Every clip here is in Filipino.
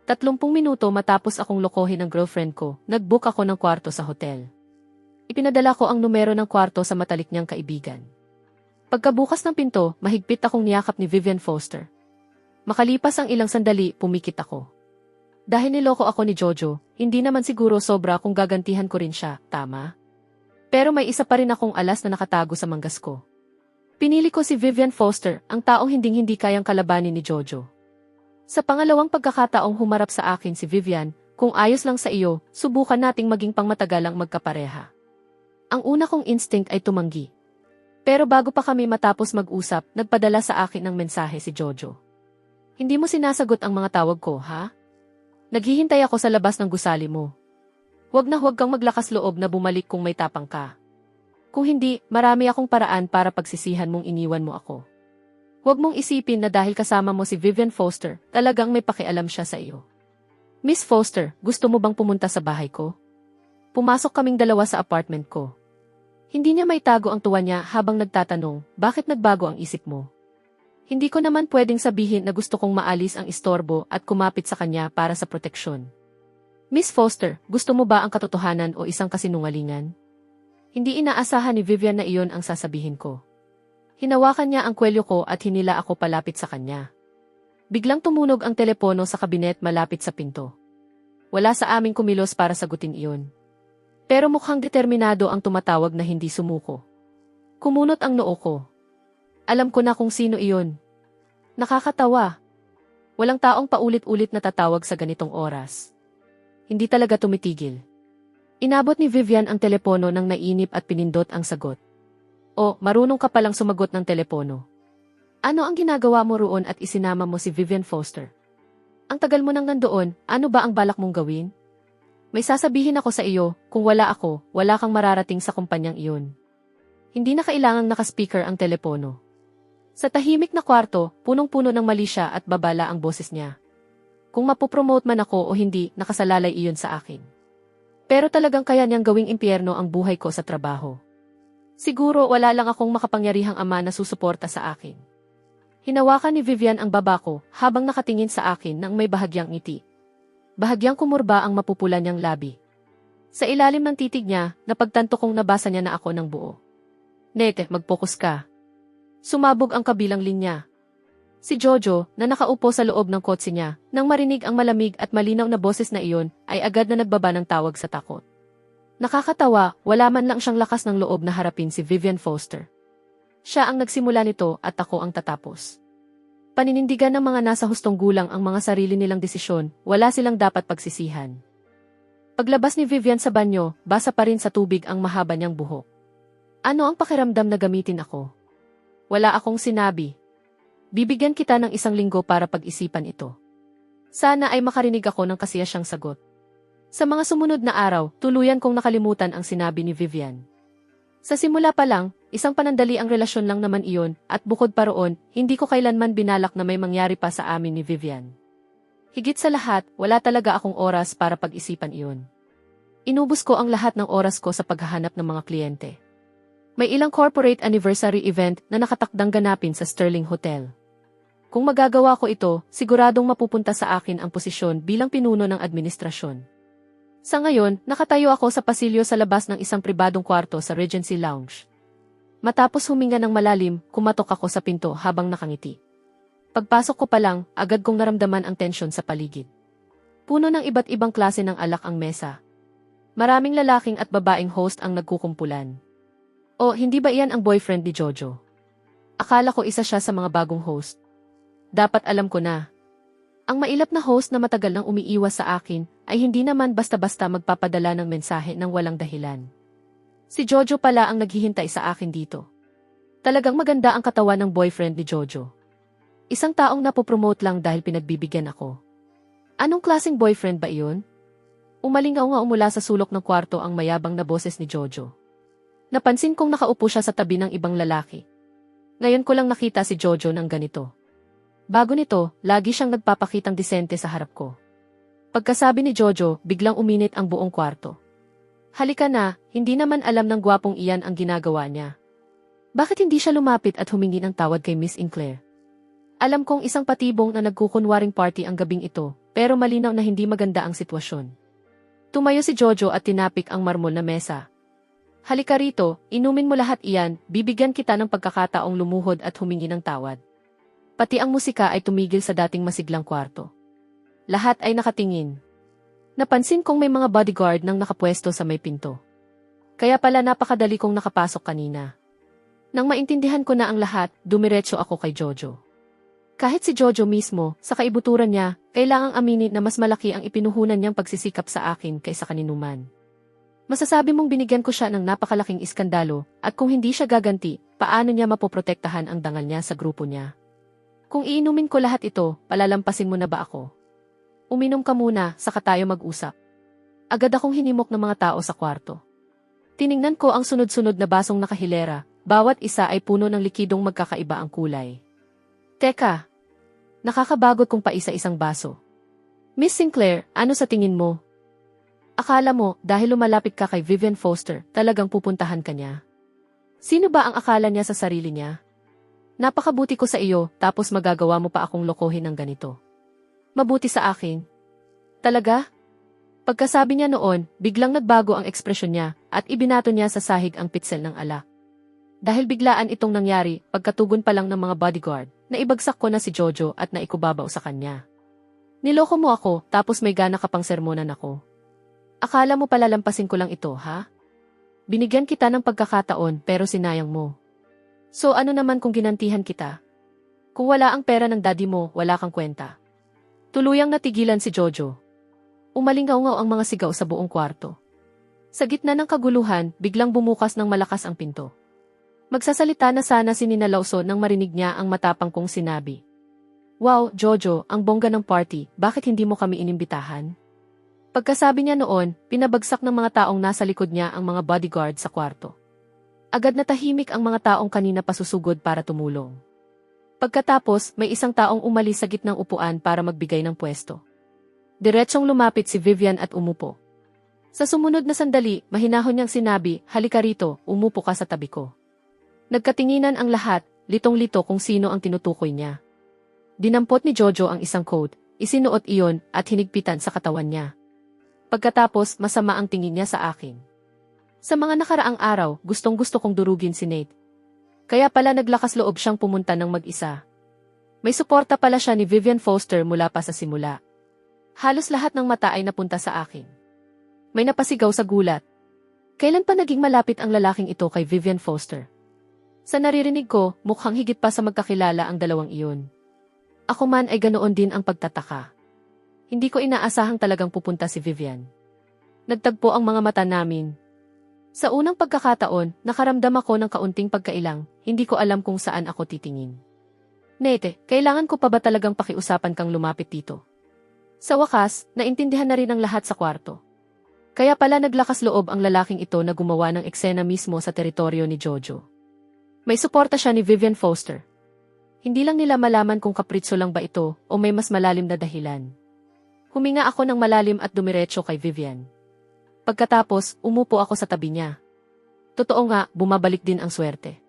30 minuto matapos akong lokohin ng girlfriend ko, nag-book ako ng kwarto sa hotel. Ipinadala ko ang numero ng kwarto sa matalik niyang kaibigan. Pagkabukas ng pinto, mahigpit akong niyakap ni Vivian Foster. Makalipas ang ilang sandali, pumikit ako. Dahil niloko ako ni Jojo, hindi naman siguro sobra kung gagantihan ko rin siya, tama? Pero may isa pa rin akong alas na nakatago sa manggas ko. Pinili ko si Vivian Foster, ang taong hinding-hindi kayang kalabanin ni Jojo. Sa pangalawang pagkakataong humarap sa akin si Vivian, kung ayos lang sa iyo, subukan nating maging pangmatagalang magkapareha. Ang una kong instinct ay tumanggi. Pero bago pa kami matapos mag-usap, nagpadala sa akin ng mensahe si Jojo. Hindi mo sinasagot ang mga tawag ko, ha? Naghihintay ako sa labas ng gusali mo. Huwag na huwag kang maglakas loob na bumalik kung may tapang ka. Kung hindi, marami akong paraan para pagsisihan mong iniwan mo ako. Huwag mong isipin na dahil kasama mo si Vivian Foster, talagang may pakialam siya sa iyo. Miss Foster, gusto mo bang pumunta sa bahay ko? Pumasok kaming dalawa sa apartment ko. Hindi niya maitago ang tuwa niya habang nagtatanong, bakit nagbago ang isip mo? Hindi ko naman pwedeng sabihin na gusto kong maalis ang istorbo at kumapit sa kanya para sa proteksyon. Miss Foster, gusto mo ba ang katotohanan o isang kasinungalingan? Hindi inaasahan ni Vivian na iyon ang sasabihin ko. Hinawakan niya ang kwelyo ko at hinila ako palapit sa kanya. Biglang tumunog ang telepono sa kabinet malapit sa pinto. Wala sa aming kumilos para sagutin iyon. Pero mukhang determinado ang tumatawag na hindi sumuko. Kumunot ang noo ko. Alam ko na kung sino iyon. Nakakatawa. Walang taong paulit-ulit na tatawag sa ganitong oras. Hindi talaga tumitigil. Inabot ni Vivian ang telepono nang nainip at pinindot ang sagot. O, marunong ka palang sumagot ng telepono. Ano ang ginagawa mo roon at isinama mo si Vivian Foster? Ang tagal mo nang nandoon, ano ba ang balak mong gawin? May sasabihin ako sa iyo, kung wala ako, wala kang mararating sa kumpanyang iyon. Hindi na kailangang nakaspeaker ang telepono. Sa tahimik na kwarto, punong-puno ng mali siya at babala ang boses niya. Kung mapopromote man ako o hindi, nakasalalay iyon sa akin. Pero talagang kaya niyang gawing impyerno ang buhay ko sa trabaho. Siguro wala lang akong makapangyarihang ama na susuporta sa akin. Hinawakan ni Vivian ang baba ko habang nakatingin sa akin nang may bahagyang ngiti. Bahagyang kumurba ang mapupula niyang labi. Sa ilalim ng titig niya, napagtanto kong nabasa niya na ako ng buo. Nete, mag-focus ka. Sumabog ang kabilang linya. Si Jojo, na nakaupo sa loob ng kotse niya, nang marinig ang malamig at malinaw na boses na iyon, ay agad na nagbaba ng tawag sa takot. Nakakatawa, wala man lang siyang lakas ng loob na harapin si Vivian Foster. Siya ang nagsimula nito at ako ang tatapos. Paninindigan ng mga nasa hustong gulang ang mga sarili nilang desisyon, wala silang dapat pagsisihan. Paglabas ni Vivian sa banyo, basa pa rin sa tubig ang mahaba niyang buhok. Ano ang pakiramdam na gamitin ako? Wala akong sinabi. Bibigyan kita ng 1 linggo para pag-isipan ito. Sana ay makarinig ako ng kasiyasyang sagot. Sa mga sumunod na araw, tuluyan kong nakalimutan ang sinabi ni Vivian. Sa simula pa lang, isang panandali ang relasyon lang naman iyon, at bukod pa roon, hindi ko kailanman binalak na may mangyari pa sa amin ni Vivian. Higit sa lahat, wala talaga akong oras para pag-isipan iyon. Inubos ko ang lahat ng oras ko sa paghahanap ng mga kliyente. May ilang corporate anniversary event na nakatakdang ganapin sa Sterling Hotel. Kung magagawa ko ito, siguradong mapupunta sa akin ang posisyon bilang pinuno ng administrasyon. Sa ngayon, nakatayo ako sa pasilyo sa labas ng isang pribadong kwarto sa Regency Lounge. Matapos huminga ng malalim, kumatok ako sa pinto habang nakangiti. Pagpasok ko pa lang, agad kong naramdaman ang tensyon sa paligid. Puno ng iba't ibang klase ng alak ang mesa. Maraming lalaking at babaeng host ang nagkukumpulan. O, hindi ba iyan ang boyfriend ni Jojo? Akala ko isa siya sa mga bagong host. Dapat alam ko na. Ang mailap na host na matagal nang umiiwas sa akin ay hindi naman basta-basta magpapadala ng mensahe ng walang dahilan. Si Jojo pala ang naghihintay sa akin dito. Talagang maganda ang katawan ng boyfriend ni Jojo. Isang taong napopromote lang dahil pinagbibigyan ako. Anong klaseng boyfriend ba iyon? Umalingaw mula sa sulok ng kwarto ang mayabang na boses ni Jojo. Napansin kong nakaupo siya sa tabi ng ibang lalaki. Ngayon ko lang nakita si Jojo ng ganito. Bago nito, lagi siyang nagpapakitang disente sa harap ko. Pagkasabi ni Jojo, biglang uminit ang buong kwarto. Halika na, hindi naman alam ng gwapong iyan ang ginagawa niya. Bakit hindi siya lumapit at humingi ng tawad kay Miss Inclair? Alam kong isang patibong na nagkukunwaring party ang gabing ito, pero malinaw na hindi maganda ang sitwasyon. Tumayo si Jojo at tinapik ang marmol na mesa. Halika rito, inumin mo lahat iyan, bibigyan kita ng pagkakataong lumuhod at humingi ng tawad. Pati ang musika ay tumigil sa dating masiglang kwarto. Lahat ay nakatingin. Napansin kong may mga bodyguard nang nakapwesto sa may pinto. Kaya pala napakadali kong nakapasok kanina. Nang maintindihan ko na ang lahat, dumiretso ako kay Jojo. Kahit si Jojo mismo, sa kaibuturan niya, kailangang aminin na mas malaki ang ipinuhunan niyang pagsisikap sa akin kaysa kaninuman. Masasabi mong binigyan ko siya ng napakalaking iskandalo, at kung hindi siya gaganti, paano niya mapoprotektahan ang dangal niya sa grupo niya? Kung iinumin ko lahat ito, palalampasin mo na ba ako? Uminom ka muna, saka tayo mag-usap. Agad akong hinimok ng mga tao sa kwarto. Tiningnan ko ang sunod-sunod na basong nakahilera, bawat isa ay puno ng likidong magkakaiba ang kulay. Teka, nakakabagot kung paisa-isang baso. Miss Sinclair, ano sa tingin mo? Akala mo, dahil lumalapit ka kay Vivian Foster, talagang pupuntahan ka niya? Sino ba ang akala niya sa sarili niya? Napakabuti ko sa iyo, tapos magagawa mo pa akong lokohin ng ganito. Mabuti sa akin. Talaga? Pagkasabi niya noon, biglang nagbago ang ekspresyon niya, at ibinato niya sa sahig ang pitsel ng alak. Dahil biglaan itong nangyari, pagkatugon pa lang ng mga bodyguard, naibagsak ko na si Jojo at naikubabaw sa kanya. Niloko mo ako, tapos may gana ka pang sermonan ako. Akala mo palalampasin ko lang ito, ha? Binigyan kita ng pagkakataon pero sinayang mo. So ano naman kung ginantihan kita? Kung wala ang pera ng daddy mo, wala kang kwenta. Tuluyang natigilan si Jojo. Umalingaw-ngaw ang mga sigaw sa buong kwarto. Sa gitna ng kaguluhan, biglang bumukas ng malakas ang pinto. Magsasalita na sana si Nina Lawson nang marinig niya ang matapang kong sinabi. Wow, Jojo, ang bongga ng party, bakit hindi mo kami inimbitahan? Pagkasabi niya noon, pinabagsak ng mga taong nasa likod niya ang mga bodyguard sa kwarto. Agad na tahimik ang mga taong kanina pasusugod para tumulong. Pagkatapos, may isang taong umalis sa gitnang upuan para magbigay ng pwesto. Diretsong lumapit si Vivian at umupo. Sa sumunod na sandali, mahinahon niyang sinabi, halika rito, umupo ka sa tabi ko. Nagkatinginan ang lahat, litong-lito kung sino ang tinutukoy niya. Dinampot ni Jojo ang isang coat, isinuot iyon at hinigpitan sa katawan niya. Pagkatapos, masama ang tingin niya sa akin. Sa mga nakaraang araw, gustong-gusto kong durugin si Nate. Kaya pala naglakas loob siyang pumunta ng mag-isa. May suporta pala siya ni Vivian Foster mula pa sa simula. Halos lahat ng mata ay napunta sa akin. May napasigaw sa gulat. Kailan pa naging malapit ang lalaking ito kay Vivian Foster? Sa naririnig ko, mukhang higit pa sa magkakilala ang dalawang iyon. Ako man ay ganoon din ang pagtataka. Hindi ko inaasahang talagang pupunta si Vivian. Nagtagpo ang mga mata namin. Sa unang pagkakataon, nakaramdam ako ng kaunting pagkailang, hindi ko alam kung saan ako titingin. Nate, kailangan ko pa ba talagang pakiusapan kang lumapit dito? Sa wakas, naintindihan na rin ang lahat sa kwarto. Kaya pala naglakas loob ang lalaking ito na gumawa ng eksena mismo sa teritoryo ni Jojo. May suporta siya ni Vivian Foster. Hindi lang nila malaman kung kapritso lang ba ito o may mas malalim na dahilan. Huminga ako ng malalim at dumiretso kay Vivian. Pagkatapos, umupo ako sa tabi niya. Totoo nga, bumabalik din ang swerte.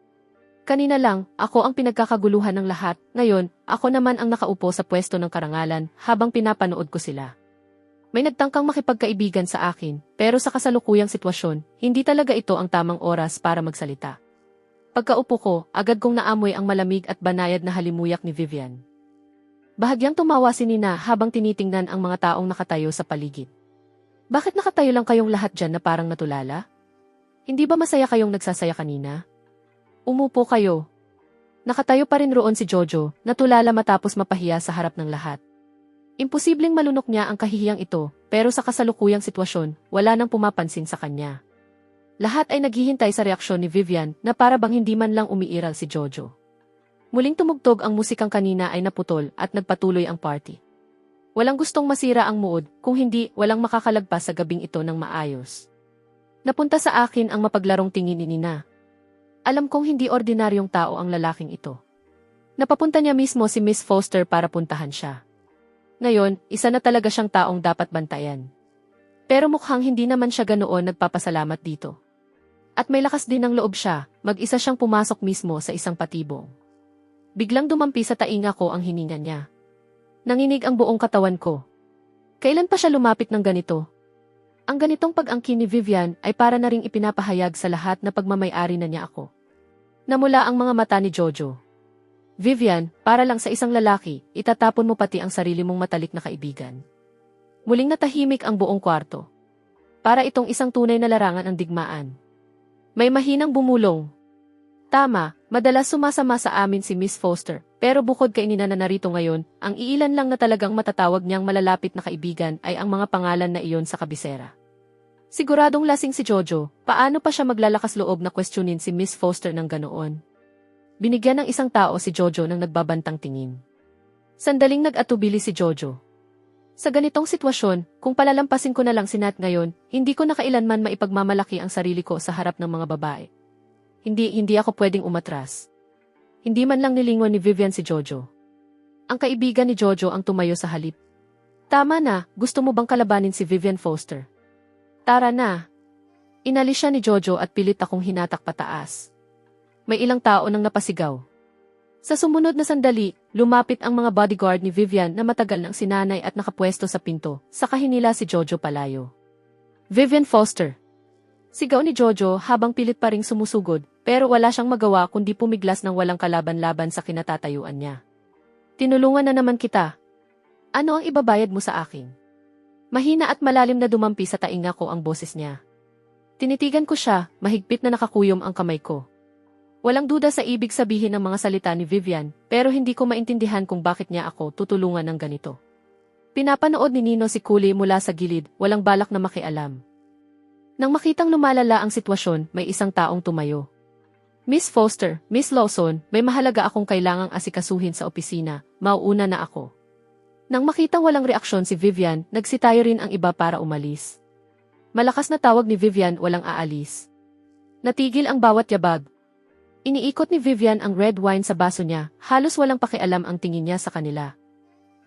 Kanina lang, ako ang pinagkakaguluhan ng lahat, ngayon, ako naman ang nakaupo sa pwesto ng karangalan habang pinapanood ko sila. May nagtangkang makipagkaibigan sa akin, pero sa kasalukuyang sitwasyon, hindi talaga ito ang tamang oras para magsalita. Pagkaupo ko, agad kong naamoy ang malamig at banayad na halimuyak ni Vivian. Bahagyang tumawa si Nina habang tinitingnan ang mga taong nakatayo sa paligid. Bakit nakatayo lang kayong lahat dyan na parang natulala? Hindi ba masaya kayong nagsasaya kanina? Umupo kayo. Nakatayo pa rin roon si Jojo, natulala matapos mapahiya sa harap ng lahat. Imposibleng malunok niya ang kahihiyang ito, pero sa kasalukuyang sitwasyon, wala nang pumapansin sa kanya. Lahat ay naghihintay sa reaksyon ni Vivian na para bang hindi man lang umiiral si Jojo. Muling tumugtog ang musikang kanina ay naputol at nagpatuloy ang party. Walang gustong masira ang mood, kung hindi, walang makakalagpas sa gabing ito ng maayos. Napunta sa akin ang mapaglarong tingin ni Nina. Alam kong hindi ordinaryong tao ang lalaking ito. Napapunta niya mismo si Miss Foster para puntahan siya. Ngayon, isa na talaga siyang taong dapat bantayan. Pero mukhang hindi naman siya ganoon nagpapasalamat dito. At may lakas din ng loob siya, mag-isa siyang pumasok mismo sa isang patibong. Biglang dumampi sa tainga ko ang hininga niya. Nanginig ang buong katawan ko. Kailan pa siya lumapit ng ganito? Ang ganitong pag-angkin ni Vivian ay para na ring ipinapahayag sa lahat na pagmamay-ari na niya ako. Namula ang mga mata ni Jojo. Vivian, para lang sa isang lalaki, itatapon mo pati ang sarili mong matalik na kaibigan. Muling natahimik ang buong kwarto. Para itong isang tunay na larangan ng digmaan. May mahinang bumulong. Tama, madalas sumasama sa amin si Miss Foster, pero bukod kay Nina na narito ngayon, ang iilan lang na talagang matatawag niyang malalapit na kaibigan ay ang mga pangalan na iyon sa kabisera. Siguradong lasing si Jojo, paano pa siya maglalakas loob na questionin si Miss Foster ng ganoon? Binigyan ng isang tao si Jojo ng nagbabantang tingin. Sandaling nag-atubili si Jojo. Sa ganitong sitwasyon, kung palalampasin ko na lang si Nat ngayon, hindi ko na kailanman maipagmamalaki ang sarili ko sa harap ng mga babae. Hindi ako pwedeng umatras. Hindi man lang nilingon ni Vivian si Jojo. Ang kaibigan ni Jojo ang tumayo sa halip. Tama na, gusto mo bang kalabanin si Vivian Foster? Tara na. Inalis siya ni Jojo at pilit akong hinatak pataas. May ilang tao nang napasigaw. Sa sumunod na sandali, lumapit ang mga bodyguard ni Vivian na matagal nang sinanay at nakapwesto sa pinto, saka hinila si Jojo palayo. Vivian Foster. Sigaw ni Jojo habang pilit pa ring sumusugod, pero wala siyang magawa kundi pumiglas ng walang kalaban-laban sa kinatatayuan niya. Tinulungan na naman kita. Ano ang ibabayad mo sa akin? Mahina at malalim na dumampi sa tainga ko ang boses niya. Tinitigan ko siya, mahigpit na nakakuyom ang kamay ko. Walang duda sa ibig sabihin ng mga salita ni Vivian, pero hindi ko maintindihan kung bakit niya ako tutulungan ng ganito. Pinapanood ni Nino si Kuli mula sa gilid, walang balak na makialam. Nang makitang lumalala ang sitwasyon, may isang taong tumayo. Miss Foster, Miss Lawson, may mahalaga akong kailangang asikasuhin sa opisina, mauuna na ako. Nang makitang walang reaksyon si Vivian, nagsitayo rin ang iba para umalis. Malakas na tawag ni Vivian, walang aalis. Natigil ang bawat yabag. Iniikot ni Vivian ang red wine sa baso niya, halos walang pakialam ang tingin niya sa kanila.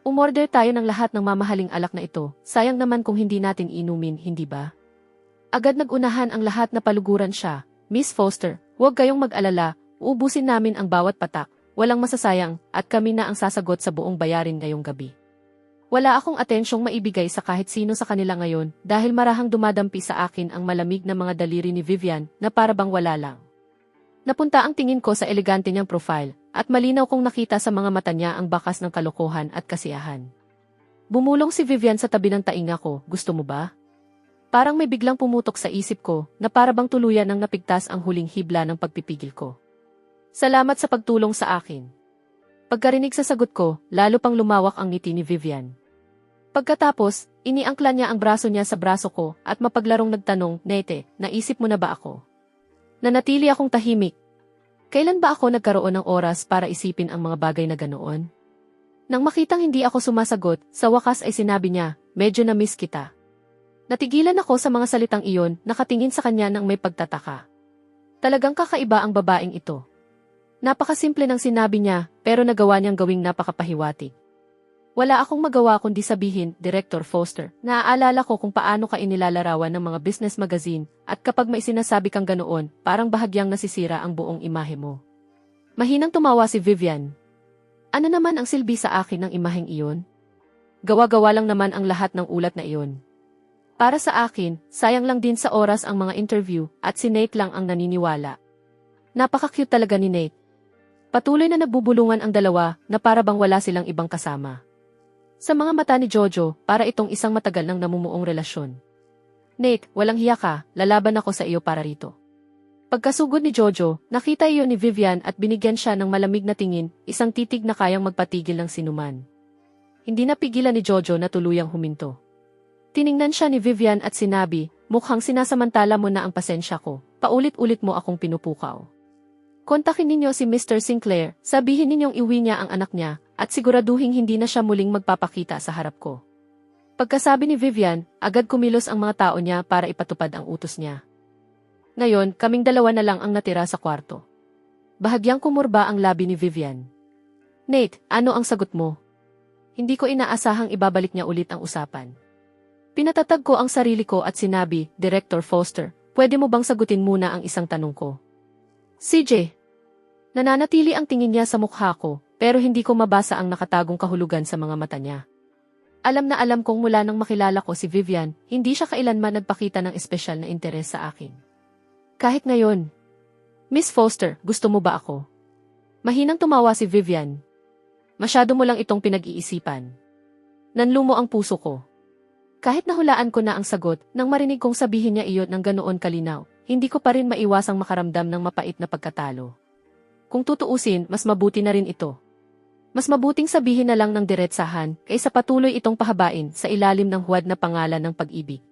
Umorder tayo ng lahat ng mamahaling alak na ito, sayang naman kung hindi natin inumin, hindi ba? Agad nagunahan ang lahat na paluguran siya. Miss Foster, huwag kayong mag-alala, uubusin namin ang bawat patak, walang masasayang, at kami na ang sasagot sa buong bayarin ngayong gabi. Wala akong atensyong maibigay sa kahit sino sa kanila ngayon dahil marahang dumadampi sa akin ang malamig na mga daliri ni Vivian na parabang wala lang. Napunta ang tingin ko sa elegante niyang profile at malinaw kong nakita sa mga mata niya ang bakas ng kalokohan at kasiyahan. Bumulong si Vivian sa tabi ng tainga ko, gusto mo ba? Parang may biglang pumutok sa isip ko na parabang tuluyan ng napigtas ang huling hibla ng pagpipigil ko. Salamat sa pagtulong sa akin. Pagkarinig sa sagot ko, lalo pang lumawak ang ngiti ni Vivian. Pagkatapos, iniangkla niya ang braso niya sa braso ko at mapaglarong nagtanong, Nete, naisip mo na ba ako? Nanatili akong tahimik. Kailan ba ako nagkaroon ng oras para isipin ang mga bagay na ganoon? Nang makitang hindi ako sumasagot, sa wakas ay sinabi niya, medyo na-miss kita. Natigilan ako sa mga salitang iyon, nakatingin sa kanya ng may pagtataka. Talagang kakaiba ang babaeng ito. Napakasimple ng sinabi niya, pero nagawa niyang gawing napakapahiwatig. Wala akong magawa kundi sabihin, Director Foster, naaalala ko kung paano ka inilalarawan ng mga business magazine, at kapag may sinasabi kang ganoon, parang bahagyang nasisira ang buong imahe mo. Mahinang tumawa si Vivian. Ano naman ang silbi sa akin ng imaheng iyon? Gawa-gawa lang naman ang lahat ng ulat na iyon. Para sa akin, sayang lang din sa oras ang mga interview at si Nate lang ang naniniwala. Napaka-cute talaga ni Nate. Patuloy na nagbubulungan ang dalawa na para bang wala silang ibang kasama. Sa mga mata ni Jojo, para itong isang matagal nang namumuong relasyon. Nate, walang hiya ka, lalaban ako sa iyo para rito. Pagkasugod ni Jojo, nakita iyon ni Vivian at binigyan siya ng malamig na tingin, isang titig na kayang magpatigil ng sinuman. Hindi napigilan ni Jojo na tuluyang huminto. Tiningnan siya ni Vivian at sinabi, mukhang sinasamantala mo na ang pasensya ko, paulit-ulit mo akong pinupukaw. Kontakin ninyo si Mr. Sinclair, sabihin ninyong iuwi niya ang anak niya, at siguraduhin hindi na siya muling magpapakita sa harap ko. Pagkasabi ni Vivian, agad kumilos ang mga tao niya para ipatupad ang utos niya. Ngayon, kaming dalawa na lang ang natira sa kwarto. Bahagyang kumurba ang labi ni Vivian. Nate, ano ang sagot mo? Hindi ko inaasahang ibabalik niya ulit ang usapan. Pinatatag ko ang sarili ko at sinabi, Director Foster, pwede mo bang sagutin muna ang isang tanong ko? CJ. Nananatili ang tingin niya sa mukha ko, pero hindi ko mabasa ang nakatagong kahulugan sa mga mata niya. Alam na alam kong mula nang makilala ko si Vivian, hindi siya kailanman nagpakita ng espesyal na interes sa akin. Kahit ngayon. Miss Foster, gusto mo ba ako? Mahinang tumawa si Vivian. Masyado mo lang itong pinag-iisipan. Nanlumo ang puso ko. Kahit nahulaan ko na ang sagot, nang marinig kong sabihin niya iyon ng ganoon kalinaw, hindi ko pa rin maiwasang makaramdam ng mapait na pagkatalo. Kung tutuusin, mas mabuti na rin ito. Mas mabuting sabihin na lang ng diretsahan kaysa patuloy itong pahabain sa ilalim ng huwad na pangalan ng pag-ibig.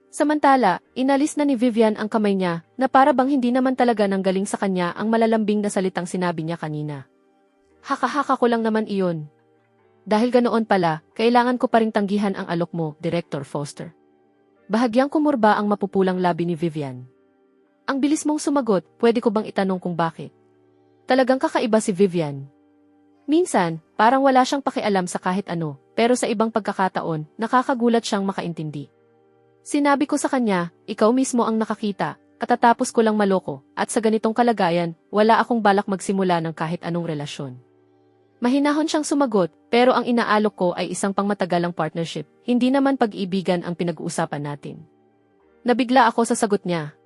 Samantala, inalis na ni Vivian ang kamay niya na para bang hindi naman talaga nanggaling sa kanya ang malalambing na salitang sinabi niya kanina. Haka-haka ko lang naman iyon. Dahil ganoon pala, kailangan ko pa ring tanggihan ang alok mo, Director Foster. Bahagyang kumurba ang mapupulang labi ni Vivian. Ang bilis mong sumagot, pwede ko bang itanong kung bakit? Talagang kakaiba si Vivian. Minsan, parang wala siyang pakialam sa kahit ano, pero sa ibang pagkakataon, nakakagulat siyang makaintindi. Sinabi ko sa kanya, ikaw mismo ang nakakita, katatapos ko lang maloko, at sa ganitong kalagayan, wala akong balak magsimula ng kahit anong relasyon. Mahinahon siyang sumagot, pero ang inaalok ko ay isang pangmatagalang partnership, hindi naman pag-ibigan ang pinag-uusapan natin. Nabigla ako sa sagot niya.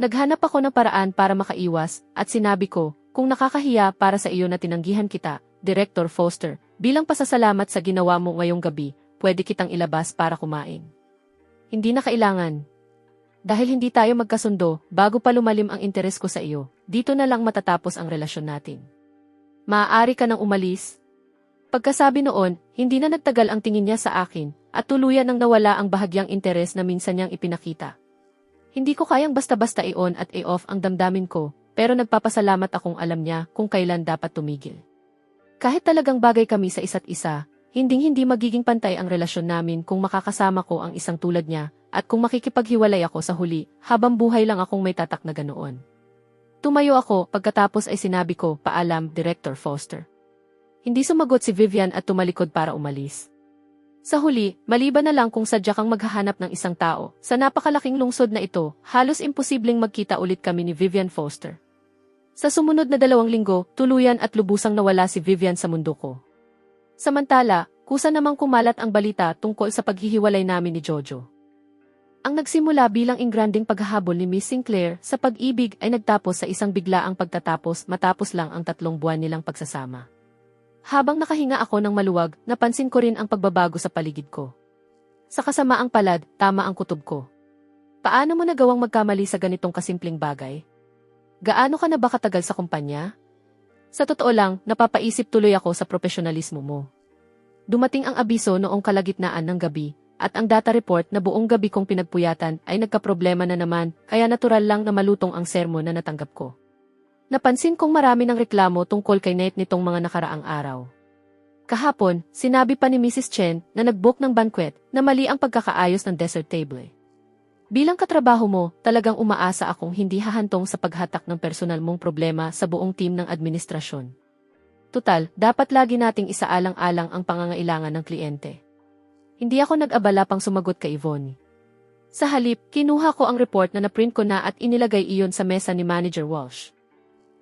Naghanap ako ng paraan para makaiwas, at sinabi ko, kung nakakahiya para sa iyo na tinanggihan kita, Director Foster, bilang pasasalamat sa ginawa mo ngayong gabi, pwede kitang ilabas para kumain. Hindi na kailangan. Dahil hindi tayo magkasundo, bago pa lumalim ang interes ko sa iyo, dito na lang matatapos ang relasyon natin. Maaari ka nang umalis. Pagkasabi noon, hindi na nagtagal ang tingin niya sa akin, at tuluyan nang nawala ang bahagyang interes na minsan niyang ipinakita. Hindi ko kayang basta-basta i-on at i-off ang damdamin ko, pero nagpapasalamat akong alam niya kung kailan dapat tumigil. Kahit talagang bagay kami sa isa't isa, hinding-hindi magiging pantay ang relasyon namin kung makakasama ko ang isang tulad niya, at kung makikipaghiwalay ako sa huli, habang buhay lang akong may tatak na ganoon. Tumayo ako, pagkatapos ay sinabi ko, paalam, Director Foster. Hindi sumagot si Vivian at tumalikod para umalis. Sa huli, maliban na lang kung sadya kang maghahanap ng isang tao, sa napakalaking lungsod na ito, halos imposibleng magkita ulit kami ni Vivian Foster. Sa sumunod na 2 linggo, tuluyan at lubusang nawala si Vivian sa mundo ko. Samantala, kusa namang kumalat ang balita tungkol sa paghihiwalay namin ni Jojo. Ang nagsimula bilang ingranding paghahabol ni Miss Sinclair sa pag-ibig ay nagtapos sa isang biglaang pagtatapos matapos lang ang 3 buwan nilang pagsasama. Habang nakahinga ako ng maluwag, napansin ko rin ang pagbabago sa paligid ko. Sa kasamaang palad, tama ang kutob ko. Paano mo nagawang magkamali sa ganitong kasimpleng bagay? Gaano ka na ba katagal sa kumpanya? Sa totoo lang, napapaisip tuloy ako sa profesionalismo mo. Dumating ang abiso noong kalagitnaan ng gabi, at ang data report na buong gabi kong pinagpuyatan ay nagkaproblema na naman, kaya natural lang na malutong ang sermon na natanggap ko. Napansin kong marami ng reklamo tungkol kay Nate nitong mga nakaraang araw. Kahapon, sinabi pa ni Mrs. Chen na nag-book ng banquet na mali ang pagkakaayos ng dessert table. Bilang katrabaho mo, talagang umaasa akong hindi hahantong sa paghatak ng personal mong problema sa buong team ng administrasyon. Tutal, dapat lagi nating isaalang-alang ang pangangailangan ng kliyente. Hindi ako nag-abala pang sumagot kay Yvonne. Sa halip, kinuha ko ang report na naprint ko na at inilagay iyon sa mesa ni Manager Walsh.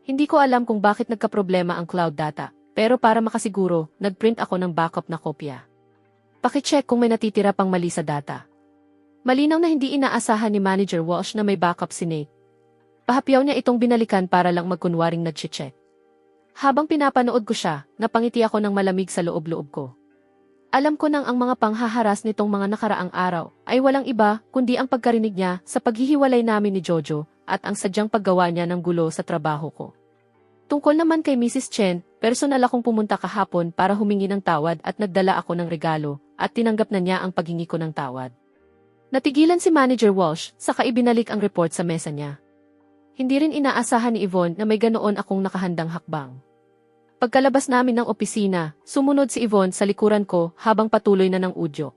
Hindi ko alam kung bakit nagkaproblema ang cloud data, pero para makasiguro, nagprint ako ng backup na kopya. Pakicheck kung may natitira pang mali sa data. Malinaw na hindi inaasahan ni Manager Walsh na may backup si Nate. Pahapyaw niya itong binalikan para lang magkunwaring nag-check. Habang pinapanood ko siya, napangiti ako ng malamig sa loob-loob ko. Alam ko nang ang mga panghaharas nitong mga nakaraang araw ay walang iba kundi ang pagkarinig niya sa paghihiwalay namin ni Jojo at ang sadyang paggawa niya ng gulo sa trabaho ko. Tungkol naman kay Mrs. Chen, personal akong pumunta kahapon para humingi ng tawad at nagdala ako ng regalo at tinanggap na niya ang paghingi ko ng tawad. Natigilan si Manager Walsh, saka ibinalik ang report sa mesa niya. Hindi rin inaasahan ni Yvonne na may ganoon akong nakahandang hakbang. Pagkalabas namin ng opisina, sumunod si Yvonne sa likuran ko habang patuloy na ng udyo.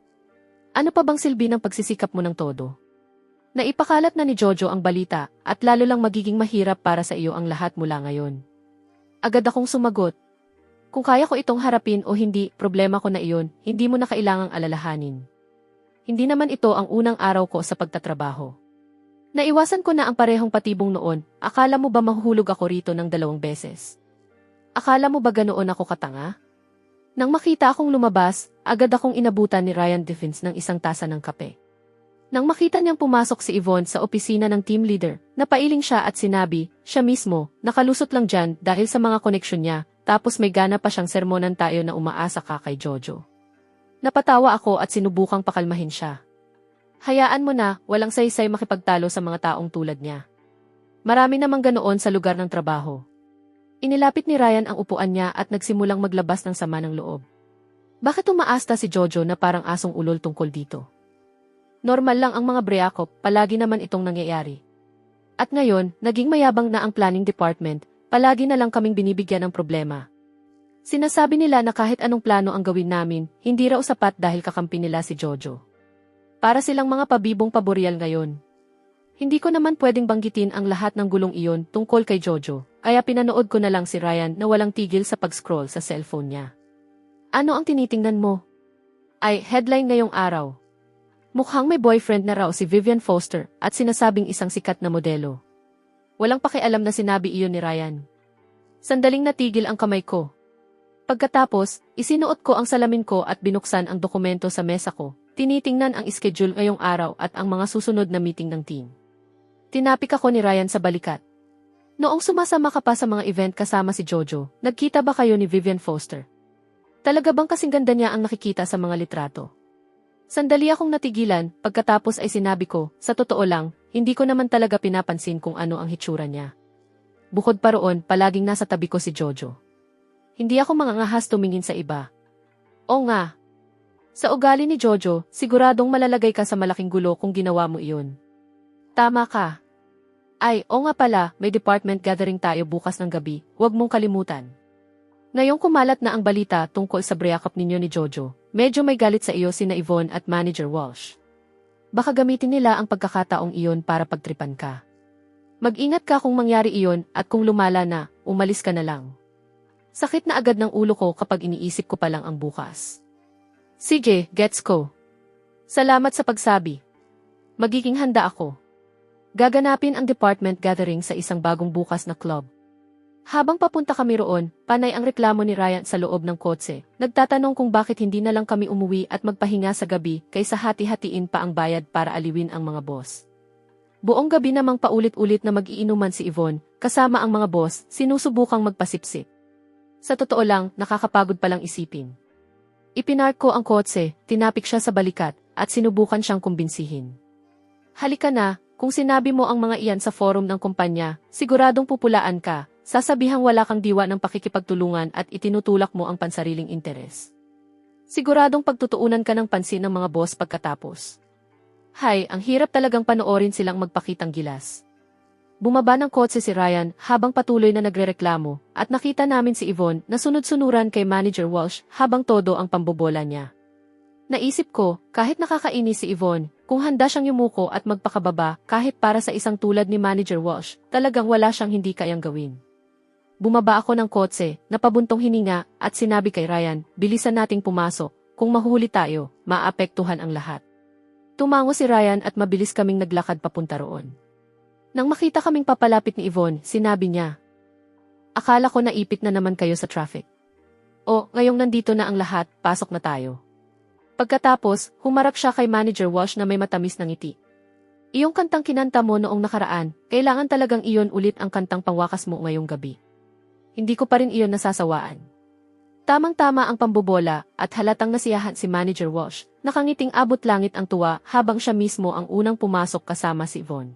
Ano pa bang silbi ng pagsisikap mo ng todo? Naipakalat na ni Jojo ang balita at lalo lang magiging mahirap para sa iyo ang lahat mula ngayon. Agad akong sumagot. Kung kaya ko itong harapin o hindi, problema ko na iyon, hindi mo na kailangang alalahanin. Hindi naman ito ang unang araw ko sa pagtatrabaho. Naiwasan ko na ang parehong patibong noon, akala mo ba mahuhulog ako rito ng 2 beses? Akala mo ba ganoon ako katanga? Nang makita akong lumabas, agad akong inabutan ni Ryan Defense ng isang tasa ng kape. Nang makita niyang pumasok si Yvonne sa opisina ng team leader, napailing siya at sinabi, siya mismo, nakalusot lang dyan dahil sa mga koneksyon niya, tapos may gana pa siyang sermonan tayo na umaasa ka kay Jojo. Napatawa ako at sinubukang pakalmahin siya. Hayaan mo na, walang saysay makipagtalo sa mga taong tulad niya. Marami namang ganoon sa lugar ng trabaho. Inilapit ni Ryan ang upuan niya at nagsimulang maglabas ng sama ng loob. Bakit umaasta si Jojo na parang asong ulol tungkol dito? Normal lang ang mga breakop, palagi naman itong nangyayari. At ngayon, naging mayabang na ang planning department, palagi na lang kaming binibigyan ng problema. Sinasabi nila na kahit anong plano ang gawin namin, hindi raw sapat dahil kakampi nila si Jojo. Para silang mga pabibong paboreal ngayon. Hindi ko naman pwedeng banggitin ang lahat ng gulong iyon tungkol kay Jojo, kaya pinanood ko na lang si Ryan na walang tigil sa pag-scroll sa cellphone niya. Ano ang tinitingnan mo? Ay, headline ngayong araw. Mukhang may boyfriend na raw si Vivian Foster at sinasabing isang sikat na modelo. Walang pakialam na sinabi iyon ni Ryan. Sandaling natigil ang kamay ko. Pagkatapos, isinuot ko ang salamin ko at binuksan ang dokumento sa mesa ko, tinitingnan ang schedule ngayong araw at ang mga susunod na meeting ng team. Tinapik ako ni Ryan sa balikat. Noong sumasama ka pa sa mga event kasama si Jojo, nagkita ba kayo ni Vivian Foster? Talaga bang kasing ganda niya ang nakikita sa mga litrato? Sandali akong natigilan, pagkatapos ay sinabi ko, sa totoo lang, hindi ko naman talaga pinapansin kung ano ang hitsura niya. Bukod pa roon, palaging nasa tabi ko si Jojo. Hindi ako mangangahas tumingin sa iba. O nga. Sa ugali ni Jojo, siguradong malalagay ka sa malaking gulo kung ginawa mo iyon. Tama ka. Ay, o nga pala, may department gathering tayo bukas ng gabi, huwag mong kalimutan. Ngayong kumalat na ang balita tungkol sa breakup ninyo ni Jojo, medyo may galit sa iyo sina Yvonne at Manager Walsh. Baka gamitin nila ang pagkakataong iyon para pagtripan ka. Mag-ingat ka kung mangyari iyon at kung lumala na, umalis ka na lang. Sakit na agad ng ulo ko kapag iniisip ko pa lang ang bukas. Sige, gets ko. Salamat sa pagsabi. Magiging handa ako. Gaganapin ang department gathering sa isang bagong bukas na club. Habang papunta kami roon, panay ang reklamo ni Ryan sa loob ng kotse. Nagtatanong kung bakit hindi na lang kami umuwi at magpahinga sa gabi kaysa hati-hatiin pa ang bayad para aliwin ang mga boss. Buong gabi namang paulit-ulit na mag-iinuman si Yvonne, kasama ang mga boss, sinusubukang magpasipsip. Sa totoo lang, nakakapagod palang isipin. Ipinark ko ang kotse, tinapik siya sa balikat, at sinubukan siyang kumbinsihin. Halika na, kung sinabi mo ang mga iyan sa forum ng kumpanya, siguradong pupulaan ka, sasabihang wala kang diwa ng pakikipagtulungan at itinutulak mo ang pansariling interes. Siguradong pagtutuunan ka ng pansin ng mga boss pagkatapos. Hay, ang hirap talagang panoorin silang magpakitang gilas. Bumaba ng kotse si Ryan habang patuloy na nagrereklamo at nakita namin si Yvonne na sunod-sunuran kay Manager Walsh habang todo ang pambobola niya. Naisip ko, kahit nakakainis si Yvonne, kung handa siyang yumuko at magpakababa kahit para sa isang tulad ni Manager Walsh, talagang wala siyang hindi kayang gawin. Bumaba ako ng kotse, napabuntong hininga at sinabi kay Ryan, bilisan nating pumasok, kung mahuhuli tayo, maapektuhan ang lahat. Tumango si Ryan at mabilis kaming naglakad papunta roon. Nang makita kaming papalapit ni Yvonne, sinabi niya, akala ko naipit na naman kayo sa traffic. O, ngayong nandito na ang lahat, pasok na tayo. Pagkatapos, humarap siya kay Manager Walsh na may matamis na ngiti. Iyong kantang kinanta mo noong nakaraan, kailangan talagang iyon ulit ang kantang pangwakas mo ngayong gabi. Hindi ko pa rin iyon nasasawaan. Tamang-tama ang pambobola at halatang nasiyahan si Manager Walsh, nakangiting abot langit ang tuwa habang siya mismo ang unang pumasok kasama si Yvonne.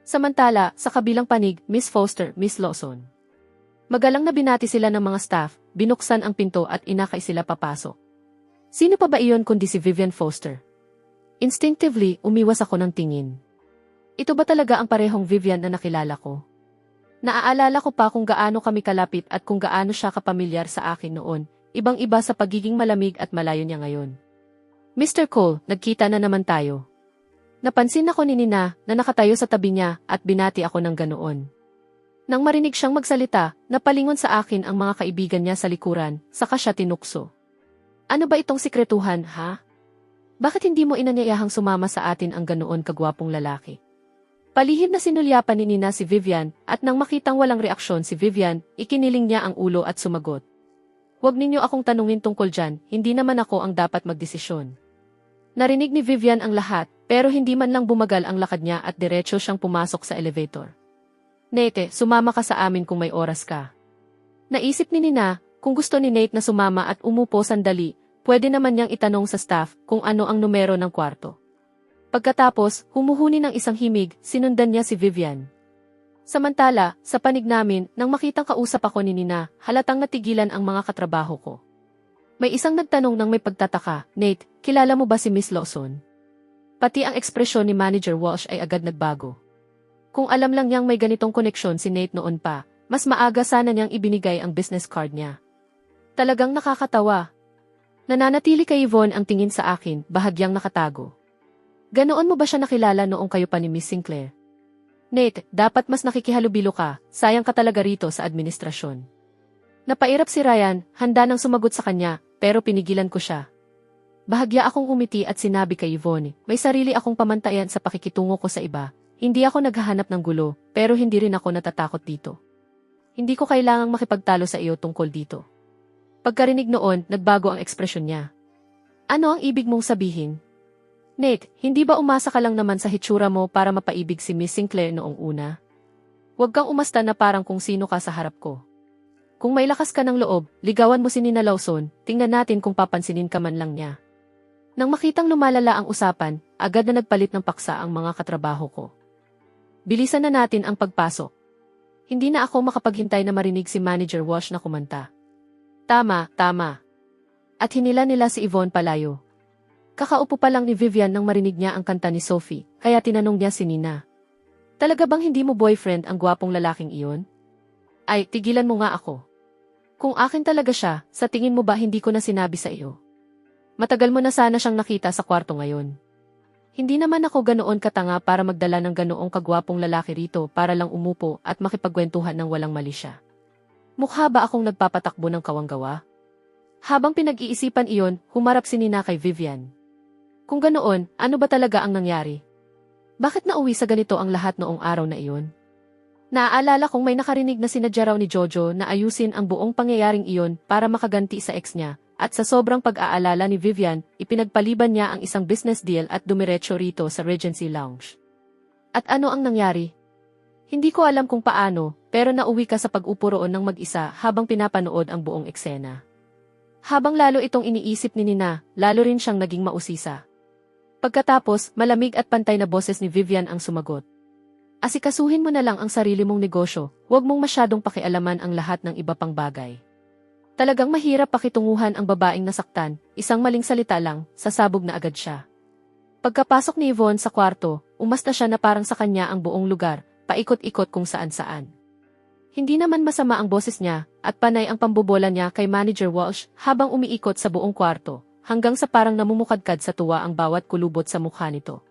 Samantala, sa kabilang panig, Miss Foster, Miss Lawson. Magalang na binati sila ng mga staff, binuksan ang pinto at inakay sila papasok. Sino pa ba iyon kundi si Vivian Foster? Instinctively, umiwas ako ng tingin. Ito ba talaga ang parehong Vivian na nakilala ko? Naaalala ko pa kung gaano kami kalapit at kung gaano siya kapamilyar sa akin noon, ibang-iba sa pagiging malamig at malayo niya ngayon. Mr. Cole, nagkita na naman tayo. Napansin ako ni Nina na nakatayo sa tabi niya at binati ako ng ganoon. Nang marinig siyang magsalita, napalingon sa akin ang mga kaibigan niya sa likuran, saka siya tinukso. Ano ba itong sikretuhan, ha? Bakit hindi mo inanyayahang sumama sa atin ang ganoon kagwapong lalaki? Palihim na sinulyapan ni Nina si Vivian at nang makitang walang reaksyon si Vivian, ikiniling niya ang ulo at sumagot. Huwag ninyo akong tanungin tungkol dyan, hindi naman ako ang dapat magdesisyon. Narinig ni Vivian ang lahat, pero hindi man lang bumagal ang lakad niya at diretso siyang pumasok sa elevator. Nate, sumama ka sa amin kung may oras ka. Naisip ni Nina, kung gusto ni Nate na sumama at umupo sandali, pwede naman niyang itanong sa staff kung ano ang numero ng kwarto. Pagkatapos, humuhuni ng isang himig, sinundan niya si Vivian. Samantala, sa panig namin, nang makitang kausap ako ni Nina, halatang natigilan ang mga katrabaho ko. May isang nagtanong ng may pagtataka, Nate, kilala mo ba si Miss Lawson? Pati ang ekspresyon ni Manager Walsh ay agad nagbago. Kung alam lang niyang may ganitong koneksyon si Nate noon pa, mas maaga sana niyang ibinigay ang business card niya. Talagang nakakatawa. Nananatili kay Yvonne ang tingin sa akin, bahagyang nakatago. Ganoon mo ba siya nakilala noong kayo pa ni Miss Sinclair? Nate, dapat mas nakikihalubilo ka, sayang ka talaga rito sa administrasyon. Napairap si Ryan, handa nang sumagot sa kanya, pero pinigilan ko siya. Bahagya akong umiti at sinabi kay Yvonne, may sarili akong pamantayan sa pakikitungo ko sa iba. Hindi ako naghahanap ng gulo, pero hindi rin ako natatakot dito. Hindi ko kailangang makipagtalo sa iyo tungkol dito. Pagkarinig noon, nagbago ang ekspresyon niya. Ano ang ibig mong sabihin? Nate, hindi ba umasa ka lang naman sa hitsura mo para mapaibig si Miss Sinclair noong una? Huwag kang umasta na parang kung sino ka sa harap ko. Kung may lakas ka ng loob, ligawan mo si Nina Lawson, tingnan natin kung papansinin ka man lang niya. Nang makitang lumalala ang usapan, agad na nagpalit ng paksa ang mga katrabaho ko. Bilisan na natin ang pagpasok. Hindi na ako makapaghintay na marinig si Manager Walsh na kumanta. Tama, tama. At hinila nila si Yvonne palayo. Kakaupo pa lang ni Vivian nang marinig niya ang kanta ni Sophie, kaya tinanong niya si Nina. Talaga bang hindi mo boyfriend ang gwapong lalaking iyon? Ay, tigilan mo nga ako. Kung akin talaga siya, sa tingin mo ba hindi ko na sinabi sa iyo? Matagal mo na sana siyang nakita sa kwarto ngayon. Hindi naman ako ganoon katanga para magdala ng ganoong kagwapong lalaki rito para lang umupo at makipagkwentuhan ng walang mali siya. Mukha ba akong nagpapatakbo ng kawanggawa? Habang pinag-iisipan iyon, humarap si Nina kay Vivian. Kung ganoon, ano ba talaga ang nangyari? Bakit nauwi sa ganito ang lahat noong araw na iyon? Naaalala kong may nakarinig na sinadya raw ni Jojo na ayusin ang buong pangyayaring iyon para makaganti sa ex niya, at sa sobrang pag-aalala ni Vivian, ipinagpaliban niya ang isang business deal at dumiretso rito sa Regency Lounge. At ano ang nangyari? Hindi ko alam kung paano, pero nauwi ka sa pag-upo roon ng mag-isa habang pinapanood ang buong eksena. Habang lalo itong iniisip ni Nina, lalo rin siyang naging mausisa. Pagkatapos, malamig at pantay na boses ni Vivian ang sumagot. Asikasuhin mo na lang ang sarili mong negosyo, huwag mong masyadong pakialaman ang lahat ng iba pang bagay. Talagang mahirap pakitunguhan ang babaeng nasaktan, isang maling salita lang, sasabog na agad siya. Pagkapasok ni Yvonne sa kwarto, umasta siya na parang sa kanya ang buong lugar, paikot-ikot kung saan-saan. Hindi naman masama ang boses niya, at panay ang pambobola niya kay Manager Walsh habang umiikot sa buong kwarto, hanggang sa parang namumukadkad sa tuwa ang bawat kulubot sa mukha nito.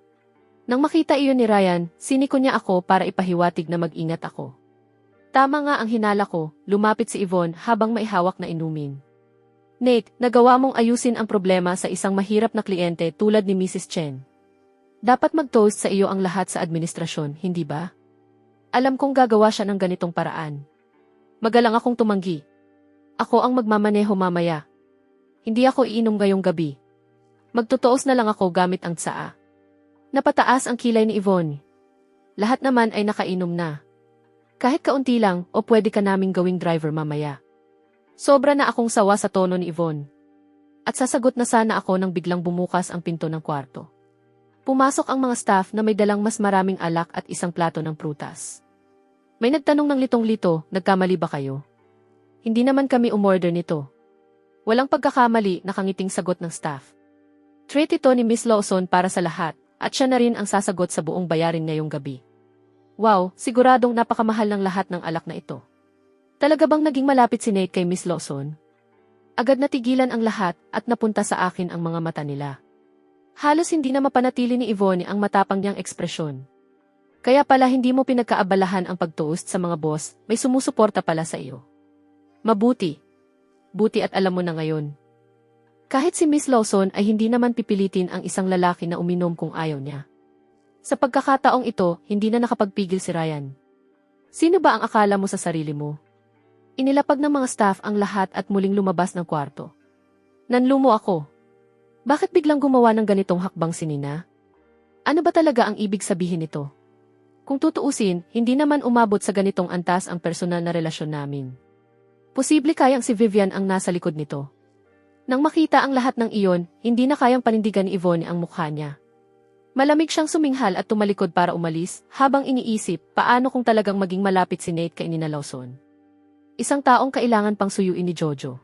Nang makita iyon ni Ryan, siniko niya ako para ipahiwatig na mag-ingat ako. Tama nga ang hinala ko, lumapit si Yvonne habang maihawak na inumin. Nate, nagawa mong ayusin ang problema sa isang mahirap na kliyente tulad ni Mrs. Chen. Dapat mag-toast sa iyo ang lahat sa administrasyon, hindi ba? Alam kong gagawa siya ng ganitong paraan. Magalang akong tumanggi. Ako ang magmamaneho mamaya. Hindi ako iinom ngayong gabi. Magtutuos na lang ako gamit ang tsaa. Napataas ang kilay ni Yvonne. Lahat naman ay nakainom na. Kahit kaunti lang o pwede ka naming gawing driver mamaya. Sobra na akong sawa sa tono ni Yvonne. At sasagot na sana ako nang biglang bumukas ang pinto ng kwarto. Pumasok ang mga staff na may dalang mas maraming alak at isang plato ng prutas. May nagtanong ng litong-lito, nagkamali ba kayo? Hindi naman kami umorder nito. Walang pagkakamali, nakangiting sagot ng staff. Treat ito ni Miss Lawson para sa lahat, at siya na rin ang sasagot sa buong bayarin ngayong gabi. Wow, siguradong napakamahal ng lahat ng alak na ito. Talaga bang naging malapit si Nate kay Miss Lawson? Agad natigilan ang lahat at napunta sa akin ang mga mata nila. Halos hindi na mapanatili ni Yvonne ang matapang niyang ekspresyon. Kaya pala hindi mo pinagkaabalahan ang pag-toast sa mga boss, may sumusuporta pala sa iyo. Mabuti. Buti at alam mo na ngayon. Kahit si Miss Lawson ay hindi naman pipilitin ang isang lalaki na uminom kung ayaw niya. Sa pagkakataong ito, hindi na nakapagpigil si Ryan. Sino ba ang akala mo sa sarili mo? Inilapag ng mga staff ang lahat at muling lumabas ng kwarto. Nanlumo ako. Bakit biglang gumawa ng ganitong hakbang si Nina? Ano ba talaga ang ibig sabihin nito? Kung tutuusin, hindi naman umabot sa ganitong antas ang personal na relasyon namin. Posible kayang si Vivian ang nasa likod nito. Nang makita ang lahat ng iyon, hindi na kayang panindigan ni Yvonne ang mukha niya. Malamig siyang suminghal at tumalikod para umalis, habang iniisip paano kung talagang maging malapit si Nate kay Nina Lawson. Isang taong kailangan pang suyuin ni Jojo.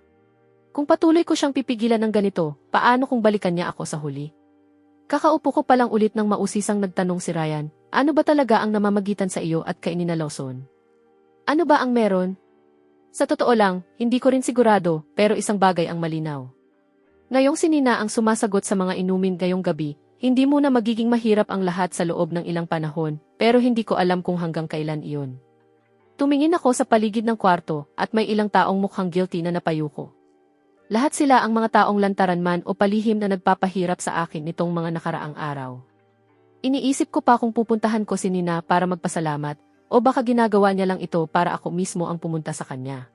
Kung patuloy ko siyang pipigilan ng ganito, paano kung balikan niya ako sa huli? Kakaupo ko palang ulit ng mausisang nagtanong si Ryan, ano ba talaga ang namamagitan sa iyo at kay Nina Lawson? Ano ba ang meron? Sa totoo lang, hindi ko rin sigurado, pero isang bagay ang malinaw. Ngayong si Nina ang sumasagot sa mga inumin ngayong gabi, hindi muna magiging mahirap ang lahat sa loob ng ilang panahon, pero hindi ko alam kung hanggang kailan iyon. Tumingin ako sa paligid ng kwarto at may ilang taong mukhang guilty na napayuko. Lahat sila ang mga taong lantaran man o palihim na nagpapahirap sa akin nitong mga nakaraang araw. Iniisip ko pa kung pupuntahan ko si Nina para magpasalamat, o baka ginagawa niya lang ito para ako mismo ang pumunta sa kanya.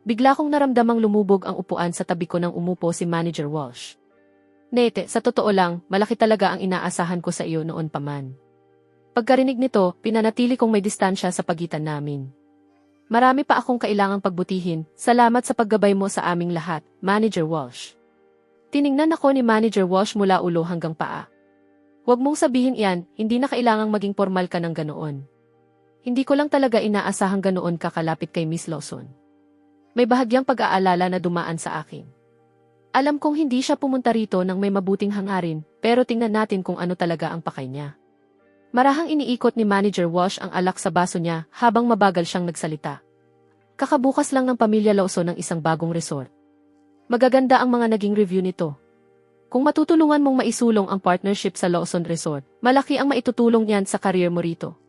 Bigla kong naramdamang lumubog ang upuan sa tabi ko nang umupo si Manager Walsh. Nate, sa totoo lang, malaki talaga ang inaasahan ko sa iyo noon pa man. Pagkarinig nito, pinanatili kong may distansya sa pagitan namin. Marami pa akong kailangang pagbutihin, salamat sa paggabay mo sa aming lahat, Manager Walsh. Tiningnan ako ni Manager Walsh mula ulo hanggang paa. Huwag mong sabihin iyan, hindi na kailangang maging formal ka ng ganoon. Hindi ko lang talaga inaasahang ganoon kakalapit kay Miss Lawson. May bahagyang pag-aalala na dumaan sa akin. Alam kong hindi siya pumunta rito nang may mabuting hangarin, pero tingnan natin kung ano talaga ang pakay niya. Marahang iniikot ni Manager Walsh ang alak sa baso niya habang mabagal siyang nagsalita. Kakabukas lang ng pamilya Lawson ng isang bagong resort. Magaganda ang mga naging review nito. Kung matutulungan mong maisulong ang partnership sa Lawson Resort, malaki ang maitutulong niyan sa career mo rito.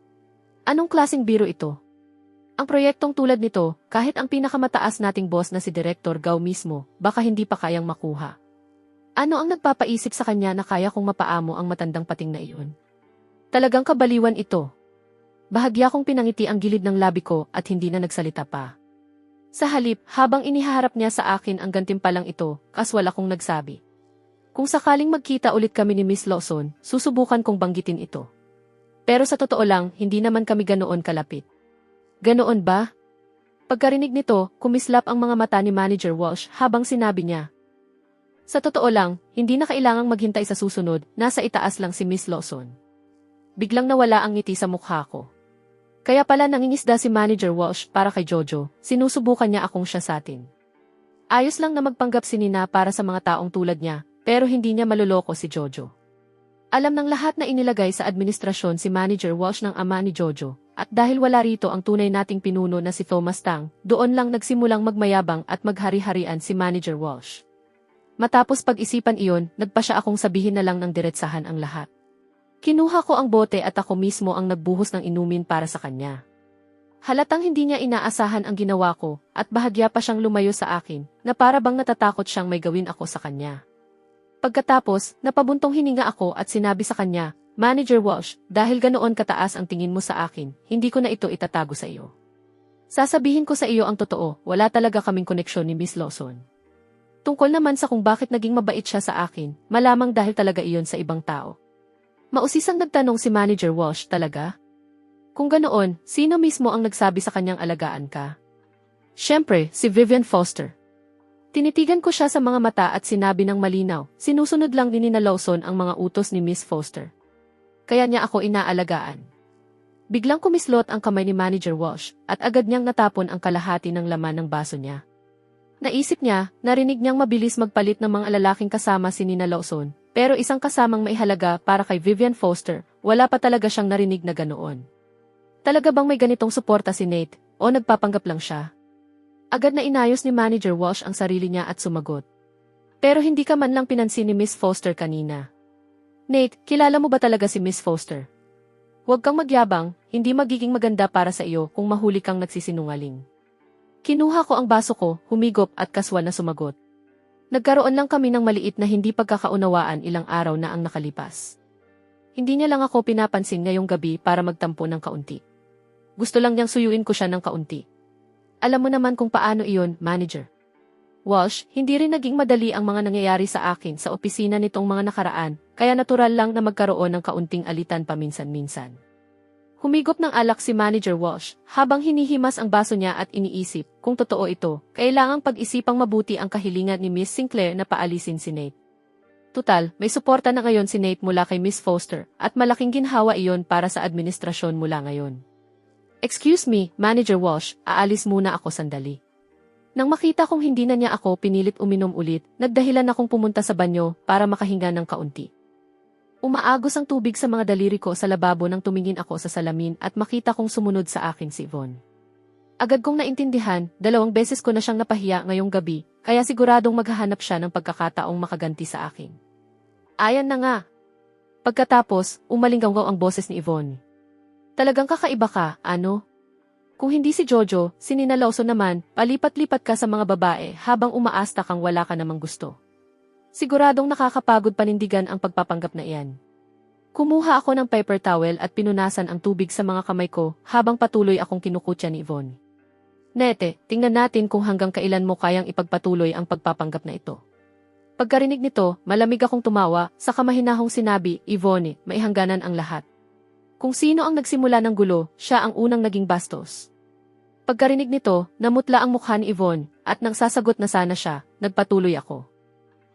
Anong klaseng biro ito? Ang proyektong tulad nito, kahit ang pinakamataas nating boss na si Director Gao mismo, baka hindi pa kayang makuha. Ano ang nagpapaisip sa kanya na kaya kong mapaamo ang matandang pating na iyon? Talagang kabaliwan ito. Bahagya kong pinangiti ang gilid ng labi ko at hindi na nagsalita pa. Sa halip, habang inihaharap niya sa akin ang gantimpalang ito, kaswal akong nagsabi. Kung sakaling magkita ulit kami ni Miss Lawson, susubukan kong banggitin ito. Pero sa totoo lang, hindi naman kami ganoon kalapit. Ganoon ba? Pagkarinig nito, kumislap ang mga mata ni Manager Walsh habang sinabi niya. Sa totoo lang, hindi na kailangang maghintay sa susunod, nasa itaas lang si Miss Lawson. Biglang nawala ang ngiti sa mukha ko. Kaya pala nangingisda si Manager Walsh para kay Jojo, sinusubukan niya akong siya sa atin. Ayos lang na magpanggap si Nina para sa mga taong tulad niya, pero hindi niya maluloko si Jojo. Alam ng lahat na inilagay sa administrasyon si Manager Walsh ng ama ni Jojo, at dahil wala rito ang tunay nating pinuno na si Thomas Tang, doon lang nagsimulang magmayabang at maghari-harian si Manager Walsh. Matapos pag-isipan iyon, nagpa siya akong sabihin na lang ng diretsahan ang lahat. Kinuha ko ang bote at ako mismo ang nagbuhos ng inumin para sa kanya. Halatang hindi niya inaasahan ang ginawa ko, at bahagya pa siyang lumayo sa akin, na para bang natatakot siyang may gawin ako sa kanya. Pagkatapos, napabuntong hininga ako at sinabi sa kanya, Manager Walsh, dahil ganoon kataas ang tingin mo sa akin, hindi ko na ito itatago sa iyo. Sasabihin ko sa iyo ang totoo, wala talaga kaming koneksyon ni Miss Lawson. Tungkol naman sa kung bakit naging mabait siya sa akin, malamang dahil talaga iyon sa ibang tao. Mausisang nagtanong si Manager Walsh, talaga? Kung ganoon, sino mismo ang nagsabi sa kanyang alagaan ka? Siyempre, si Vivian Foster. Tinitigan ko siya sa mga mata at sinabi ng malinaw, sinusunod lang ni Nina Lawson ang mga utos ni Miss Foster. Kaya niya ako inaalagaan. Biglang kumislot ang kamay ni Manager Walsh at agad niyang natapon ang kalahati ng laman ng baso niya. Naisip niya, narinig niyang mabilis magpalit ng mga lalaking kasama si Nina Lawson, pero isang kasamang maihalaga para kay Vivian Foster, wala pa talaga siyang narinig na ganoon. Talaga bang may ganitong suporta si Nate, o nagpapanggap lang siya? Agad na inayos ni Manager Walsh ang sarili niya at sumagot. Pero hindi ka man lang pinansin ni Miss Foster kanina. Nate, kilala mo ba talaga si Miss Foster? Huwag kang magyabang, hindi magiging maganda para sa iyo kung mahuli kang nagsisinungaling. Kinuha ko ang baso ko, humigop at kaswal na sumagot. Nagkaroon lang kami ng maliit na hindi pagkakaunawaan ilang araw na ang nakalipas. Hindi niya lang ako pinapansin ngayong gabi para magtampo ng kaunti. Gusto lang niyang suyuin ko siya ng kaunti. Alam mo naman kung paano iyon, manager. Walsh, hindi rin naging madali ang mga nangyayari sa akin sa opisina nitong mga nakaraan, kaya natural lang na magkaroon ng kaunting alitan paminsan-minsan. Humigop ng alak si Manager Walsh, habang hinihimas ang baso niya at iniisip, kung totoo ito, kailangang pag-isipang mabuti ang kahilingan ni Miss Sinclair na paalisin si Nate. Tutal, may suporta na ngayon si Nate mula kay Miss Foster, at malaking ginhawa iyon para sa administrasyon mula ngayon. Excuse me, Manager Walsh, aalis muna ako sandali. Nang makita kong hindi na niya ako pinilit uminom ulit, nagdahilan akong pumunta sa banyo para makahinga ng kaunti. Umaagos ang tubig sa mga daliri ko sa lababo nang tumingin ako sa salamin at makita kong sumunod sa akin si Yvonne. Agad kong naintindihan, 2 beses ko na siyang napahiya ngayong gabi, kaya siguradong maghahanap siya ng pagkakataong makaganti sa akin. Ayan na nga. Pagkatapos, umalinggaw ang boses ni Yvonne. Talagang kakaiba ka, ano? Kung hindi si Jojo, si Nina Lawson naman, palipat-lipat ka sa mga babae habang umaasta kang wala ka namang gusto. Siguradong nakakapagod panindigan ang pagpapanggap na iyan. Kumuha ako ng paper towel at pinunasan ang tubig sa mga kamay ko habang patuloy akong kinukutya ni Yvonne. Nete, tingnan natin kung hanggang kailan mo kayang ipagpatuloy ang pagpapanggap na ito. Pagkarinig nito, malamig akong tumawa, saka mahinahong sinabi, Yvonne, maihangganan ang lahat. Kung sino ang nagsimula ng gulo, siya ang unang naging bastos. Pagkarinig nito, namutla ang mukha ni Yvonne, at nang sasagot na sana siya, nagpatuloy ako.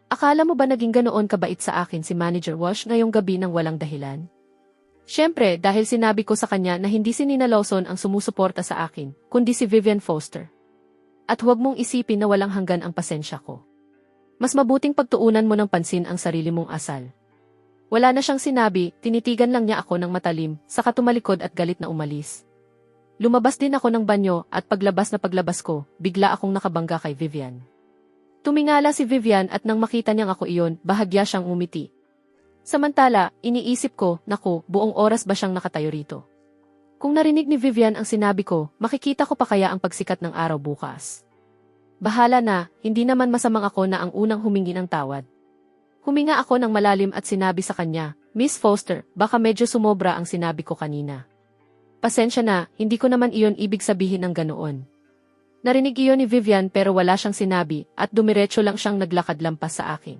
Akala mo ba naging ganoon kabait sa akin si Manager Walsh ngayong gabi nang walang dahilan? Siyempre, dahil sinabi ko sa kanya na hindi si Nina Lawson ang sumusuporta sa akin, kundi si Vivian Foster. At huwag mong isipin na walang hanggan ang pasensya ko. Mas mabuting pagtuunan mo ng pansin ang sarili mong asal. Wala na siyang sinabi, tinitigan lang niya ako ng matalim, saka tumalikod at galit na umalis. Lumabas din ako ng banyo at paglabas ko, bigla akong nakabangga kay Vivian. Tumingala si Vivian at nang makita niyang ako iyon, bahagya siyang umiti. Samantala, iniisip ko, naku, buong oras ba siyang nakatayo rito? Kung narinig ni Vivian ang sinabi ko, makikita ko pa kaya ang pagsikat ng araw bukas. Bahala na, hindi naman masamang ako na ang unang humingi ng tawad. Huminga ako ng malalim at sinabi sa kanya, Miss Foster, baka medyo sumobra ang sinabi ko kanina. Pasensya na, hindi ko naman iyon ibig sabihin ng ganoon. Narinig iyon ni Vivian pero wala siyang sinabi at dumiretso lang siyang naglakad lampas sa akin.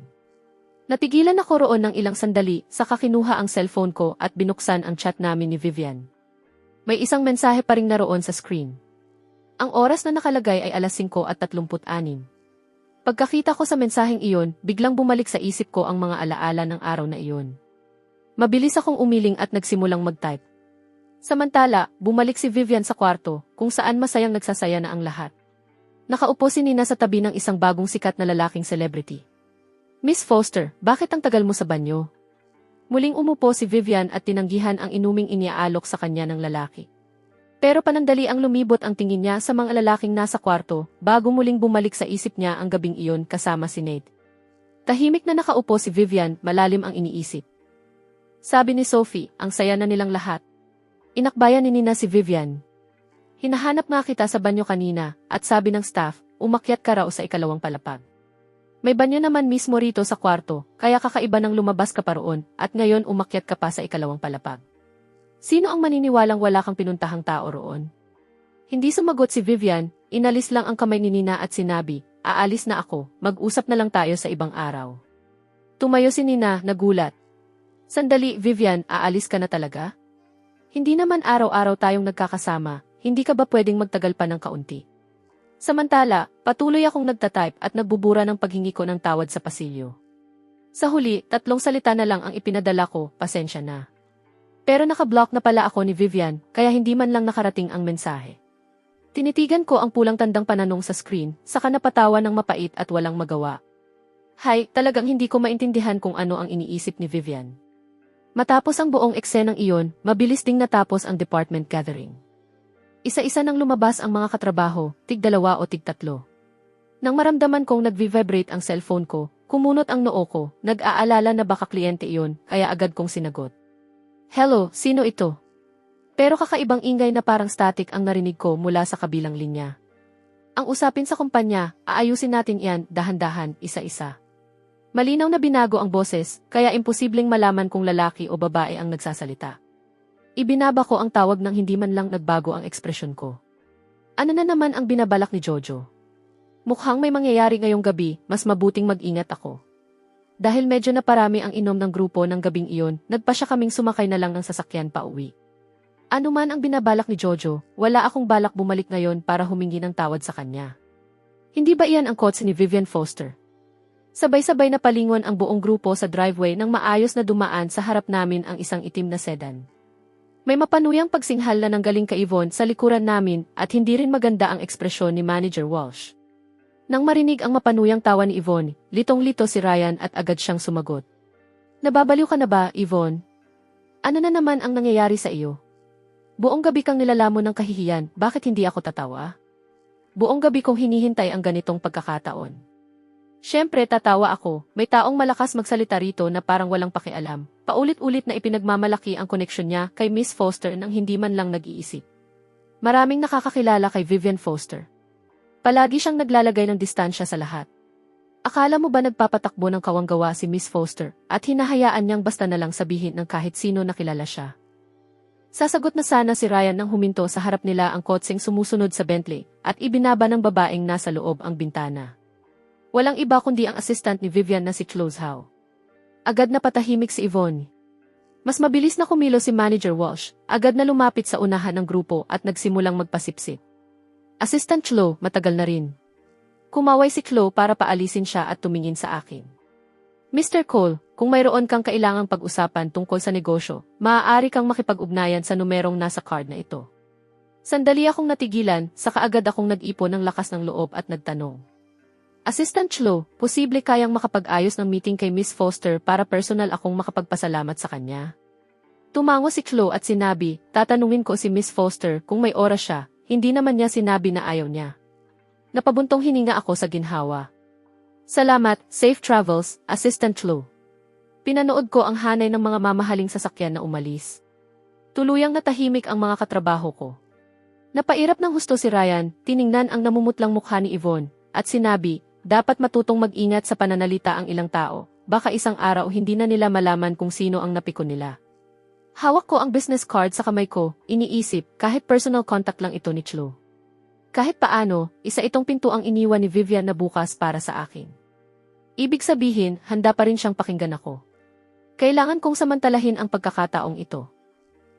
Natigilan ako roon ng ilang sandali, saka kinuha ang cellphone ko at binuksan ang chat namin ni Vivian. May isang mensahe pa ring naroon sa screen. Ang oras na nakalagay ay 5:36. Pagkakita ko sa mensaheng iyon, biglang bumalik sa isip ko ang mga alaala ng araw na iyon. Mabilis akong umiling at nagsimulang mag-type. Samantala, bumalik si Vivian sa kwarto, kung saan masayang nagsasaya na ang lahat. Nakaupo si Nina sa tabi ng isang bagong sikat na lalaking celebrity. Miss Foster, bakit ang tagal mo sa banyo? Muling umupo si Vivian at tinanggihan ang inuming iniaalok sa kanya ng lalaki. Pero panandali ang lumibot ang tingin niya sa mga lalaking nasa kwarto bago muling bumalik sa isip niya ang gabing iyon kasama si Nate. Tahimik na nakaupo si Vivian, malalim ang iniisip. Sabi ni Sophie, ang saya na nilang lahat. Inakbayan ni Nina si Vivian. Hinahanap nga kita sa banyo kanina, at sabi ng staff, umakyat ka raw sa 2 palapag. May banyo naman mismo rito sa kwarto, kaya kakaiba nang lumabas ka pa roon, at ngayon umakyat ka pa sa 2 palapag. Sino ang maniniwalang wala kang pinuntahang tao roon? Hindi sumagot si Vivian, inalis lang ang kamay ni Nina at sinabi, aalis na ako, mag-usap na lang tayo sa ibang araw. Tumayo si Nina, nagulat. Sandali, Vivian, aalis ka na talaga? Hindi naman araw-araw tayong nagkakasama, hindi ka ba pwedeng magtagal pa ng kaunti? Samantala, patuloy akong nagtatype at nagbubura ng paghingi ko ng tawad sa pasilyo. Sa huli, 3 salita na lang ang ipinadala ko, pasensya na. Pero nakablock na pala ako ni Vivian, kaya hindi man lang nakarating ang mensahe. Tinitigan ko ang pulang tandang pananong sa screen, saka napatawa ng mapait at walang magawa. Hay, talagang hindi ko maintindihan kung ano ang iniisip ni Vivian. Matapos ang buong eksenang iyon, mabilis ding natapos ang department gathering. Isa-isa nang lumabas ang mga katrabaho, tig-2 o tig-3. Nang maramdaman kong nag-vibrate ang cellphone ko, kumunot ang noo ko, nag-aalala na baka kliyente iyon, kaya agad kong sinagot. Hello, sino ito? Pero kakaibang ingay na parang static ang narinig ko mula sa kabilang linya. Ang usapin sa kumpanya, aayusin natin iyan, dahan-dahan, isa-isa. Malinaw na binago ang boses, kaya imposibleng malaman kung lalaki o babae ang nagsasalita. Ibinaba ko ang tawag nang hindi man lang nagbago ang ekspresyon ko. Ano na naman ang binabalak ni Jojo? Mukhang may mangyayari ngayong gabi, mas mabuting mag-ingat ako. Dahil medyo naparami ang inom ng grupo ng gabing iyon, nagpasya kaming sumakay na lang ng sasakyan pa uwi. Ano man ang binabalak ni Jojo, wala akong balak bumalik ngayon para humingi ng tawad sa kanya. Hindi ba iyan ang kotse ni Vivian Foster? Sabay-sabay na palingon ang buong grupo sa driveway nang maayos na dumaan sa harap namin ang isang itim na sedan. May mapanuyang pagsinghal na ng galing kay Yvonne sa likuran namin at hindi rin maganda ang ekspresyon ni Manager Walsh. Nang marinig ang mapanuyang tawa ni Yvonne, litong-lito si Ryan at agad siyang sumagot. Nababaliw ka na ba, Yvonne? Ano na naman ang nangyayari sa iyo? Buong gabi kang nilalamon ng kahihiyan, bakit hindi ako tatawa? Buong gabi kong hinihintay ang ganitong pagkakataon. Siyempre tatawa ako, may taong malakas magsalita rito na parang walang pakialam. Paulit-ulit na ipinagmamalaki ang koneksyon niya kay Miss Foster nang hindi man lang nag-iisip. Maraming nakakakilala kay Vivian Foster. Palagi siyang naglalagay ng distansya sa lahat. Akala mo ba nagpapatakbo ng kawanggawa si Miss Foster at hinahayaan niyang basta na lang sabihin ng kahit sino na kilala siya? Sasagot na sana si Ryan nang huminto sa harap nila ang kotseng sumusunod sa Bentley at ibinaba ng babaeng nasa loob ang bintana. Walang iba kundi ang assistant ni Vivian na si Chloe Howe. Agad na patahimik si Yvonne. Mas mabilis na kumilos si Manager Walsh, agad na lumapit sa unahan ng grupo at nagsimulang magpasipsip. Assistant Chloe, matagal na rin. Kumaway si Chloe para paalisin siya at tumingin sa akin. Mr. Cole, kung mayroon kang kailangang pag-usapan tungkol sa negosyo, maaari kang makipag-ugnayan sa numerong nasa card na ito. Sandali akong natigilan, saka agad akong nag-ipon ng lakas ng loob at nagtanong. Assistant Chloe, posible kayang makapag-ayos ng meeting kay Miss Foster para personal akong makapagpasalamat sa kanya? Tumango si Chloe at sinabi, tatanungin ko si Miss Foster kung may oras siya, hindi naman niya sinabi na ayaw niya. Napabuntong hininga ako sa ginhawa. Salamat, safe travels, Assistant Chloe. Pinanood ko ang hanay ng mga mamahaling sasakyan na umalis. Tuluyang natahimik ang mga katrabaho ko. Napairap ng husto si Ryan, tiningnan ang namumutlang mukha ni Yvonne, at sinabi, dapat matutong mag-ingat sa pananalita ang ilang tao, baka isang araw hindi na nila malaman kung sino ang napiko nila. Hawak ko ang business card sa kamay ko, iniisip, kahit personal contact lang ito ni Chloe. Kahit paano, isa itong pinto ang iniwan ni Vivian na bukas para sa akin. Ibig sabihin, handa pa rin siyang pakinggan ako. Kailangan kong samantalahin ang pagkakataong ito.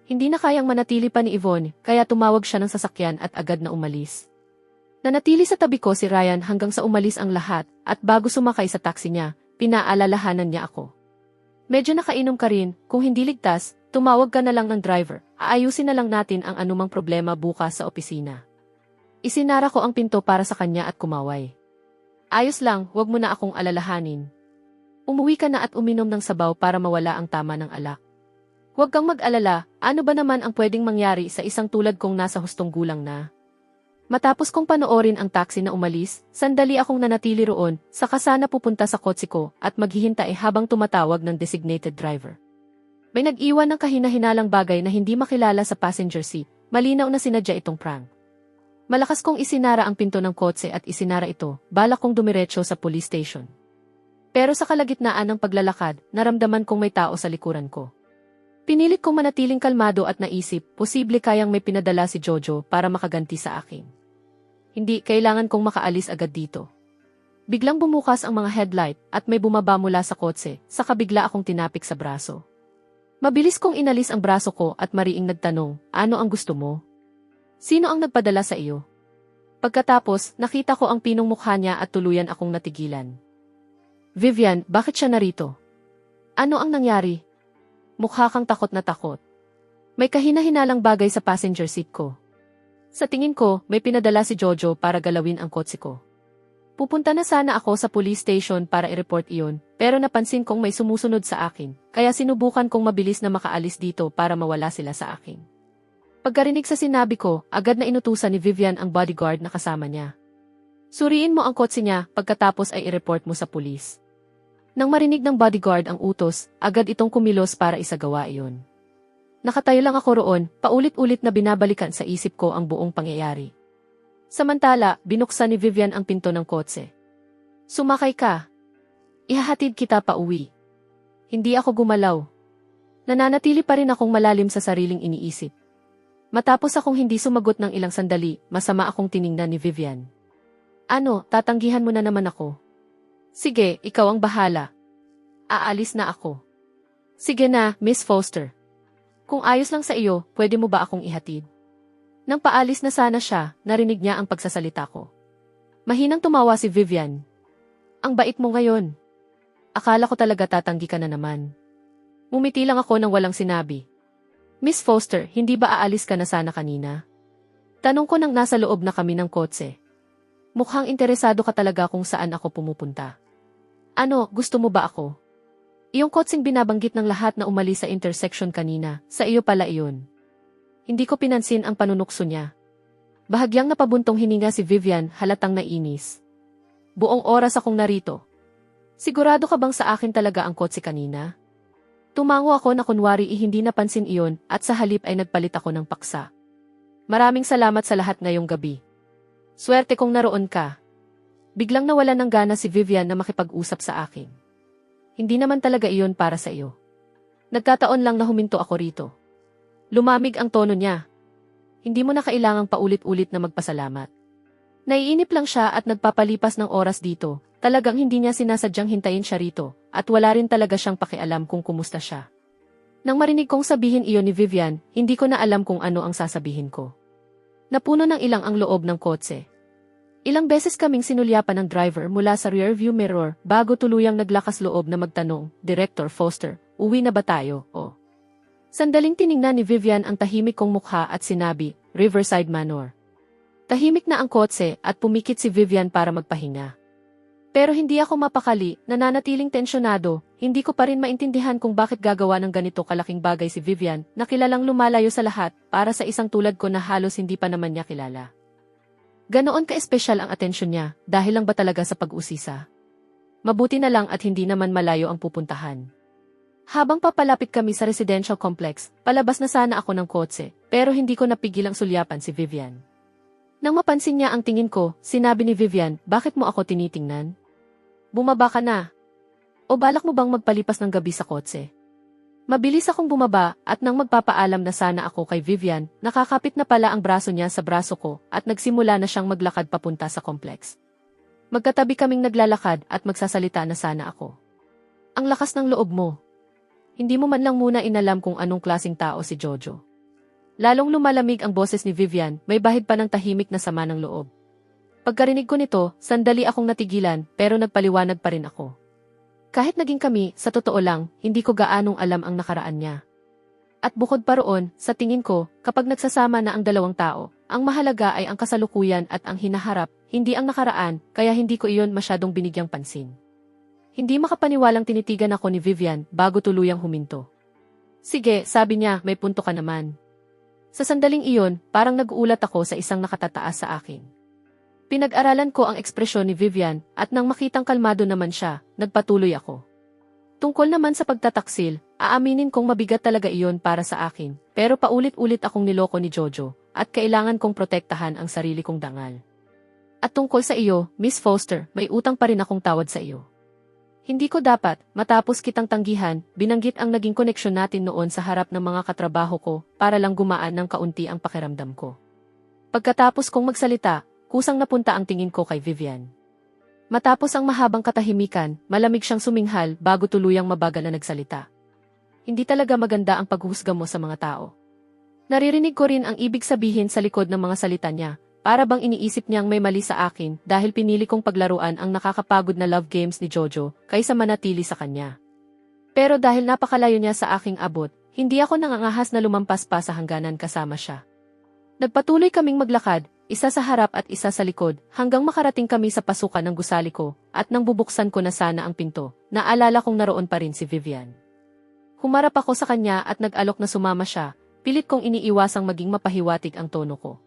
Hindi na kayang manatili pa ni Yvonne, kaya tumawag siya ng sasakyan at agad na umalis. Nanatili sa tabi ko si Ryan hanggang sa umalis ang lahat, at bago sumakay sa taxi niya, pinaalalahanan niya ako. Medyo nakainom ka rin, kung hindi ligtas, tumawag ka na lang ng driver, aayusin na lang natin ang anumang problema bukas sa opisina. Isinara ko ang pinto para sa kanya at kumaway. Ayos lang, wag mo na akong alalahanin. Umuwi ka na at uminom ng sabaw para mawala ang tama ng alak. Huwag kang mag-alala, ano ba naman ang pwedeng mangyari sa isang tulad kong nasa hustong gulang na? Matapos kong panoorin ang taxi na umalis, sandali akong nanatili roon, saka sana pupunta sa kotse ko at maghihintay habang tumatawag ng designated driver. May nag-iwan ng kahinahinalang bagay na hindi makilala sa passenger seat, malinaw na sinadya itong prank. Malakas kong isinara ang pinto ng kotse at isinara ito, balak kong dumiretso sa police station. Pero sa kalagitnaan ng paglalakad, naramdaman kong may tao sa likuran ko. Pinilit kong manatiling kalmado at naisip, posible kayang may pinadala si Jojo para makaganti sa akin. Hindi, kailangan kong makaalis agad dito. Biglang bumukas ang mga headlight at may bumaba mula sa kotse, saka bigla akong tinapik sa braso. Mabilis kong inalis ang braso ko at mariing nagtanong, ano ang gusto mo? Sino ang nagpadala sa iyo? Pagkatapos, nakita ko ang pinong mukha niya at tuluyan akong natigilan. Vivian, bakit siya narito? Ano ang nangyari? Mukha kang takot na takot. May kahinahinalang bagay sa passenger seat ko. Sa tingin ko, may pinadala si Jojo para galawin ang kotse ko. Pupunta na sana ako sa police station para i-report iyon, pero napansin kong may sumusunod sa akin, kaya sinubukan kong mabilis na makaalis dito para mawala sila sa akin. Pagkarinig sa sinabi ko, agad na inutusan ni Vivian ang bodyguard na kasama niya. Suriin mo ang kotse niya, pagkatapos ay i-report mo sa pulis. Nang marinig ng bodyguard ang utos, agad itong kumilos para isagawa iyon. Nakatayo lang ako roon, paulit-ulit na binabalikan sa isip ko ang buong pangyayari. Samantala, binuksan ni Vivian ang pinto ng kotse. Sumakay ka. Ihahatid kita pa uwi. Hindi ako gumalaw. Nananatili pa rin akong malalim sa sariling iniisip. Matapos akong hindi sumagot ng ilang sandali, masama akong tiningnan ni Vivian. Ano, tatanggihan mo na naman ako? Sige, ikaw ang bahala. Aalis na ako. Sige na, Miss Foster. Kung ayos lang sa iyo, pwede mo ba akong ihatid? Nang paalis na sana siya, narinig niya ang pagsasalita ko. Mahinang tumawa si Vivian. Ang bait mo ngayon. Akala ko talaga tatanggi ka na naman. Umiti lang ako nang walang sinabi. Miss Foster, hindi ba aalis ka na sana kanina? Tanong ko nang nasa loob na kami ng kotse. Mukhang interesado ka talaga kung saan ako pumupunta. Ano, gusto mo ba ako? Iyong kotseng binabanggit ng lahat na umalis sa intersection kanina, sa iyo pala iyon. Hindi ko pinansin ang panunukso niya. Bahagyang napabuntong hininga si Vivian, halatang nainis. Buong oras akong narito. Sigurado ka bang sa akin talaga ang kotse kanina? Tumango ako na kunwari hindi napansin iyon at sa halip ay nagpalit ako ng paksa. Maraming salamat sa lahat ngayong gabi. Swerte kong naroon ka. Biglang nawalan ng gana si Vivian na makipag-usap sa akin. Hindi naman talaga iyon para sa iyo. Nagkataon lang na huminto ako rito. Lumamig ang tono niya. Hindi mo na kailangang paulit-ulit na magpasalamat. Naiinip lang siya at nagpapalipas ng oras dito. Talagang hindi niya sinasadyang hintayin siya rito, at wala rin talaga siyang pakialam kung kumusta siya. Nang marinig kong sabihin iyon ni Vivian, hindi ko na alam kung ano ang sasabihin ko. Napuno ng ilang ang loob ng kotse. Ilang beses kaming sinulyapan ng driver mula sa rearview mirror bago tuluyang naglakas loob na magtanong, Director Foster, uwi na ba tayo, o? Sandaling tiningnan ni Vivian ang tahimik kong mukha at sinabi, Riverside Manor. Tahimik na ang kotse at pumikit si Vivian para magpahinga. Pero hindi ako mapakali, nananatiling tensyonado, hindi ko pa rin maintindihan kung bakit gagawa ng ganito kalaking bagay si Vivian, na kilalang lumalayo sa lahat, para sa isang tulad ko na halos hindi pa naman niya kilala. Ganoon ka-espesyal ang atensyon niya, dahil lang ba talaga sa pag-usisa? Mabuti na lang at hindi naman malayo ang pupuntahan. Habang papalapit kami sa residential complex, palabas na sana ako ng kotse, pero hindi ko napigilang sulyapan si Vivian. Nang mapansin niya ang tingin ko, sinabi ni Vivian, bakit mo ako tinitingnan? Bumaba ka na. O balak mo bang magpalipas ng gabi sa kotse? Mabilis akong bumaba at nang magpapaalam na sana ako kay Vivian, nakakapit na pala ang braso niya sa braso ko at nagsimula na siyang maglakad papunta sa complex. Magkatabi kaming naglalakad at magsasalita na sana ako. Ang lakas ng loob mo. Hindi mo man lang muna inalam kung anong klaseng tao si Jojo. Lalong lumalamig ang boses ni Vivian, may bahid pa ng tahimik na sama ng loob. Pagkarinig ko nito, sandali akong natigilan pero nagpaliwanag pa rin ako. Kahit naging kami, sa totoo lang, hindi ko gaanong alam ang nakaraan niya. At bukod pa roon, sa tingin ko, kapag nagsasama na ang dalawang tao, ang mahalaga ay ang kasalukuyan at ang hinaharap, hindi ang nakaraan, kaya hindi ko iyon masyadong binigyang pansin. Hindi makapaniwalang tinitigan ako ni Vivian bago tuluyang huminto. Sige, sabi niya, may punto ka naman. Sa sandaling iyon, parang nag-uulat ako sa isang nakatataas sa akin. Pinag-aralan ko ang ekspresyon ni Vivian at nang makitang kalmado naman siya, nagpatuloy ako. Tungkol naman sa pagtataksil, aaminin kong mabigat talaga iyon para sa akin, pero paulit-ulit akong niloko ni Jojo at kailangan kong protektahan ang sarili kong dangal. At tungkol sa iyo, Miss Foster, may utang pa rin akong tawad sa iyo. Hindi ko dapat, matapos kitang tanggihan, binanggit ang naging koneksyon natin noon sa harap ng mga katrabaho ko para lang gumaan ng kaunti ang pakiramdam ko. Pagkatapos kong magsalita, kusang napunta ang tingin ko kay Vivian. Matapos ang mahabang katahimikan, malamig siyang suminghal bago tuluyang mabagal na nagsalita. Hindi talaga maganda ang paghusga mo sa mga tao. Naririnig ko rin ang ibig sabihin sa likod ng mga salita niya, para bang iniisip niyang may mali sa akin dahil pinili kong paglaruan ang nakakapagod na love games ni Jojo kaysa manatili sa kanya. Pero dahil napakalayo niya sa aking abot, hindi ako nangangahas na lumampas pa sa hangganan kasama siya. Nagpatuloy kaming maglakad, isa sa harap at isa sa likod, hanggang makarating kami sa pasukan ng gusali ko, at nang bubuksan ko na sana ang pinto, naalala kong naroon pa rin si Vivian. Humarap ako sa kanya at nag-alok na sumama siya, pilit kong iniiwasang maging mapahiwatig ang tono ko.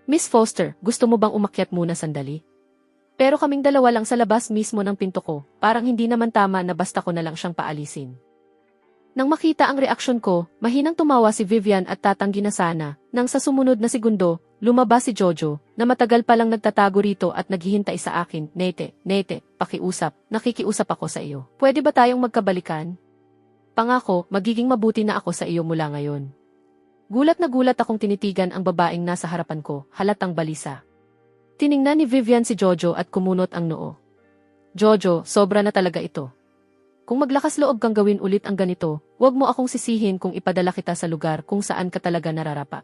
Miss Foster, gusto mo bang umakyat muna sandali? Pero kaming dalawa lang sa labas mismo ng pinto ko, parang hindi naman tama na basta ko na lang siyang paalisin. Nang makita ang reaksyon ko, mahinang tumawa si Vivian at tatanggi na sana, nang sa sumunod na segundo, lumabas si Jojo, na matagal palang nagtatago rito at naghihintay sa akin, Nete, pakiusap, nakikiusap ako sa iyo. Pwede ba tayong magkabalikan? Pangako, magiging mabuti na ako sa iyo mula ngayon. Gulat na gulat akong tinitigan ang babaeng nasa harapan ko, halatang balisa. Tiningnan ni Vivian si Jojo at kumunot ang noo. Jojo, sobra na talaga ito. Kung maglakas loob kang gawin ulit ang ganito, huwag mo akong sisihin kung ipadala kita sa lugar kung saan ka talaga nararapa.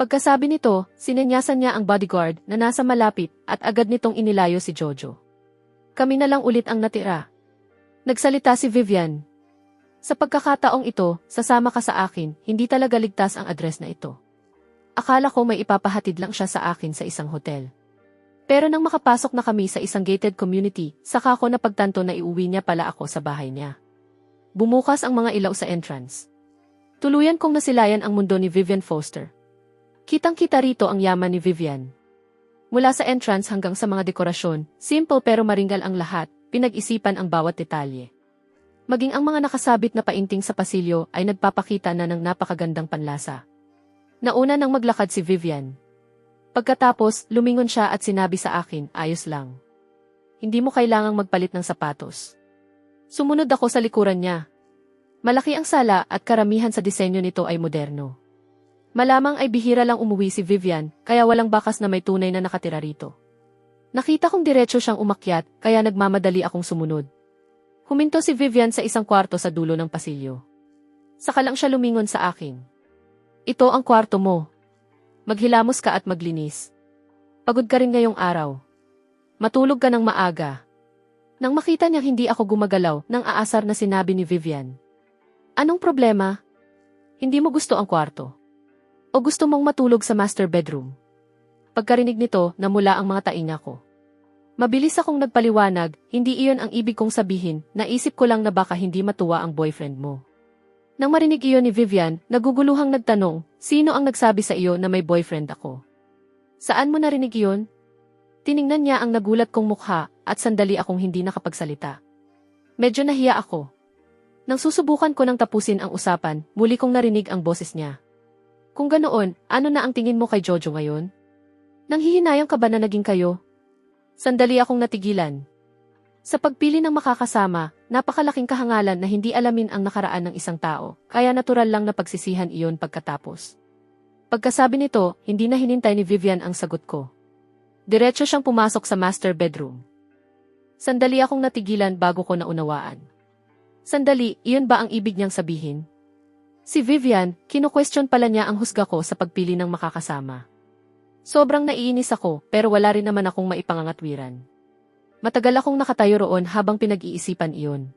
Pagkasabi nito, sinenyasan niya ang bodyguard na nasa malapit at agad nitong inilayo si Jojo. Kami na lang ulit ang natira. Nagsalita si Vivian. Sa pagkakataong ito, sasama ka sa akin, hindi talaga ligtas ang address na ito. Akala ko may ipapahatid lang siya sa akin sa isang hotel. Pero nang makapasok na kami sa isang gated community, saka ko napagtanto na iuwi niya pala ako sa bahay niya. Bumukas ang mga ilaw sa entrance. Tuluyan kong nasilayan ang mundo ni Vivian Foster. Kitang-kita rito ang yaman ni Vivian. Mula sa entrance hanggang sa mga dekorasyon, simple pero maringal ang lahat, pinag-isipan ang bawat detalye. Maging ang mga nakasabit na painting sa pasilyo ay nagpapakita na ng napakagandang panlasa. Nauna nang maglakad si Vivian. Pagkatapos, lumingon siya at sinabi sa akin, ayos lang. Hindi mo kailangang magpalit ng sapatos. Sumunod ako sa likuran niya. Malaki ang sala at karamihan sa disenyo nito ay moderno. Malamang ay bihira lang umuwi si Vivian, kaya walang bakas na may tunay na nakatira rito. Nakita kong diretso siyang umakyat, kaya nagmamadali akong sumunod. Huminto si Vivian sa isang kwarto sa dulo ng pasilyo. Saka lang siya lumingon sa akin. Ito ang kwarto mo. Maghilamos ka at maglinis. Pagod ka rin ngayong araw. Matulog ka ng maaga. Nang makita niyang hindi ako gumagalaw, nang aasar na sinabi ni Vivian. Anong problema? Hindi mo gusto ang kwarto? O gusto mong matulog sa master bedroom? Pagkarinig nito, namula ang mga tainga ko. Mabilis akong nagpaliwanag, hindi iyon ang ibig kong sabihin, naisip ko lang na baka hindi matuwa ang boyfriend mo. Nang marinig iyon ni Vivian, naguguluhang nagtanong, sino ang nagsabi sa iyo na may boyfriend ako? Saan mo narinig iyon? Tiningnan niya ang nagulat kong mukha at sandali akong hindi nakapagsalita. Medyo nahiya ako. Nang susubukan ko nang tapusin ang usapan, muli kong narinig ang boses niya. Kung ganoon, ano na ang tingin mo kay Jojo ngayon? Nanghihinayang ka ba na naging kayo? Sandali akong natigilan. Sa pagpili ng makakasama, napakalaking kahangalan na hindi alamin ang nakaraan ng isang tao, kaya natural lang na pagsisihan iyon pagkatapos. Pagkasabi nito, hindi na hinintay ni Vivian ang sagot ko. Diretso siyang pumasok sa master bedroom. Sandali akong natigilan bago ko naunawaan. Sandali, iyon ba ang ibig niyang sabihin? Si Vivian, kinu-question pala niya ang husga ko sa pagpili ng makakasama. Sobrang naiinis ako, pero wala rin naman akong maipangangatwiran. Matagal akong nakatayo roon habang pinag-iisipan iyon.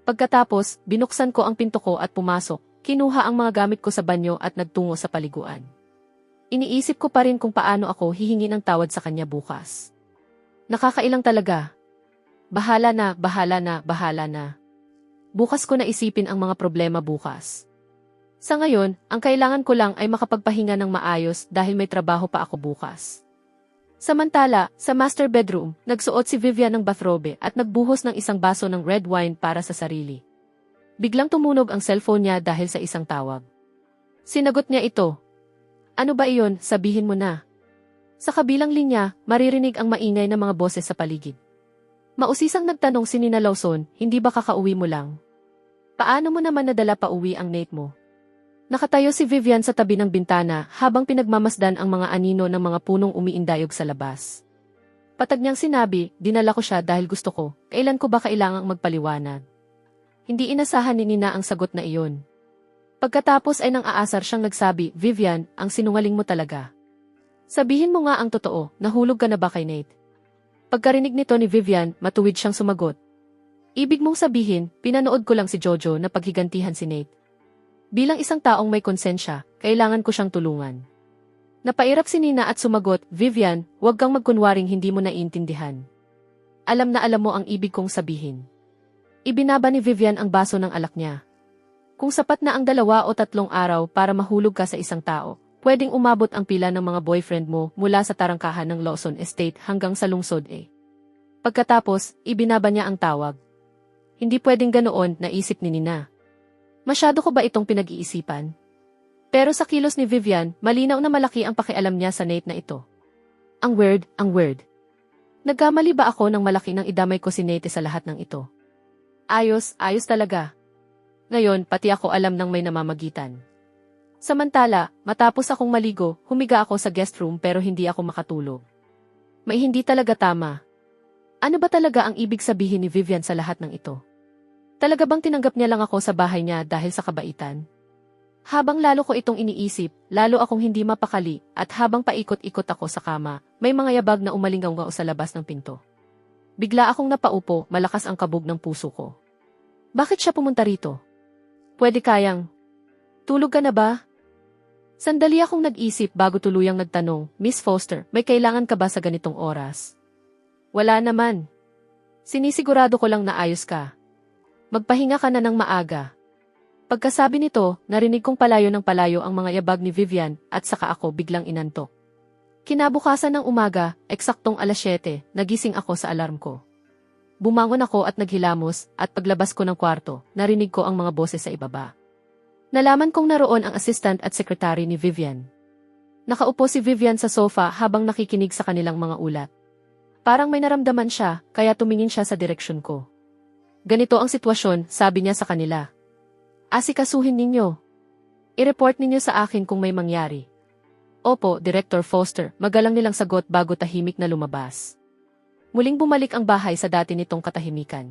Pagkatapos, binuksan ko ang pinto ko at pumasok, kinuha ang mga gamit ko sa banyo at nagtungo sa paliguan. Iniisip ko pa rin kung paano ako hihingi ng tawad sa kanya bukas. Nakakailang talaga. Bahala na, bahala na, bahala na. Bukas ko na isipin ang mga problema bukas. Sa ngayon, ang kailangan ko lang ay makapagpahinga ng maayos dahil may trabaho pa ako bukas. Samantala, sa master bedroom, nagsuot si Vivian ng bathrobe at nagbuhos ng isang baso ng red wine para sa sarili. Biglang tumunog ang cellphone niya dahil sa isang tawag. Sinagot niya ito. Ano ba iyon, sabihin mo na. Sa kabilang linya, maririnig ang maingay na mga boses sa paligid. Mausisang nagtanong si Nina Lawson, hindi ba kakauwi mo lang? Paano mo naman nadala pa uwi ang Nate mo? Nakatayo si Vivian sa tabi ng bintana habang pinagmamasdan ang mga anino ng mga punong umiindayog sa labas. Patag niyang sinabi, dinala ko siya dahil gusto ko, kailan ko ba kailangang magpaliwanag? Hindi inasahan ni Nina ang sagot na iyon. Pagkatapos ay nang aasar siyang nagsabi, Vivian, ang sinungaling mo talaga. Sabihin mo nga ang totoo, nahulog ka na ba kay Nate? Pagkarinig nito ni Vivian, matuwid siyang sumagot. Ibig mong sabihin, pinanood ko lang si Jojo na paghigantihan si Nate. Bilang isang taong may konsensya, kailangan ko siyang tulungan. Napairap si Nina at sumagot, Vivian, huwag kang magkunwaring hindi mo naiintindihan. Alam na alam mo ang ibig kong sabihin. Ibinaba ni Vivian ang baso ng alak niya. Kung sapat na ang 2 o 3 araw para mahulog ka sa isang tao, pwedeng umabot ang pila ng mga boyfriend mo mula sa tarangkahan ng Lawson Estate hanggang sa lungsod eh. Pagkatapos, ibinaba niya ang tawag. Hindi pwedeng ganoon, naisip ni Nina. Masyado ko ba itong pinag-iisipan? Pero sa kilos ni Vivian, malinaw na malaki ang pakialam niya sa Nate na ito. Ang weird, ang weird. Nagkamali ba ako ng malaki nang idamay ko si Nate sa lahat ng ito? Ayos, ayos talaga. Ngayon, pati ako alam ng may namamagitan. Samantala, matapos akong maligo, humiga ako sa guest room pero hindi ako makatulog. May hindi talaga tama. Ano ba talaga ang ibig sabihin ni Vivian sa lahat ng ito? Talaga bang tinanggap niya lang ako sa bahay niya dahil sa kabaitan? Habang lalo ko itong iniisip, lalo akong hindi mapakali at habang paikot-ikot ako sa kama, may mga yabag na umalingaw sa labas ng pinto. Bigla akong napaupo, malakas ang kabog ng puso ko. Bakit siya pumunta rito? Pwede kayang. Tulog ka na ba? Sandali akong nag-isip bago tuluyang nagtanong, Miss Foster, may kailangan ka ba sa ganitong oras? Wala naman. Sinisigurado ko lang na ayos ka. Magpahinga ka na ng maaga. Pagkasabi nito, narinig kong palayo ng palayo ang mga yabag ni Vivian at saka ako biglang inantok. Kinabukasan ng umaga, eksaktong 7:00, nagising ako sa alarm ko. Bumangon ako at naghilamos at paglabas ko ng kwarto, narinig ko ang mga boses sa ibaba. Nalaman kong naroon ang assistant at secretary ni Vivian. Nakaupo si Vivian sa sofa habang nakikinig sa kanilang mga ulat. Parang may naramdaman siya, kaya tumingin siya sa direksyon ko. Ganito ang sitwasyon, sabi niya sa kanila. Asikasuhin ninyo. I-report ninyo sa akin kung may mangyari. Opo, Director Foster, magalang nilang sagot bago tahimik na lumabas. Muling bumalik ang bahay sa dati nitong katahimikan.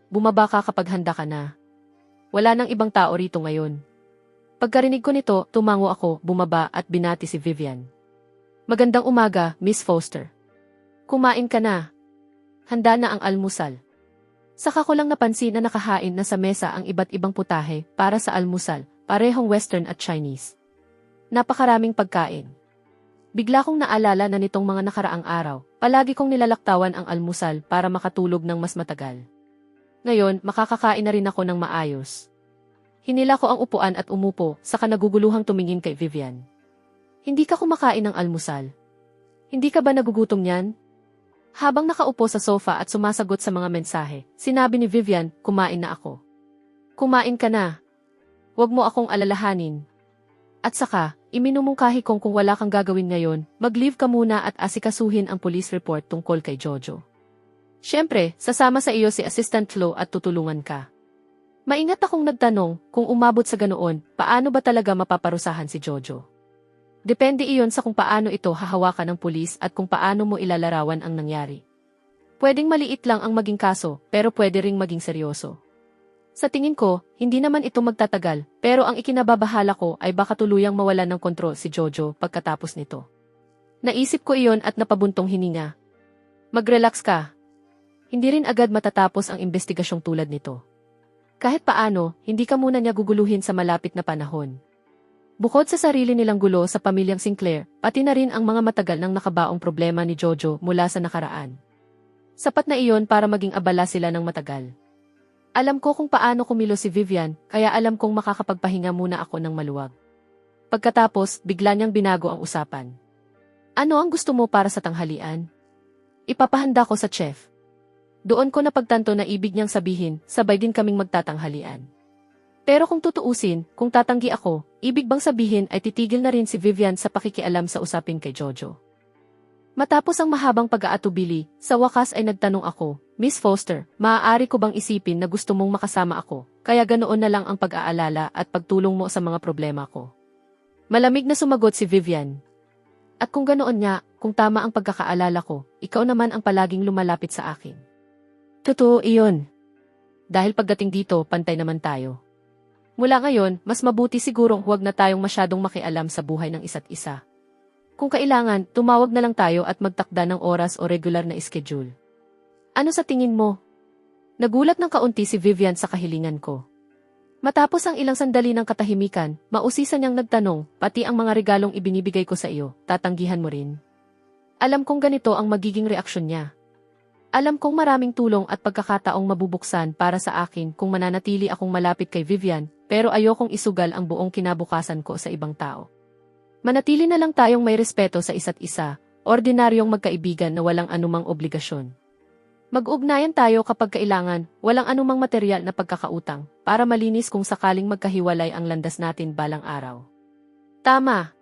Bumaba ka kapag handa ka na. Wala nang ibang tao rito ngayon. Pagkarinig ko nito, tumango ako, bumaba at binati si Vivian. Magandang umaga, Miss Foster. Kumain ka na. Handa na ang almusal. Saka ko lang napansin na nakahain na sa mesa ang iba't ibang putahe para sa almusal, parehong Western at Chinese. Napakaraming pagkain. Bigla kong naalala na nitong mga nakaraang araw, palagi kong nilalaktawan ang almusal para makatulog ng mas matagal. Ngayon, makakakain na rin ako ng maayos. Hinila ko ang upuan at umupo, saka naguguluhang tumingin kay Vivian. Hindi ka kumakain ng almusal? Hindi ka ba nagugutom niyan? Habang nakaupo sa sofa at sumasagot sa mga mensahe, sinabi ni Vivian, kumain na ako. Kumain ka na. Huwag mo akong alalahanin. At saka, iminumungkahi kong kung wala kang gagawin ngayon, mag-leave ka muna at asikasuhin ang police report tungkol kay Jojo. Siyempre, sasama sa iyo si Assistant Flo at tutulungan ka. Maingat akong nagtanong, kung umabot sa ganoon, paano ba talaga mapaparusahan si Jojo? Depende iyon sa kung paano ito hahawakan ng pulis at kung paano mo ilalarawan ang nangyari. Pwedeng maliit lang ang maging kaso, pero pwede ring maging seryoso. Sa tingin ko, hindi naman ito magtatagal, pero ang ikinababahala ko ay baka tuluyang mawalan ng kontrol si Jojo pagkatapos nito. Naisip ko iyon at napabuntong hininga. Mag-relax ka. Hindi rin agad matatapos ang investigasyong tulad nito. Kahit paano, hindi ka muna niya guguluhin sa malapit na panahon. Bukod sa sarili nilang gulo sa pamilyang Sinclair, pati na rin ang mga matagal nang nakabaong problema ni Jojo mula sa nakaraan. Sapat na iyon para maging abala sila ng matagal. Alam ko kung paano kumilos si Vivian, kaya alam kong makakapagpahinga muna ako ng maluwag. Pagkatapos, bigla niyang binago ang usapan. Ano ang gusto mo para sa tanghalian? Ipapahanda ko sa chef. Doon ko napagtanto na ibig niyang sabihin, sabay din kaming magtatanghalian. Pero kung tutuusin, kung tatanggi ako, ibig bang sabihin ay titigil na rin si Vivian sa pakikialam sa usapin kay Jojo. Matapos ang mahabang pag-aatubili, sa wakas ay nagtanong ako, Miss Foster, maaari ko bang isipin na gusto mong makasama ako, kaya ganoon na lang ang pag-aalala at pagtulong mo sa mga problema ko? Malamig na sumagot si Vivian. At kung ganoon nga, kung tama ang pagkakaalala ko, ikaw naman ang palaging lumalapit sa akin. Totoo iyon. Dahil pagdating dito, pantay naman tayo. Mula ngayon, mas mabuti sigurong huwag na tayong masyadong makialam sa buhay ng isa't isa. Kung kailangan, tumawag na lang tayo at magtakda ng oras o regular na schedule. Ano sa tingin mo? Nagulat ng kaunti si Vivian sa kahilingan ko. Matapos ang ilang sandali ng katahimikan, mausisa niyang nagtanong, pati ang mga regalong ibinibigay ko sa iyo, tatanggihan mo rin? Alam kong ganito ang magiging reaksyon niya. Alam kong maraming tulong at pagkakataong mabubuksan para sa akin kung mananatili akong malapit kay Vivian, pero ayokong isugal ang buong kinabukasan ko sa ibang tao. Manatili na lang tayong may respeto sa isa't isa, ordinaryong magkaibigan na walang anumang obligasyon. Mag-ugnayan tayo kapag kailangan, walang anumang material na pagkakautang, para malinis kung sakaling magkahiwalay ang landas natin balang araw. Tama.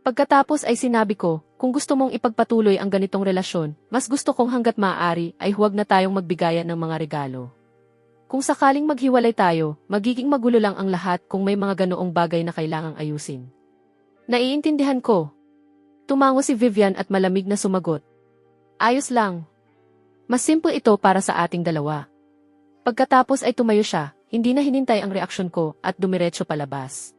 Pagkatapos ay sinabi ko, kung gusto mong ipagpatuloy ang ganitong relasyon, mas gusto kong hanggat maaari ay huwag na tayong magbigayan ng mga regalo. Kung sakaling maghiwalay tayo, magiging magulo lang ang lahat kung may mga ganoong bagay na kailangang ayusin. Naiintindihan ko. Tumango si Vivian at malamig na sumagot. Ayos lang. Mas simple ito para sa ating dalawa. Pagkatapos ay tumayo siya, hindi na hinintay ang reaksyon ko at dumiretso palabas.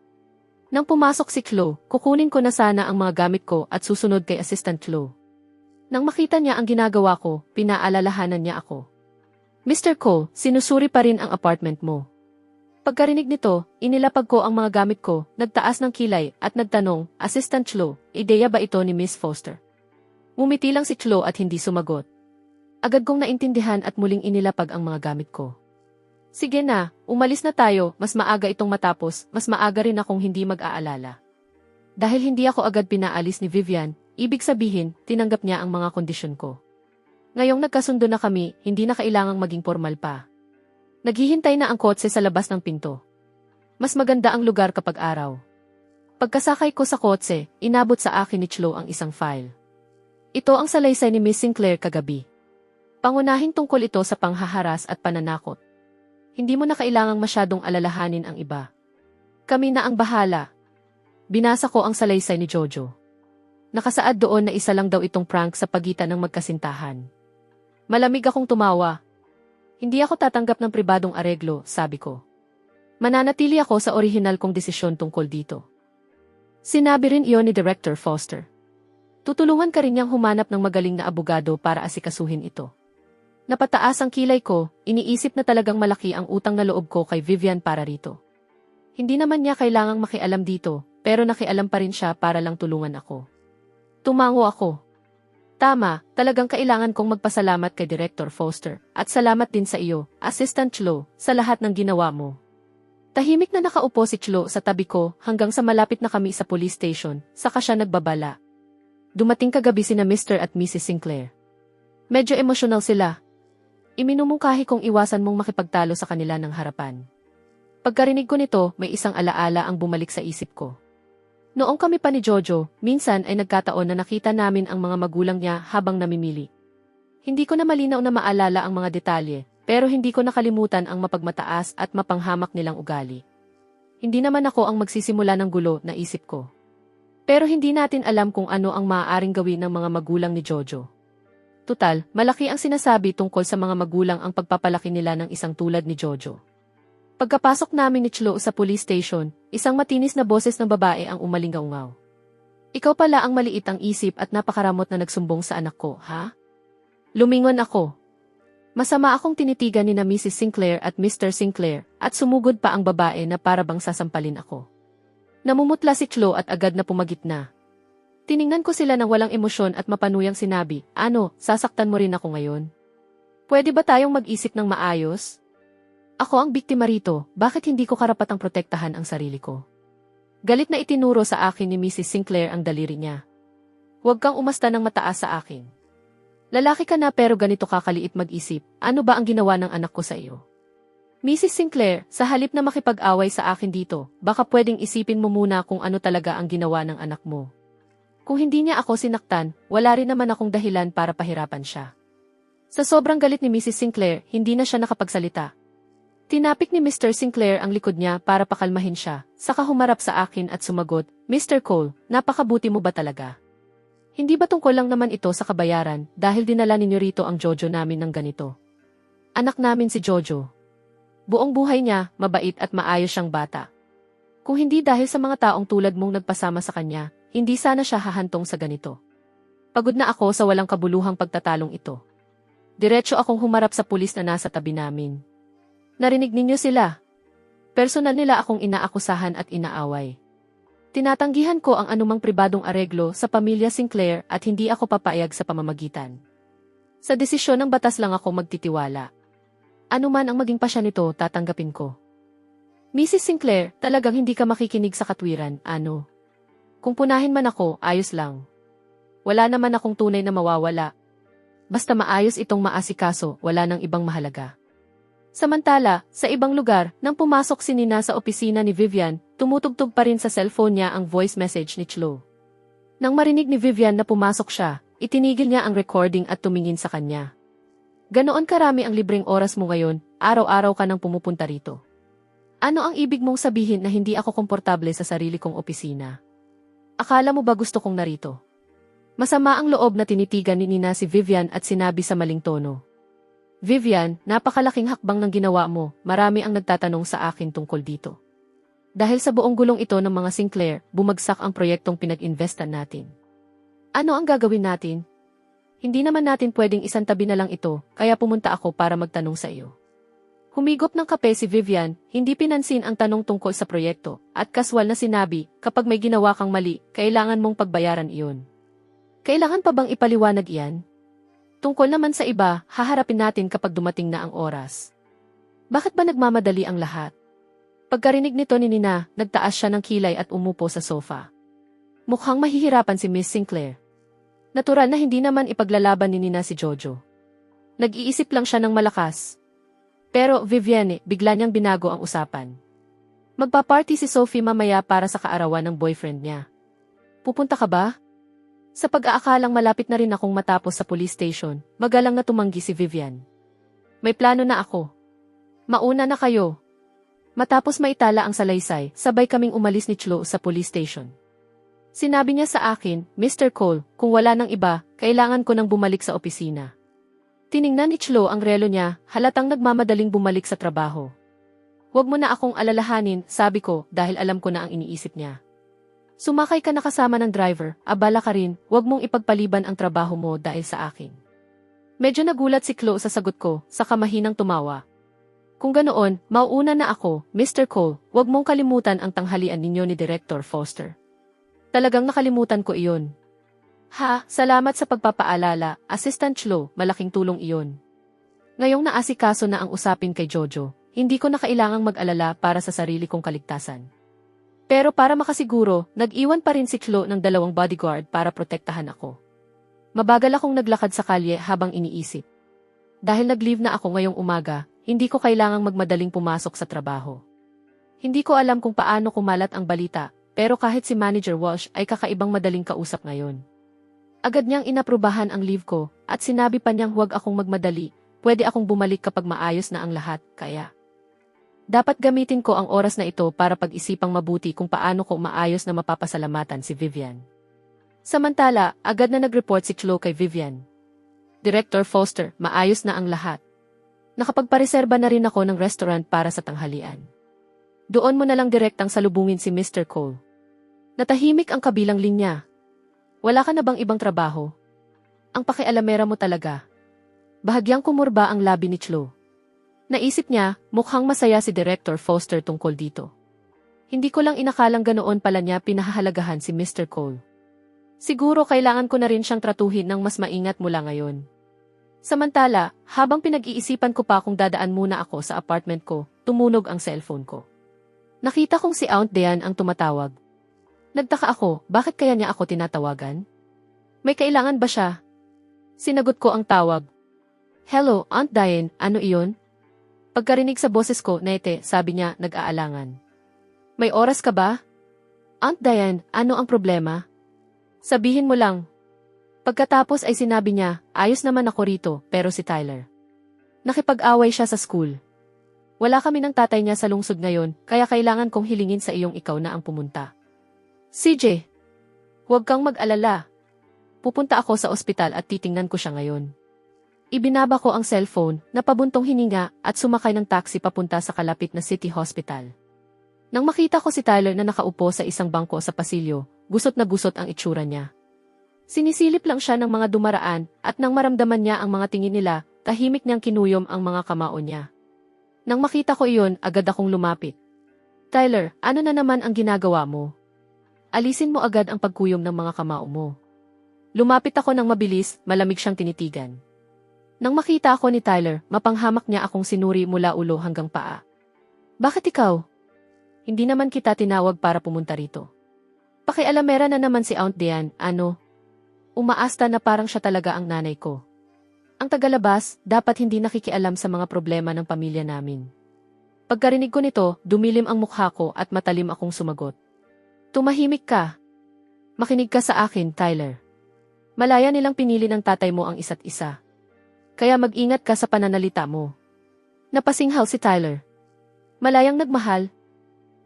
Nang pumasok si Chloe, kukunin ko na sana ang mga gamit ko at susunod kay Assistant Chloe. Nang makita niya ang ginagawa ko, pinaalalahanan niya ako. Mr. Cole, sinusuri pa rin ang apartment mo. Pagkarinig nito, inilapag ko ang mga gamit ko, nagtaas ng kilay at nagtanong, Assistant Chloe, ideya ba ito ni Miss Foster? Ngumiti lang si Chloe at hindi sumagot. Agad kong naintindihan at muling inilapag ang mga gamit ko. Sige na, umalis na tayo, mas maaga itong matapos, mas maaga rin akong hindi mag-aalala. Dahil hindi ako agad pinaalis ni Vivian, ibig sabihin, tinanggap niya ang mga kondisyon ko. Ngayong nagkasundo na kami, hindi na kailangang maging formal pa. Naghihintay na ang kotse sa labas ng pinto. Mas maganda ang lugar kapag araw. Pagkasakay ko sa kotse, inabot sa akin ni Chloe ang isang file. Ito ang salaysay ni Miss Sinclair kagabi. Pangunahing tungkol ito sa panghaharas at pananakot. Hindi mo na kailangang masyadong alalahanin ang iba. Kami na ang bahala. Binasa ko ang salaysay ni Jojo. Nakasaad doon na isa lang daw itong prank sa pagitan ng magkasintahan. Malamig akong tumawa. Hindi ako tatanggap ng pribadong areglo, sabi ko. Mananatili ako sa orihinal kong desisyon tungkol dito. Sinabi rin iyon ni Director Foster. Tutulungan ka rin niyang humanap ng magaling na abogado para asikasuhin ito. Napataas ang kilay ko, iniisip na talagang malaki ang utang na loob ko kay Vivian para rito. Hindi naman niya kailangang makialam dito, pero nakialam pa rin siya para lang tulungan ako. Tumango ako. Tama, talagang kailangan kong magpasalamat kay Director Foster, at salamat din sa iyo, Assistant Chloe, sa lahat ng ginawa mo. Tahimik na nakaupo si Chloe sa tabi ko hanggang sa malapit na kami sa police station, saka siya nagbabala. Dumating kagabi sina Mr. at Mrs. Sinclair. Medyo emosyonal sila. Iminumungkahi kong iwasan mong makipagtalo sa kanila ng harapan. Pagkarinig ko nito, may isang alaala ang bumalik sa isip ko. Noong kami pa ni Jojo, minsan ay nagkataon na nakita namin ang mga magulang niya habang namimili. Hindi ko na malinaw na maalala ang mga detalye, pero hindi ko nakalimutan ang mapagmataas at mapanghamak nilang ugali. Hindi naman ako ang magsisimula ng gulo, naisip ko. Pero hindi natin alam kung ano ang maaaring gawin ng mga magulang ni Jojo. Tutal, malaki ang sinasabi tungkol sa mga magulang ang pagpapalaki nila ng isang tulad ni Jojo. Pagkapasok namin ni Chloe sa police station, isang matinis na boses ng babae ang umalingaw-ngaw. Ikaw pala ang maliit ang isip at napakaramot na nagsumbong sa anak ko, ha? Lumingon ako. Masama akong tinitigan ni na Mrs. Sinclair at Mr. Sinclair at sumugod pa ang babae na para bang sasampalin ako. Namumutla si Chloe at agad na pumagitna. Tiningnan ko sila ng walang emosyon at mapanuyang sinabi, ano, sasaktan mo rin ako ngayon? Pwede ba tayong mag-isip ng maayos? Ako ang biktima rito, bakit hindi ko karapatang protektahan ang sarili ko? Galit na itinuro sa akin ni Mrs. Sinclair ang daliri niya. Huwag kang umasta ng mataas sa akin. Lalaki ka na pero ganito kakaliit mag-isip, ano ba ang ginawa ng anak ko sa iyo? Mrs. Sinclair, sa halip na makipag-away sa akin dito, baka pwedeng isipin mo muna kung ano talaga ang ginawa ng anak mo. Kung hindi niya ako sinaktan, wala rin naman akong dahilan para pahirapan siya. Sa sobrang galit ni Mrs. Sinclair, hindi na siya nakapagsalita. Tinapik ni Mr. Sinclair ang likod niya para pakalmahin siya, saka humarap sa akin at sumagot, Mr. Cole, napakabuti mo ba talaga? Hindi ba tungkol lang naman ito sa kabayaran dahil dinala ninyo rito ang Jojo namin ng ganito? Anak namin si Jojo. Buong buhay niya, mabait at maayos siyang bata. Kung hindi dahil sa mga taong tulad mong nagpasama sa kanya, hindi sana siya hahantong sa ganito. Pagod na ako sa walang kabuluhang pagtatalong ito. Diretso akong humarap sa pulis na nasa tabi namin. Narinig ninyo sila. Personal nila akong inaakusahan at inaaway. Tinatanggihan ko ang anumang pribadong areglo sa pamilya Sinclair at hindi ako papayag sa pamamagitan. Sa desisyon ng batas lang ako magtitiwala. Ano man ang maging pasya nito, tatanggapin ko. Mrs. Sinclair, talagang hindi ka makikinig sa katwiran, ano? Kung punahin man ako, ayos lang. Wala naman akong tunay na mawawala. Basta maayos itong maasikaso, wala nang ibang mahalaga. Samantala, sa ibang lugar, nang pumasok si Nina sa opisina ni Vivian, tumutugtog pa rin sa cellphone niya ang voice message ni Chloe. Nang marinig ni Vivian na pumasok siya, itinigil niya ang recording at tumingin sa kanya. Ganoon karami ang libreng oras mo ngayon, araw-araw ka nang pumupunta rito. Ano ang ibig mong sabihin na hindi ako komportable sa sarili kong opisina? Akala mo ba gusto kong narito? Masama ang loob na tinitigan ni Nina si Vivian at sinabi sa maling tono. Vivian, napakalaking hakbang ng ginawa mo, marami ang nagtatanong sa akin tungkol dito. Dahil sa buong gulong ito ng mga Sinclair, bumagsak ang proyektong pinag-investan natin. Ano ang gagawin natin? Hindi naman natin pwedeng isantabi na lang ito, kaya pumunta ako para magtanong sa iyo. Humigop ng kape si Vivian, hindi pinansin ang tanong tungkol sa proyekto, at kaswal na sinabi, kapag may ginawa kang mali, kailangan mong pagbayaran iyon. Kailangan pa bang ipaliwanag iyan? Tungkol naman sa iba, haharapin natin kapag dumating na ang oras. Bakit ba nagmamadali ang lahat? Pagkarinig nito ni Nina, nagtaas siya ng kilay at umupo sa sofa. Mukhang mahihirapan si Miss Sinclair. Natural na hindi naman ipaglalaban ni Nina si Jojo. Nag-iisip lang siya ng malakas. Pero Viviane, bigla niyang binago ang usapan. Magpa-party si Sophie mamaya para sa kaarawan ng boyfriend niya. Pupunta ka ba? Sa pag-aakalang malapit na rin akong matapos sa police station, magalang na tumanggi si Vivian. May plano na ako. Mauna na kayo. Matapos maitala ang salaysay, sabay kaming umalis ni Chlo sa police station. Sinabi niya sa akin, Mr. Cole, kung wala nang iba, kailangan ko nang bumalik sa opisina. Tiningnan ni Chlo ang relo niya, halatang nagmamadaling bumalik sa trabaho. Huwag mo na akong alalahanin, sabi ko, dahil alam ko na ang iniisip niya. Sumakay ka na kasama ng driver, abala ka rin, huwag mong ipagpaliban ang trabaho mo dahil sa akin. Medyo nagulat si Chlo sa sagot ko, saka mahinang tumawa. Kung ganoon, mauuna na ako, Mr. Cole, huwag mong kalimutan ang tanghalian ninyo ni Director Foster. Talagang nakalimutan ko iyon. Ha, salamat sa pagpapaalala, Assistant Chlo, malaking tulong iyon. Ngayong naasikaso na ang usapin kay Jojo, hindi ko na kailangang mag-alala para sa sarili kong kaligtasan. Pero para makasiguro, nag-iwan pa rin si Chlo ng 2 bodyguard para protektahan ako. Mabagal akong naglakad sa kalye habang iniisip. Dahil nag-leave na ako ngayong umaga, hindi ko kailangang magmadaling pumasok sa trabaho. Hindi ko alam kung paano kumalat ang balita, pero kahit si Manager Walsh ay kakaibang madaling kausap ngayon. Agad niyang inaprubahan ang leave ko, at sinabi pa niyang huwag akong magmadali, pwede akong bumalik kapag maayos na ang lahat, kaya dapat gamitin ko ang oras na ito para pag-isipang mabuti kung paano ko maayos na mapapasalamatan si Vivian. Samantala, agad na nag-report si Chlo kay Vivian. Director Foster, maayos na ang lahat. Nakapagpareserba na rin ako ng restaurant para sa tanghalian. Doon mo na lang direktang salubungin si Mr. Cole. Natahimik ang kabilang linya. Wala ka na bang ibang trabaho? Ang pakialamera mo talaga. Bahagyang kumurba ang labi ni Chlo. Naisip niya, mukhang masaya si Director Foster tungkol dito. Hindi ko lang inakalang ganoon pala niya pinahahalagahan si Mr. Cole. Siguro kailangan ko na rin siyang tratuhin ng mas maingat mula ngayon. Samantala, habang pinag-iisipan ko pa kung dadaan muna ako sa apartment ko, tumunog ang cellphone ko. Nakita kong si Aunt Diane ang tumatawag. Nagtaka ako, bakit kaya niya ako tinatawagan? May kailangan ba siya? Sinagot ko ang tawag. Hello, Aunt Diane, ano iyon? Pagkarinig sa boses ko, Nete, sabi niya, nag-aalangan. May oras ka ba? Aunt Diane, ano ang problema? Sabihin mo lang. Pagkatapos ay sinabi niya, ayos naman ako rito, pero si Tyler. Nakipag-away siya sa school. Wala kami ng tatay niya sa lungsod ngayon, kaya kailangan kong hilingin sa iyong ikaw na ang pumunta. CJ, huwag kang mag-alala. Pupunta ako sa ospital at titingnan ko siya ngayon. Ibinaba ko ang cellphone, napabuntong hininga at sumakay ng taxi papunta sa kalapit na City Hospital. Nang makita ko si Tyler na nakaupo sa isang bangko sa pasilyo, gusot na gusot ang itsura niya. Sinisilip lang siya ng mga dumaraan at nang maramdaman niya ang mga tingin nila, tahimik niyang kinuyom ang mga kamao niya. Nang makita ko iyon, agad akong lumapit. Tyler, ano na naman ang ginagawa mo? Alisin mo agad ang pagkuyom ng mga kamao mo. Lumapit ako ng mabilis, malamig siyang tinitigan. Nang makita ako ni Tyler, mapanghamak niya akong sinuri mula ulo hanggang paa. Bakit ikaw? Hindi naman kita tinawag para pumunta rito. Pakialamera na naman si Aunt Diane, ano? Umaasta na parang siya talaga ang nanay ko. Ang tagalabas, dapat hindi nakikialam sa mga problema ng pamilya namin. Pagkarinig ko nito, dumilim ang mukha ko at matalim akong sumagot. Tumahimik ka. Makinig ka sa akin, Tyler. Malaya nilang pinili ng tatay mo ang isa't isa. Kaya mag-ingat ka sa pananalita mo. Napasinghaw si Tyler. Malayang nagmahal?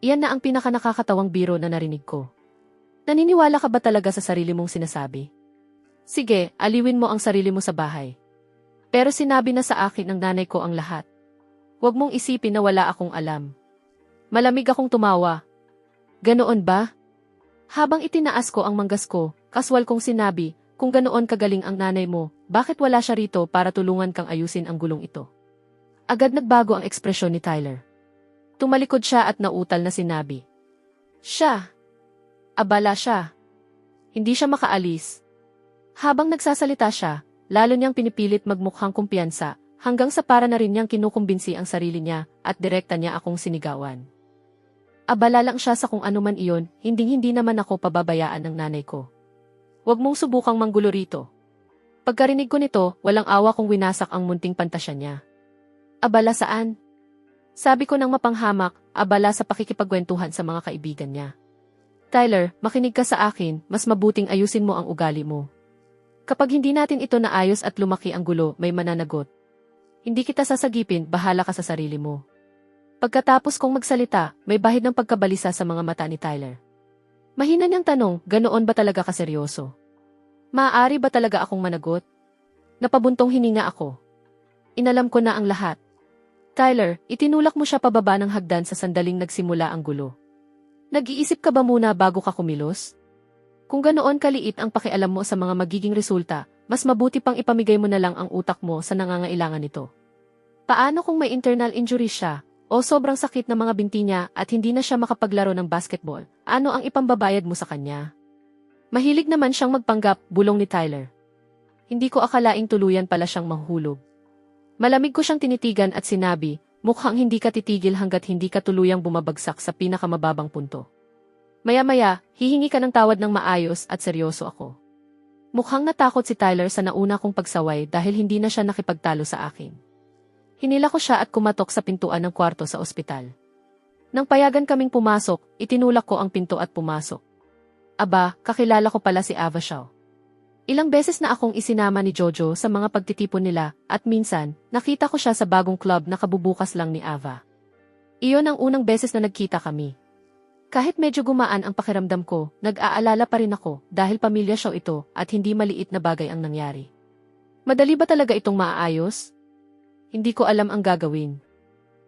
Iyan na ang pinakanakakatawang biro na narinig ko. Naniniwala ka ba talaga sa sarili mong sinasabi? Sige, aliwin mo ang sarili mo sa bahay. Pero sinabi na sa akin ng nanay ko ang lahat. Huwag mong isipin na wala akong alam. Malamig akong tumawa. Ganoon ba? Habang itinaas ko ang manggas ko, kaswal kong sinabi, kung ganoon kagaling ang nanay mo, bakit wala siya rito para tulungan kang ayusin ang gulong ito? Agad nagbago ang ekspresyon ni Tyler. Tumalikod siya at nautal na sinabi. Siya. Abala siya. Hindi siya makaalis. Habang nagsasalita siya, lalo niyang pinipilit magmukhang kumpiyansa, hanggang sa para na rin niyang kinukumbinsi ang sarili niya at direkta niya akong sinigawan. Abala lang siya sa kung ano man iyon, hindi naman ako pababayaan ng nanay ko. Huwag mong subukang manggulo rito. Pagkarinig ko nito, walang awa kung winasak ang munting pantasya niya. Abala saan? Sabi ko nang mapanghamak, abala sa pakikipagkwentuhan sa mga kaibigan niya. Tyler, makinig ka sa akin, mas mabuting ayusin mo ang ugali mo. Kapag hindi natin ito naayos at lumaki ang gulo, may mananagot. Hindi kita sasagipin, bahala ka sa sarili mo. Pagkatapos kong magsalita, may bahid ng pagkabalisa sa mga mata ni Tyler. Mahina niyang tanong, ganoon ba talaga kaseryoso? Maaari ba talaga akong managot? Napabuntong hininga ako. Inalam ko na ang lahat. Tyler, itinulak mo siya pababa ng hagdan sa sandaling nagsimula ang gulo. Nag-iisip ka ba muna bago ka kumilos? Kung ganoon kaliit ang pakialam mo sa mga magiging resulta, mas mabuti pang ipamigay mo na lang ang utak mo sa nangangailangan nito. Paano kung may internal injury siya, o sobrang sakit ng mga binti niya at hindi na siya makapaglaro ng basketball, ano ang ipambabayad mo sa kanya? Mahilig naman siyang magpanggap, bulong ni Tyler. Hindi ko akalaing tuluyan pala siyang mahuhulog. Malamig ko siyang tinitigan at sinabi, mukhang hindi ka titigil hanggat hindi ka tuluyang bumabagsak sa pinakamababang punto. Maya-maya, hihingi ka ng tawad ng maayos at seryoso ako. Mukhang natakot si Tyler sa nauna kong pagsaway dahil hindi na siya nakipagtalo sa akin. Hinila ko siya at kumatok sa pintuan ng kwarto sa ospital. Nang payagan kaming pumasok, itinulak ko ang pinto at pumasok. Aba, kakilala ko pala si Ava Shaw. Ilang beses na akong isinama ni Jojo sa mga pagtitipon nila at minsan, nakita ko siya sa bagong club na kabubukas lang ni Ava. Iyon ang unang beses na nagkita kami. Kahit medyo gumaan ang pakiramdam ko, nag-aalala pa rin ako dahil pamilya Shaw ito at hindi maliit na bagay ang nangyari. Madali ba talaga itong maaayos? Hindi ko alam ang gagawin.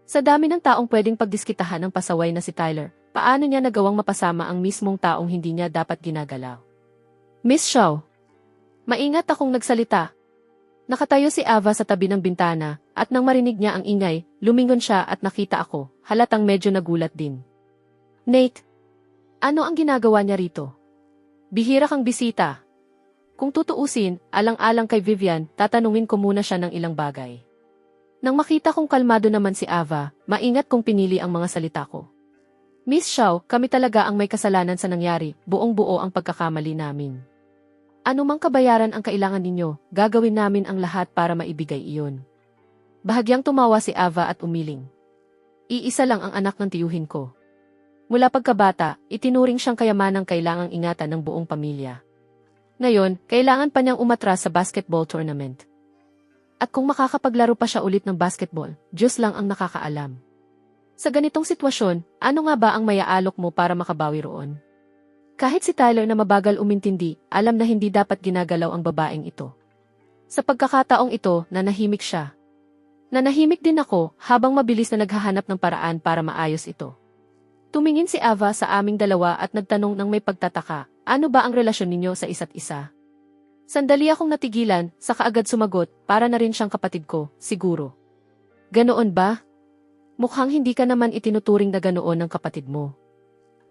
Sa dami ng taong pwedeng pagdiskitahan ng pasaway na si Tyler, paano niya nagawang mapasama ang mismong taong hindi niya dapat ginagalaw? Miss Shaw. Maingat akong nagsalita. Nakatayo si Ava sa tabi ng bintana, at nang marinig niya ang ingay, lumingon siya at nakita ako, halatang medyo nagulat din. Nate, ano ang ginagawa niya rito? Bihira kang bisita. Kung tutuusin, alang-alang kay Vivian, tatanungin ko muna siya ng ilang bagay. Nang makita kong kalmado naman si Ava, maingat kong pinili ang mga salita ko. Miss Shaw, kami talaga ang may kasalanan sa nangyari, buong-buo ang pagkakamali namin. Ano mang kabayaran ang kailangan ninyo, gagawin namin ang lahat para maibigay iyon. Bahagyang tumawa si Ava at umiling. Iisa lang ang anak ng tiyuhin ko. Mula pagkabata, itinuring siyang kayamanang kailangang ingatan ng buong pamilya. Ngayon, kailangan pa niyang umatras sa basketball tournament. At kung makakapaglaro pa siya ulit ng basketball, Diyos lang ang nakakaalam. Sa ganitong sitwasyon, ano nga ba ang mayaalok mo para makabawi roon? Kahit si Tyler na mabagal umintindi, alam na hindi dapat ginagalaw ang babaeng ito. Sa pagkakataong ito, nanahimik siya. Nanahimik din ako habang mabilis na naghahanap ng paraan para maayos ito. Tumingin si Ava sa aming dalawa at nagtanong ng may pagtataka, ano ba ang relasyon ninyo sa isa't isa? Sandali akong natigilan, saka agad sumagot, para na rin siyang kapatid ko, siguro. Ganoon ba? Mukhang hindi ka naman itinuturing na ganoon ng kapatid mo.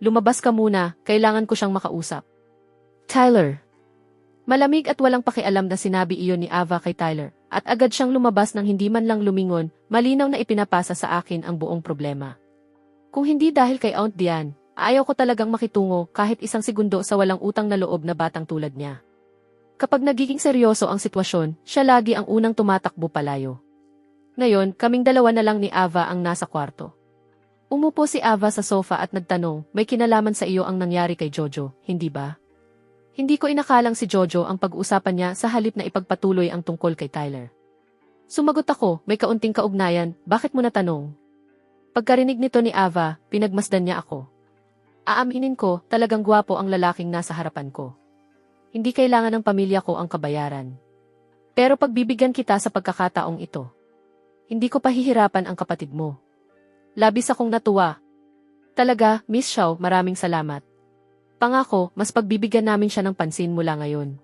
Lumabas ka muna, kailangan ko siyang makausap. Tyler. Malamig at walang pakialam na sinabi iyon ni Ava kay Tyler, at agad siyang lumabas nang hindi man lang lumingon, malinaw na ipinapasa sa akin ang buong problema. Kung hindi dahil kay Aunt Diane, ayaw ko talagang makitungo kahit isang segundo sa walang utang na loob na batang tulad niya. Kapag nagiging seryoso ang sitwasyon, siya lagi ang unang tumatakbo palayo. Ngayon, kaming dalawa na lang ni Ava ang nasa kwarto. Umupo si Ava sa sofa at nagtanong, may kinalaman sa iyo ang nangyari kay Jojo, hindi ba? Hindi ko inakalang si Jojo ang pag-uusapan niya sa halip na ipagpatuloy ang tungkol kay Tyler. Sumagot ako, may kaunting kaugnayan, bakit mo natanong? Pagkarinig nito ni Ava, pinagmasdan niya ako. Aaminin ko, talagang gwapo ang lalaking nasa harapan ko. Hindi kailangan ng pamilya ko ang kabayaran. Pero pagbibigyan kita sa pagkakataong ito. Hindi ko pahihirapan ang kapatid mo. Labis akong natuwa. Talaga, Miss Xiao, maraming salamat. Pangako, mas pagbibigyan namin siya ng pansin mula ngayon.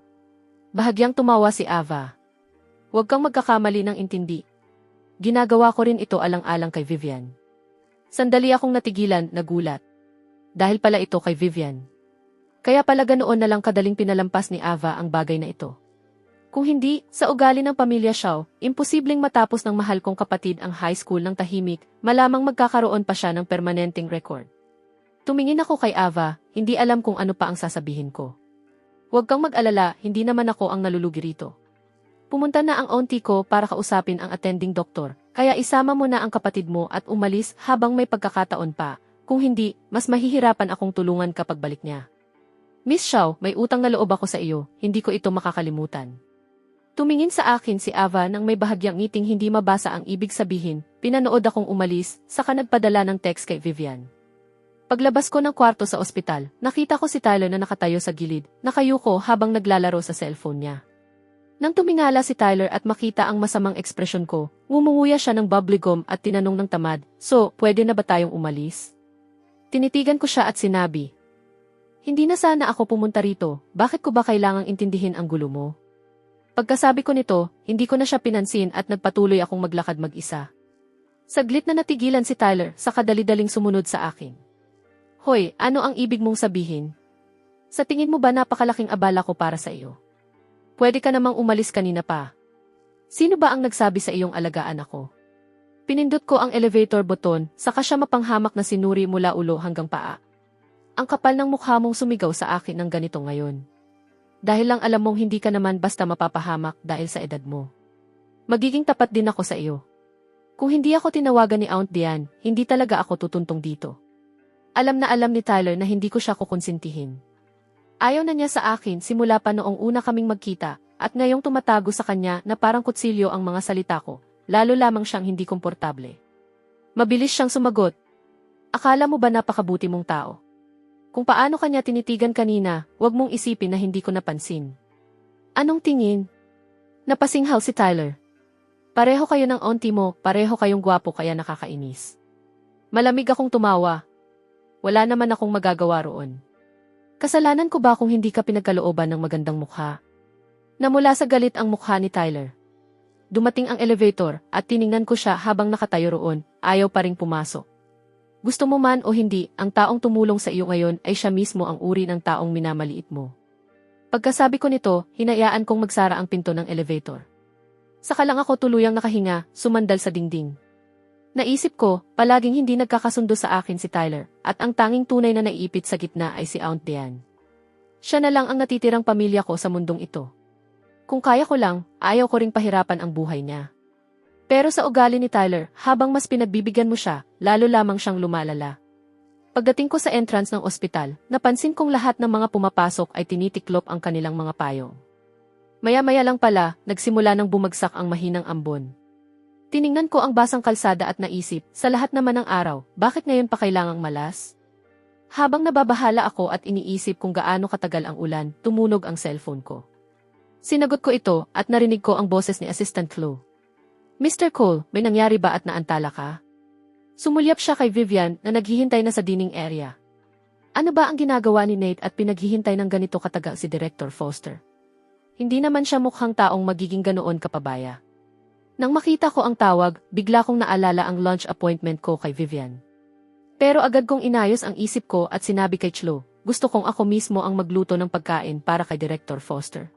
Bahagyang tumawa si Ava. Huwag kang magkakamali ng intindi. Ginagawa ko rin ito alang-alang kay Vivian. Sandali akong natigilan, nagulat. Dahil pala ito kay Vivian. Kaya pala ganoon na lang kadaling pinalampas ni Ava ang bagay na ito. Kung hindi, sa ugali ng pamilya Xiao, imposibleng matapos ng mahal kong kapatid ang high school ng tahimik, malamang magkakaroon pa siya ng permanenteng record. Tumingin ako kay Ava, hindi alam kung ano pa ang sasabihin ko. Huwag kang mag-alala, hindi naman ako ang nalulugi rito. Pumunta na ang auntie ko para kausapin ang attending doktor, kaya isama mo na ang kapatid mo at umalis habang may pagkakataon pa. Kung hindi, mas mahihirapan akong tulungan kapag balik niya. Miss Xiao, may utang na loob ako sa iyo, hindi ko ito makakalimutan. Tumingin sa akin si Ava nang may bahagyang ngiting hindi mabasa ang ibig sabihin, pinanood akong umalis, saka nagpadala ng text kay Vivian. Paglabas ko ng kwarto sa ospital, nakita ko si Tyler na nakatayo sa gilid, nakayuko habang naglalaro sa cellphone niya. Nang tumingala si Tyler at makita ang masamang ekspresyon ko, ngumunguya siya ng bubblegum at tinanong ng tamad, "So, pwede na ba tayong umalis?" Tinitigan ko siya at sinabi, "Hindi na sana ako pumunta rito, bakit ko ba kailangang intindihin ang gulo mo?" Pagkasabi ko nito, hindi ko na siya pinansin at nagpatuloy akong maglakad mag-isa. Saglit na natigilan si Tyler sa kadali-daling sumunod sa akin. "Hoy, ano ang ibig mong sabihin? Sa tingin mo ba napakalaking abala ko para sa iyo? Pwede ka namang umalis kanina pa. Sino ba ang nagsabi sa iyong alagaan ako?" Pinindot ko ang elevator button, saka siya mapanghamak na sinuri mula ulo hanggang paa. Ang kapal ng mukha mong sumigaw sa akin ng ganito ngayon. Dahil lang alam mong hindi ka naman basta mapapahamak dahil sa edad mo. Magiging tapat din ako sa iyo. Kung hindi ako tinawagan ni Aunt Diane, hindi talaga ako tutuntong dito. Alam na alam ni Tyler na hindi ko siya kukonsintihin. Ayaw na niya sa akin simula pa noong una kaming magkita, at ngayong tumatago sa kanya na parang kutsilyo ang mga salita ko, lalo lamang siyang hindi komportable. Mabilis siyang sumagot. "Akala mo ba napakabuti mong tao? Kung paano kanya tinitigan kanina, huwag mong isipin na hindi ko napansin." "Anong tingin?" Napasinghal si Tyler. "Pareho kayo ng auntie mo, pareho kayong gwapo kaya nakakainis." Malamig akong tumawa. Wala naman akong magagawa roon. Kasalanan ko ba kung hindi ka pinagkalooban ng magandang mukha? Namula sa galit ang mukha ni Tyler. Dumating ang elevator at tiningnan ko siya habang nakatayo roon, ayaw pa ring pumasok. Gusto mo man o hindi, ang taong tumulong sa iyo ngayon ay siya mismo ang uri ng taong minamaliit mo. Pagkasabi ko nito, hinayaan kong magsara ang pinto ng elevator. Saka lang ako tuluyang nakahinga, sumandal sa dingding. Naisip ko, palaging hindi nagkakasundo sa akin si Tyler, at ang tanging tunay na naiipit sa gitna ay si Aunt Diane. Siya na lang ang natitirang pamilya ko sa mundong ito. Kung kaya ko lang, ayaw ko ring pahirapan ang buhay niya. Pero sa ugali ni Tyler, habang mas pinagbibigyan mo siya, lalo lamang siyang lumalala. Pagdating ko sa entrance ng ospital, napansin kong lahat ng mga pumapasok ay tinitiklop ang kanilang mga payong. Maya-maya lang pala, nagsimula ng bumagsak ang mahinang ambon. Tiningnan ko ang basang kalsada at naisip, sa lahat naman ng araw, bakit ngayon pa kailangang malas? Habang nababahala ako at iniisip kung gaano katagal ang ulan, tumunog ang cellphone ko. Sinagot ko ito at narinig ko ang boses ni Assistant Flo. "Mr. Cole, may nangyari ba at naantala ka?" Sumulyap siya kay Vivian na naghihintay na sa dining area. Ano ba ang ginagawa ni Nate at pinaghihintay ng ganito katagal si Director Foster? Hindi naman siya mukhang taong magiging ganoon kapabaya. Nang makita ko ang tawag, bigla kong naalala ang lunch appointment ko kay Vivian. Pero agad kong inayos ang isip ko at sinabi kay Chlo, gusto kong ako mismo ang magluto ng pagkain para kay Director Foster.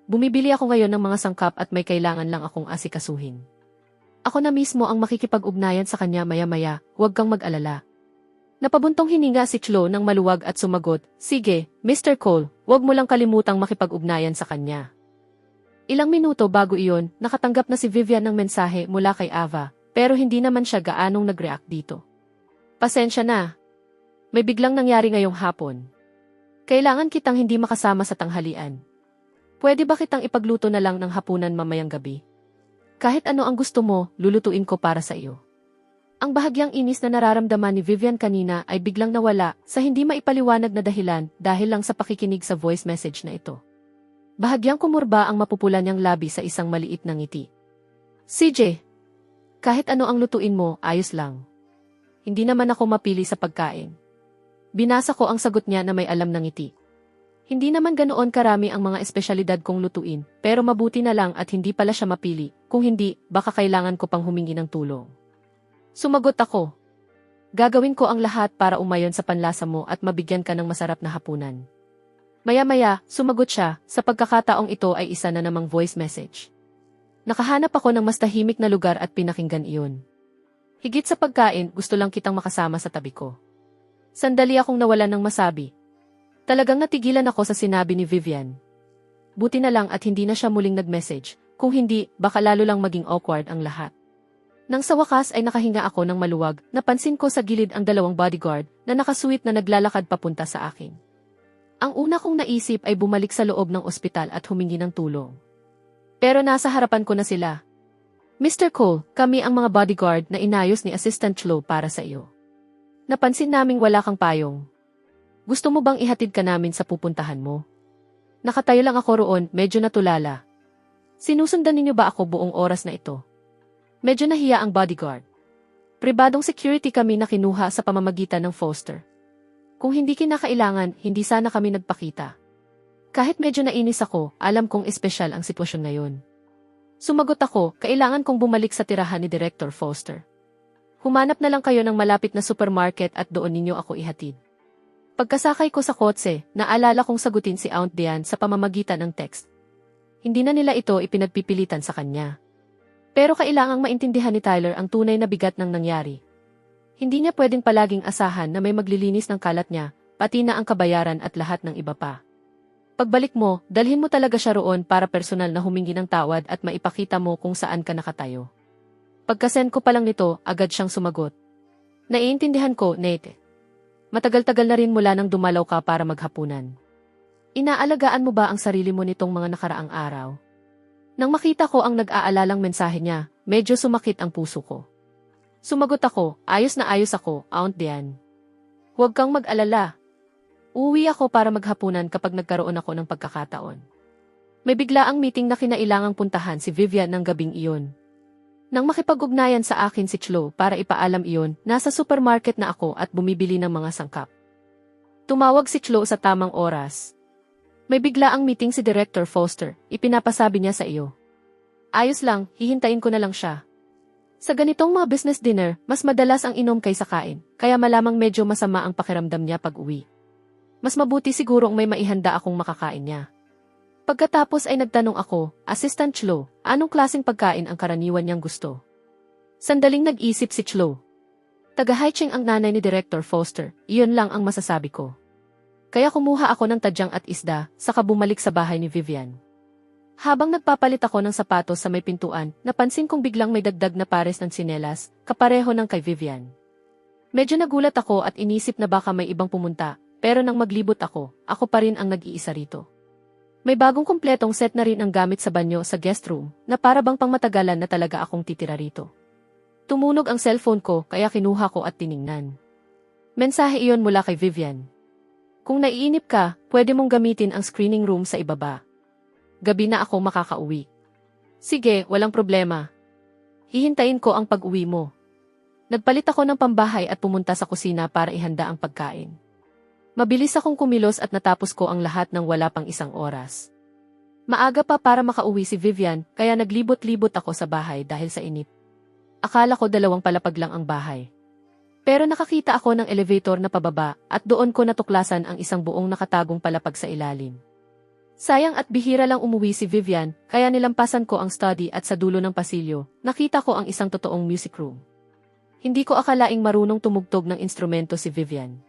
Bumibili ako ngayon ng mga sangkap at may kailangan lang akong asikasuhin. Ako na mismo ang makikipag-ugnayan sa kanya maya-maya, huwag kang mag-alala. Napabuntong hininga si Chlo ng maluwag at sumagot, "Sige, Mr. Cole, huwag mo lang kalimutang makipag-ugnayan sa kanya." Ilang minuto bago iyon, nakatanggap na si Vivian ng mensahe mula kay Ava, pero hindi naman siya gaanong nag-react dito. "Pasensya na. May biglang nangyari ngayong hapon. Kailangan kitang hindi makasama sa tanghalian. Pwede ba kitang ipagluto na lang ng hapunan mamayang gabi?" Kahit ano ang gusto mo, lulutuin ko para sa iyo. Ang bahagyang inis na nararamdaman ni Vivian kanina ay biglang nawala sa hindi maipaliwanag na dahilan dahil lang sa pakikinig sa voice message na ito. Bahagyang kumurba ang mapupula niyang labi sa isang maliit na ngiti. CJ, kahit ano ang lutuin mo, ayos lang. Hindi naman ako mapili sa pagkain. Binasa ko ang sagot niya na may alam ng ngiti. Hindi naman ganoon karami ang mga espesyalidad kong lutuin, pero mabuti na lang at hindi pala siya mapili, kung hindi, baka kailangan ko pang humingi ng tulong. Sumagot ako. Gagawin ko ang lahat para umayon sa panlasa mo at mabigyan ka ng masarap na hapunan. Maya-maya, sumagot siya, sa pagkakataong ito ay isa na namang voice message. Nakahanap ako ng mas tahimik na lugar at pinakinggan iyon. Higit sa pagkain, gusto lang kitang makasama sa tabi ko. Sandali akong nawalan ng masabi. Talagang natigilan ako sa sinabi ni Vivian. Buti na lang at hindi na siya muling nag-message, kung hindi, baka lalo lang maging awkward ang lahat. Nang sa wakas ay nakahinga ako ng maluwag, napansin ko sa gilid ang dalawang bodyguard na nakasuit na naglalakad papunta sa akin. Ang una kong naisip ay bumalik sa loob ng ospital at humingi ng tulong. Pero nasa harapan ko na sila. Mr. Cole, kami ang mga bodyguard na inayos ni Assistant Chloe para sa iyo. Napansin naming wala kang payong. Gusto mo bang ihatid ka namin sa pupuntahan mo? Nakatayo lang ako roon, medyo natulala. Sinusundan ninyo ba ako buong oras na ito? Medyo nahiya ang bodyguard. Pribadong security kami na kinuha sa pamamagitan ng Foster. Kung hindi kinakailangan, hindi sana kami nagpakita. Kahit medyo nainis ako, alam kong espesyal ang sitwasyon ngayon. Sumagot ako, kailangan kong bumalik sa tirahan ni Director Foster. Humanap na lang kayo ng malapit na supermarket at doon ninyo ako ihatid. Pagkasakay ko sa kotse, naalala kong sagutin si Aunt Diane sa pamamagitan ng text. Hindi na nila ito ipinagpipilitan sa kanya. Pero kailangang maintindihan ni Tyler ang tunay na bigat ng nangyari. Hindi niya pwedeng palaging asahan na may maglilinis ng kalat niya, pati na ang kabayaran at lahat ng iba pa. Pagbalik mo, dalhin mo talaga siya roon para personal na humingi ng tawad at maipakita mo kung saan ka nakatayo. Pagkasend ko pa lang nito, agad siyang sumagot. Naiintindihan ko, Nate. Matagal-tagal na rin mula nang dumalaw ka para maghapunan. Inaalagaan mo ba ang sarili mo nitong mga nakaraang araw? Nang makita ko ang nag-aalalang mensahe niya, medyo sumakit ang puso ko. Sumagot ako, ayos na ayos ako, Aunt Diane. Huwag kang mag-alala. Uuwi ako para maghapunan kapag nagkaroon ako ng pagkakataon. May biglaang meeting na kinailangang puntahan si Vivian ng gabing iyon. Nang makipag-ugnayan sa akin si Chloe para ipaalam iyon, nasa supermarket na ako at bumibili ng mga sangkap. Tumawag si Chloe sa tamang oras. May biglaang meeting si Director Foster, ipinapasabi niya sa iyo. Ayos lang, hihintayin ko na lang siya. Sa ganitong mga business dinner, mas madalas ang inom kaysa kain, kaya malamang medyo masama ang pakiramdam niya pag uwi. Mas mabuti sigurong may maihanda akong makakain niya. Pagkatapos ay nagtanong ako, Assistant Chloe, anong klaseng pagkain ang karaniwan niyang gusto? Sandaling nag-isip si Chloe. Taga-Haicheng ang nanay ni Director Foster, iyon lang ang masasabi ko. Kaya kumuha ako ng tadyang at isda, saka bumalik sa bahay ni Vivian. Habang nagpapalit ako ng sapatos sa may pintuan, napansin kong biglang may dagdag na pares ng tsinelas, kapareho ng kay Vivian. Medyo nagulat ako at inisip na baka may ibang pumunta, pero nang maglibot ako pa rin ang nag-iisa rito. May bagong kumpletong set na rin ang gamit sa banyo sa guest room, na para bang pangmatagalan na talaga akong titira rito. Tumunog ang cellphone ko kaya kinuha ko at tiningnan. Mensahe iyon mula kay Vivian. Kung naiinip ka, pwede mong gamitin ang screening room sa ibaba. Gabi na ako makakauwi. Sige, walang problema. Hihintayin ko ang pag-uwi mo. Nagpalit ako ng pambahay at pumunta sa kusina para ihanda ang pagkain. Mabilis akong kumilos at natapos ko ang lahat ng wala pang isang oras. Maaga pa para makauwi si Vivian, kaya naglibot-libot ako sa bahay dahil sa inip. Akala ko 2 palapag lang ang bahay. Pero nakakita ako ng elevator na pababa at doon ko natuklasan ang isang buong nakatagong palapag sa ilalim. Sayang at bihira lang umuwi si Vivian, kaya nilampasan ko ang study at sa dulo ng pasilyo, nakita ko ang isang totoong music room. Hindi ko akalaing marunong tumugtog ng instrumento si Vivian.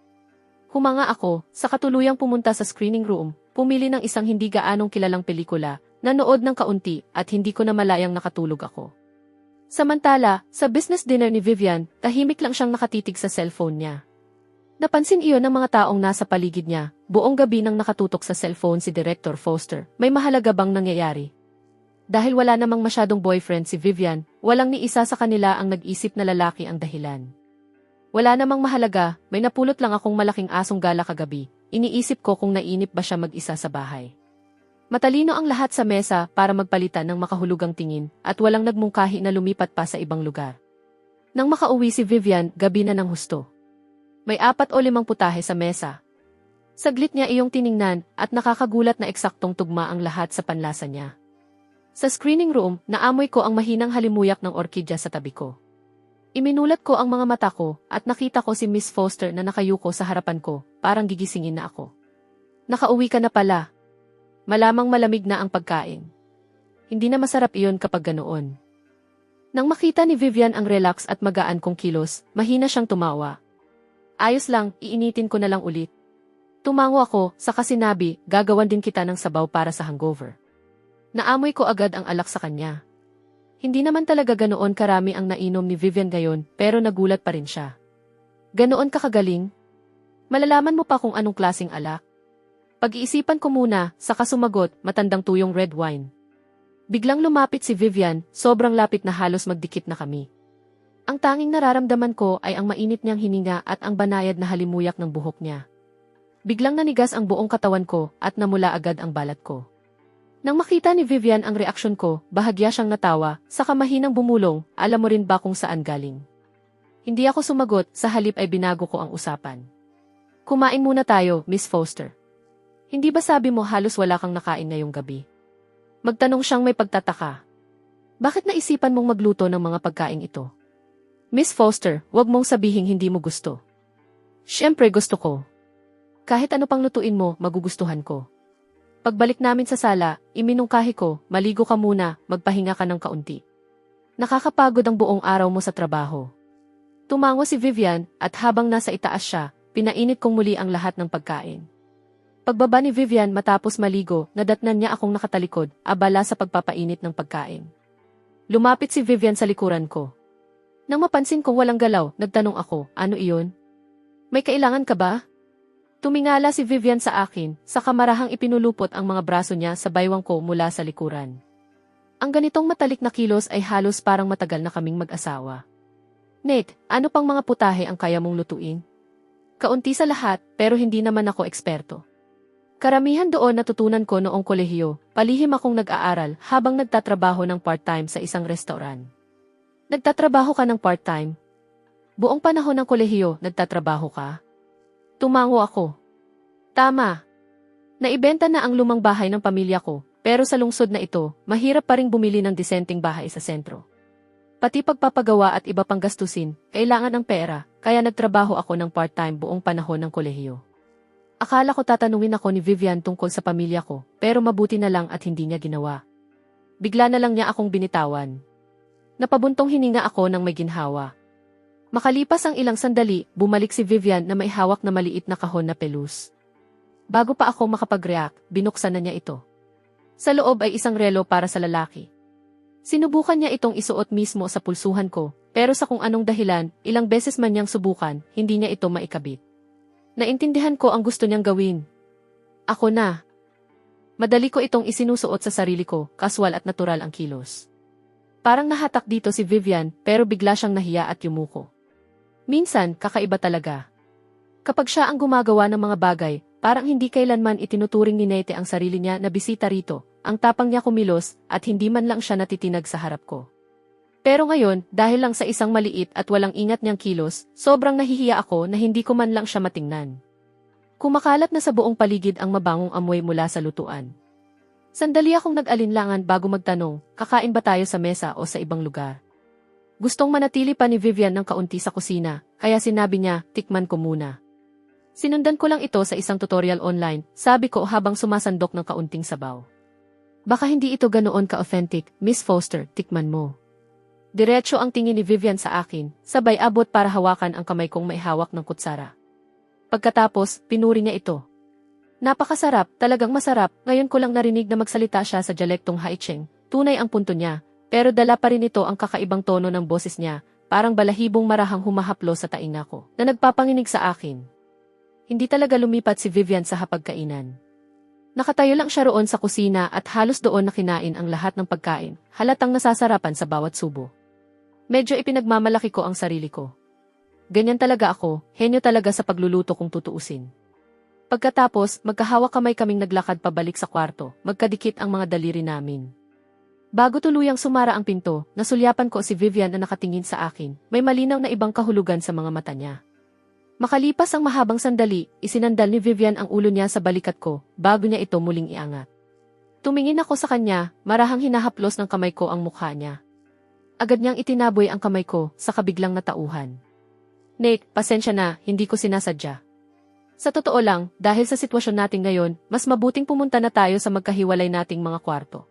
Humanga ako, sa katuluyang pumunta sa screening room, pumili ng isang hindi gaanong kilalang pelikula, nanood ng kaunti at hindi ko na malayang nakatulog ako. Samantala, sa business dinner ni Vivian, tahimik lang siyang nakatitig sa cellphone niya. Napansin iyon ng mga taong nasa paligid niya, buong gabi nang nakatutok sa cellphone si Director Foster, may mahalaga bang nangyayari? Dahil wala namang masyadong boyfriend si Vivian, walang ni isa sa kanila ang nag-isip na lalaki ang dahilan. Wala namang mahalaga, may napulot lang akong malaking asong gala kagabi. Iniisip ko kung nainip ba siya mag-isa sa bahay. Matalino ang lahat sa mesa para magpalitan ng makahulugang tingin at walang nagmungkahi na lumipat pa sa ibang lugar. Nang makauwi si Vivian, gabi na ng husto. May 4 o 5 putahe sa mesa. Saglit niya iyong tiningnan at nakakagulat na eksaktong tugma ang lahat sa panlasa niya. Sa screening room, naamoy ko ang mahinang halimuyak ng orkidya sa tabi ko. Iminulat ko ang mga mata ko at nakita ko si Miss Foster na nakayuko sa harapan ko, parang gigisingin na ako. Nakauwi ka na pala. Malamang malamig na ang pagkain. Hindi na masarap iyon kapag ganoon. Nang makita ni Vivian ang relax at magaan kong kilos, mahina siyang tumawa. Ayos lang, iinitin ko na lang ulit. Tumango ako, saka sinabi, gagawan din kita ng sabaw para sa hangover. Naamoy ko agad ang alak sa kanya. Hindi naman talaga ganoon karami ang nainom ni Vivian ngayon, pero nagulat pa rin siya. Ganoon ka kagaling? Malalaman mo pa kung anong klaseng alak? Pag-iisipan ko muna, saka sumagot, matandang tuyong red wine. Biglang lumapit si Vivian, sobrang lapit na halos magdikit na kami. Ang tanging nararamdaman ko ay ang mainit niyang hininga at ang banayad na halimuyak ng buhok niya. Biglang nanigas ang buong katawan ko at namula agad ang balat ko. Nang makita ni Vivian ang reaksyon ko, bahagya siyang natawa, saka mahinang bumulong, alam mo rin ba kung saan galing? Hindi ako sumagot, sa halip ay binago ko ang usapan. Kumain muna tayo, Miss Foster. Hindi ba sabi mo halos wala kang nakain ngayong gabi? Magtanong siyang may pagtataka. Bakit naisipan mong magluto ng mga pagkain ito? Miss Foster, wag mong sabihing hindi mo gusto. Siyempre gusto ko. Kahit ano pang lutuin mo, magugustuhan ko. Pagbalik namin sa sala, iminungkahi ko, maligo ka muna, magpahinga ka ng kaunti. Nakakapagod ang buong araw mo sa trabaho. Tumango si Vivian at habang nasa itaas siya, pinainit kong muli ang lahat ng pagkain. Pagbaba ni Vivian matapos maligo, nadatnan niya akong nakatalikod, abala sa pagpapainit ng pagkain. Lumapit si Vivian sa likuran ko. Nang mapansin kong walang galaw, nagtanong ako, ano iyon? May kailangan ka ba? Tumingala si Vivian sa akin, saka marahang ipinulupot ang mga braso niya sa baywang ko mula sa likuran. Ang ganitong matalik na kilos ay halos parang matagal na kaming mag-asawa. Nate, ano pang mga putahe ang kaya mong lutuin? Kaunti sa lahat, pero hindi naman ako eksperto. Karamihan doon natutunan ko noong kolehiyo, palihim akong nag-aaral habang nagtatrabaho ng part-time sa isang restaurant. Nagtatrabaho ka ng part-time? Buong panahon ng kolehiyo, nagtatrabaho ka? Tumango ako. Tama. Naibenta na ang lumang bahay ng pamilya ko, pero sa lungsod na ito, mahirap pa ring bumili ng disenteng bahay sa sentro. Pati pagpapagawa at iba pang gastusin, kailangan ng pera, kaya nagtrabaho ako ng part-time buong panahon ng kolehiyo. Akala ko tatanungin ako ni Vivian tungkol sa pamilya ko, pero mabuti na lang at hindi niya ginawa. Bigla na lang niya akong binitawan. Napabuntong hininga ako ng may ginhawa. Makalipas ang ilang sandali, bumalik si Vivian na may hawak na maliit na kahon na pelus. Bago pa ako makapag-react, binuksan na niya ito. Sa loob ay isang relo para sa lalaki. Sinubukan niya itong isuot mismo sa pulsuhan ko, pero sa kung anong dahilan, ilang beses man niyang subukan, hindi niya ito maikabit. Naintindihan ko ang gusto niyang gawin. Ako na. Madali ko itong isinusuot sa sarili ko, kaswal at natural ang kilos. Parang nahatak dito si Vivian, pero bigla siyang nahiya at yumuko. Minsan, kakaiba talaga. Kapag siya ang gumagawa ng mga bagay, parang hindi kailanman itinuturing ni Nate ang sarili niya na bisita rito, ang tapang niya kumilos at hindi man lang siya natitinag sa harap ko. Pero ngayon, dahil lang sa isang maliit at walang ingat niyang kilos, sobrang nahihiya ako na hindi ko man lang siya matingnan. Kumakalat na sa buong paligid ang mabangong amoy mula sa lutuan. Sandali akong nag-alinlangan bago magtanong, kakain ba tayo sa mesa o sa ibang lugar? Gustong manatili pa ni Vivian ng kaunti sa kusina, kaya sinabi niya, tikman ko muna. Sinundan ko lang ito sa isang tutorial online, sabi ko habang sumasandok ng kaunting sabaw. Baka hindi ito ganoon ka-authentic, Miss Foster, tikman mo. Diretso ang tingin ni Vivian sa akin, sabay abot para hawakan ang kamay kong may hawak ng kutsara. Pagkatapos, pinuri niya ito. Napakasarap, talagang masarap, ngayon ko lang narinig na magsalita siya sa dialektong Haicheng, tunay ang punto niya. Pero dala pa rin ito ang kakaibang tono ng boses niya, parang balahibong marahang humahaplo sa tainga ko, na nagpapanginig sa akin. Hindi talaga lumipat si Vivian sa hapagkainan. Nakatayo lang siya roon sa kusina at halos doon na kinain ang lahat ng pagkain, halatang nasasarapan sa bawat subo. Medyo ipinagmamalaki ko ang sarili ko. Ganyan talaga ako, henyo talaga sa pagluluto kung tutuusin. Pagkatapos, magkahawak kamay kaming naglakad pabalik sa kwarto, magkadikit ang mga daliri namin. Bago tuluyang sumara ang pinto, nasulyapan ko si Vivian na nakatingin sa akin, may malinaw na ibang kahulugan sa mga mata niya. Makalipas ang mahabang sandali, isinandal ni Vivian ang ulo niya sa balikat ko, bago niya ito muling iangat. Tumingin ako sa kanya, marahang hinahaplos ng kamay ko ang mukha niya. Agad niyang itinaboy ang kamay ko, sa kabiglang natauhan. Nate, pasensya na, hindi ko sinasadya. Sa totoo lang, dahil sa sitwasyon natin ngayon, mas mabuting pumunta na tayo sa magkahiwalay nating mga kwarto.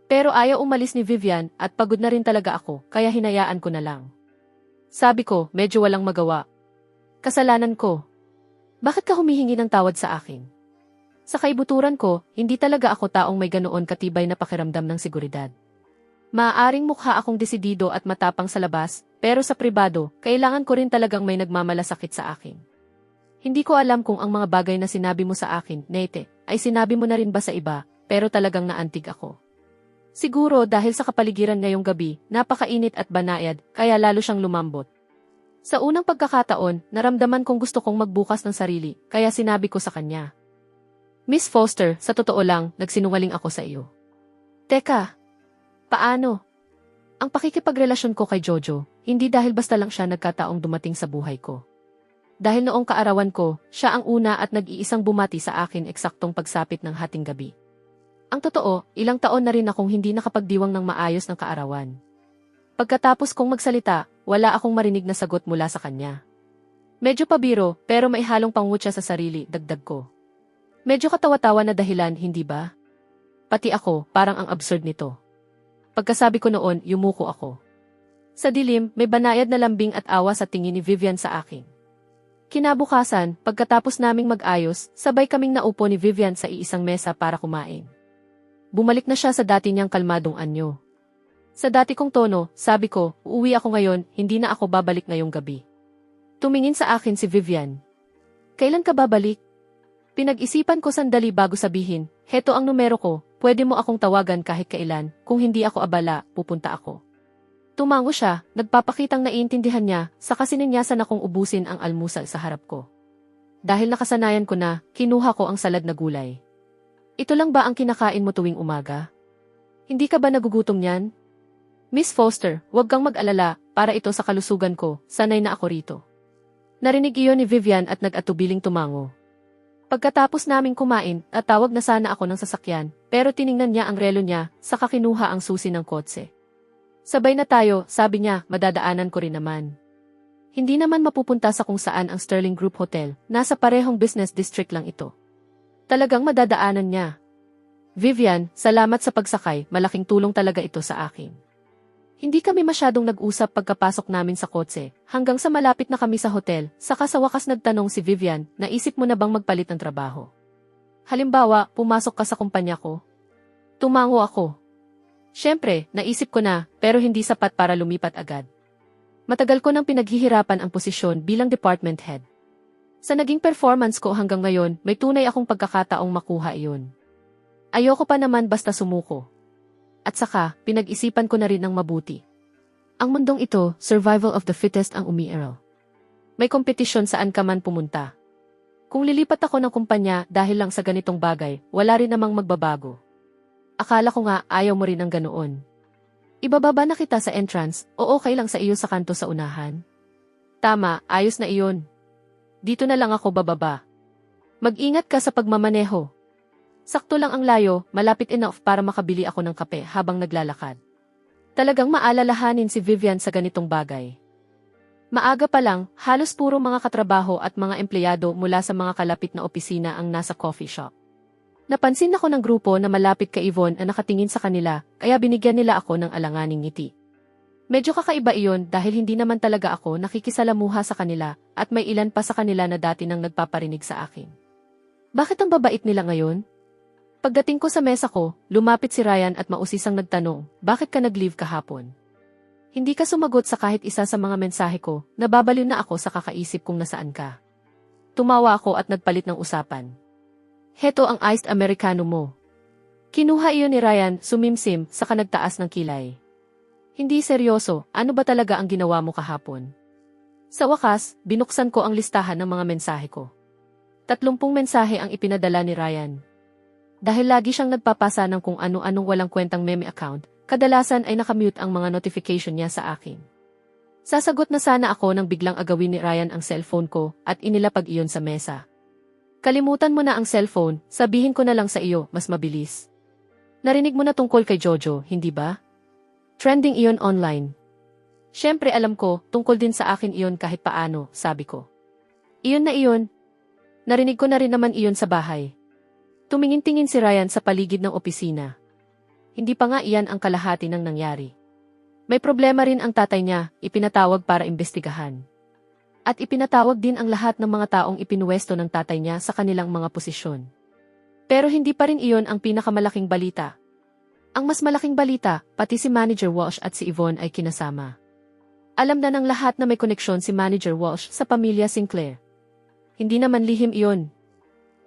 Pero ayaw umalis ni Vivian at pagod na rin talaga ako, kaya hinayaan ko na lang. Sabi ko, medyo walang magawa. Kasalanan ko. Bakit ka humihingi ng tawad sa akin? Sa kaibuturan ko, hindi talaga ako taong may ganoon katibay na pakiramdam ng seguridad. Maaaring mukha akong desidido at matapang sa labas, pero sa pribado, kailangan ko rin talagang may nagmamalasakit sa akin. Hindi ko alam kung ang mga bagay na sinabi mo sa akin, Nate, ay sinabi mo na rin ba sa iba, pero talagang naantig ako. Siguro dahil sa kapaligiran ngayong gabi, napakainit at banayad, kaya lalo siyang lumambot. Sa unang pagkakataon, naramdaman kong gusto kong magbukas ng sarili, kaya sinabi ko sa kanya. Miss Foster, sa totoo lang, nagsinungaling ako sa iyo. Teka, paano? Ang pakikipagrelasyon ko kay Jojo, hindi dahil basta lang siya nagkataong dumating sa buhay ko. Dahil noong kaarawan ko, siya ang una at nag-iisang bumati sa akin eksaktong pagsapit ng hating gabi. Ang totoo, ilang taon na rin akong hindi nakapagdiwang ng maayos ng kaarawan. Pagkatapos kong magsalita, wala akong marinig na sagot mula sa kanya. Medyo pabiro, pero may halong pangutya sa sarili, dagdag ko. Medyo katawa-tawa na dahilan, hindi ba? Pati ako, parang ang absurd nito. Pagkasabi ko noon, yumuko ako. Sa dilim, may banayad na lambing at awa sa tingin ni Vivian sa akin. Kinabukasan, pagkatapos naming mag-ayos, sabay kaming naupo ni Vivian sa iisang mesa para kumain. Bumalik na siya sa dati niyang kalmadong anyo. Sa dati kong tono, sabi ko, uuwi ako ngayon, hindi na ako babalik ngayong gabi. Tumingin sa akin si Vivian. Kailan ka babalik? Pinag-isipan ko sandali bago sabihin, heto ang numero ko, pwede mo akong tawagan kahit kailan, kung hindi ako abala, pupunta ako. Tumango siya, nagpapakitang naiintindihan niya, saka sininyasan akong ubusin ang almusal sa harap ko. Dahil nakasanayan ko na, kinuha ko ang salad na gulay. Ito lang ba ang kinakain mo tuwing umaga? Hindi ka ba nagugutom niyan? Miss Foster, huwag kang mag-alala, para ito sa kalusugan ko, sanay na ako rito. Narinig iyon ni Vivian at nag-atubiling tumango. Pagkatapos naming kumain, tawag na sana ako ng sasakyan, pero tiningnan niya ang relo niya, saka kinuha ang susi ng kotse. Sabay na tayo, sabi niya, madadaanan ko rin naman. Hindi naman mapupunta sa kung saan ang Sterling Group Hotel, nasa parehong business district lang ito. Talagang madadaanan niya. Vivian, salamat sa pagsakay, malaking tulong talaga ito sa akin. Hindi kami masyadong nag-usap pagkapasok namin sa kotse, hanggang sa malapit na kami sa hotel, saka sa wakas nagtanong si Vivian, naisip mo na bang magpalit ng trabaho? Halimbawa, pumasok ka sa kumpanya ko? Tumango ako. Siyempre, naisip ko na, pero hindi sapat para lumipat agad. Matagal ko nang pinaghihirapan ang posisyon bilang department head. Sa naging performance ko hanggang ngayon, may tunay akong pagkakataong makuha iyon. Ayoko pa naman basta sumuko. At saka, pinag-isipan ko na rin ng mabuti. Ang mundong ito, survival of the fittest ang umiiral. May kompetisyon saan ka man pumunta. Kung lilipat ako ng kumpanya dahil lang sa ganitong bagay, wala rin namang magbabago. Akala ko nga ayaw mo rin ng ganoon. Ibababa na kita sa entrance o okay lang sa iyo sa kanto sa unahan? Tama, ayos na iyon. Dito na lang ako bababa. Mag-ingat ka sa pagmamaneho. Sakto lang ang layo, malapit enough para makabili ako ng kape habang naglalakad. Talagang maalalahanin si Vivian sa ganitong bagay. Maaga pa lang, halos puro mga katrabaho at mga empleyado mula sa mga kalapit na opisina ang nasa coffee shop. Napansin ako ng grupo na malapit kay Yvonne na nakatingin sa kanila, kaya binigyan nila ako ng alanganing ngiti. Medyo kakaiba iyon dahil hindi naman talaga ako nakikisalamuha sa kanila at may ilan pa sa kanila na dati nang nagpaparinig sa akin. Bakit ang babait nila ngayon? Pagdating ko sa mesa ko, lumapit si Ryan at mausisang nagtanong, bakit ka nag-leave kahapon? Hindi ka sumagot sa kahit isa sa mga mensahe ko, nababaliw na ako sa kakaisip kung nasaan ka. Tumawa ako at nagpalit ng usapan. Heto ang iced americano mo. Kinuha iyon ni Ryan, sumimsim, saka nagtaas ng kilay. Hindi seryoso, ano ba talaga ang ginawa mo kahapon? Sa wakas, binuksan ko ang listahan ng mga mensahe ko. 30 mensahe ang ipinadala ni Ryan. Dahil lagi siyang nagpapasa ng kung ano-anong walang kwentang meme account, kadalasan ay nakamute ang mga notification niya sa akin. Sasagot na sana ako nang biglang agawin ni Ryan ang cellphone ko at inilapag iyon sa mesa. Kalimutan mo na ang cellphone, sabihin ko na lang sa iyo, mas mabilis. Narinig mo na tungkol kay Jojo, hindi ba? Trending iyon online. Siyempre alam ko, tungkol din sa akin iyon kahit paano, sabi ko. Iyon na iyon. Narinig ko na rin naman iyon sa bahay. Tumingin-tingin si Ryan sa paligid ng opisina. Hindi pa nga iyan ang kalahati ng nangyari. May problema rin ang tatay niya, ipinatawag para imbestigahan. At ipinatawag din ang lahat ng mga taong ipinuwesto ng tatay niya sa kanilang mga posisyon. Pero hindi pa rin iyon ang pinakamalaking balita. Ang mas malaking balita, pati si Manager Walsh at si Yvonne ay kinasama. Alam na ng lahat na may koneksyon si Manager Walsh sa pamilya Sinclair. Hindi naman lihim iyon.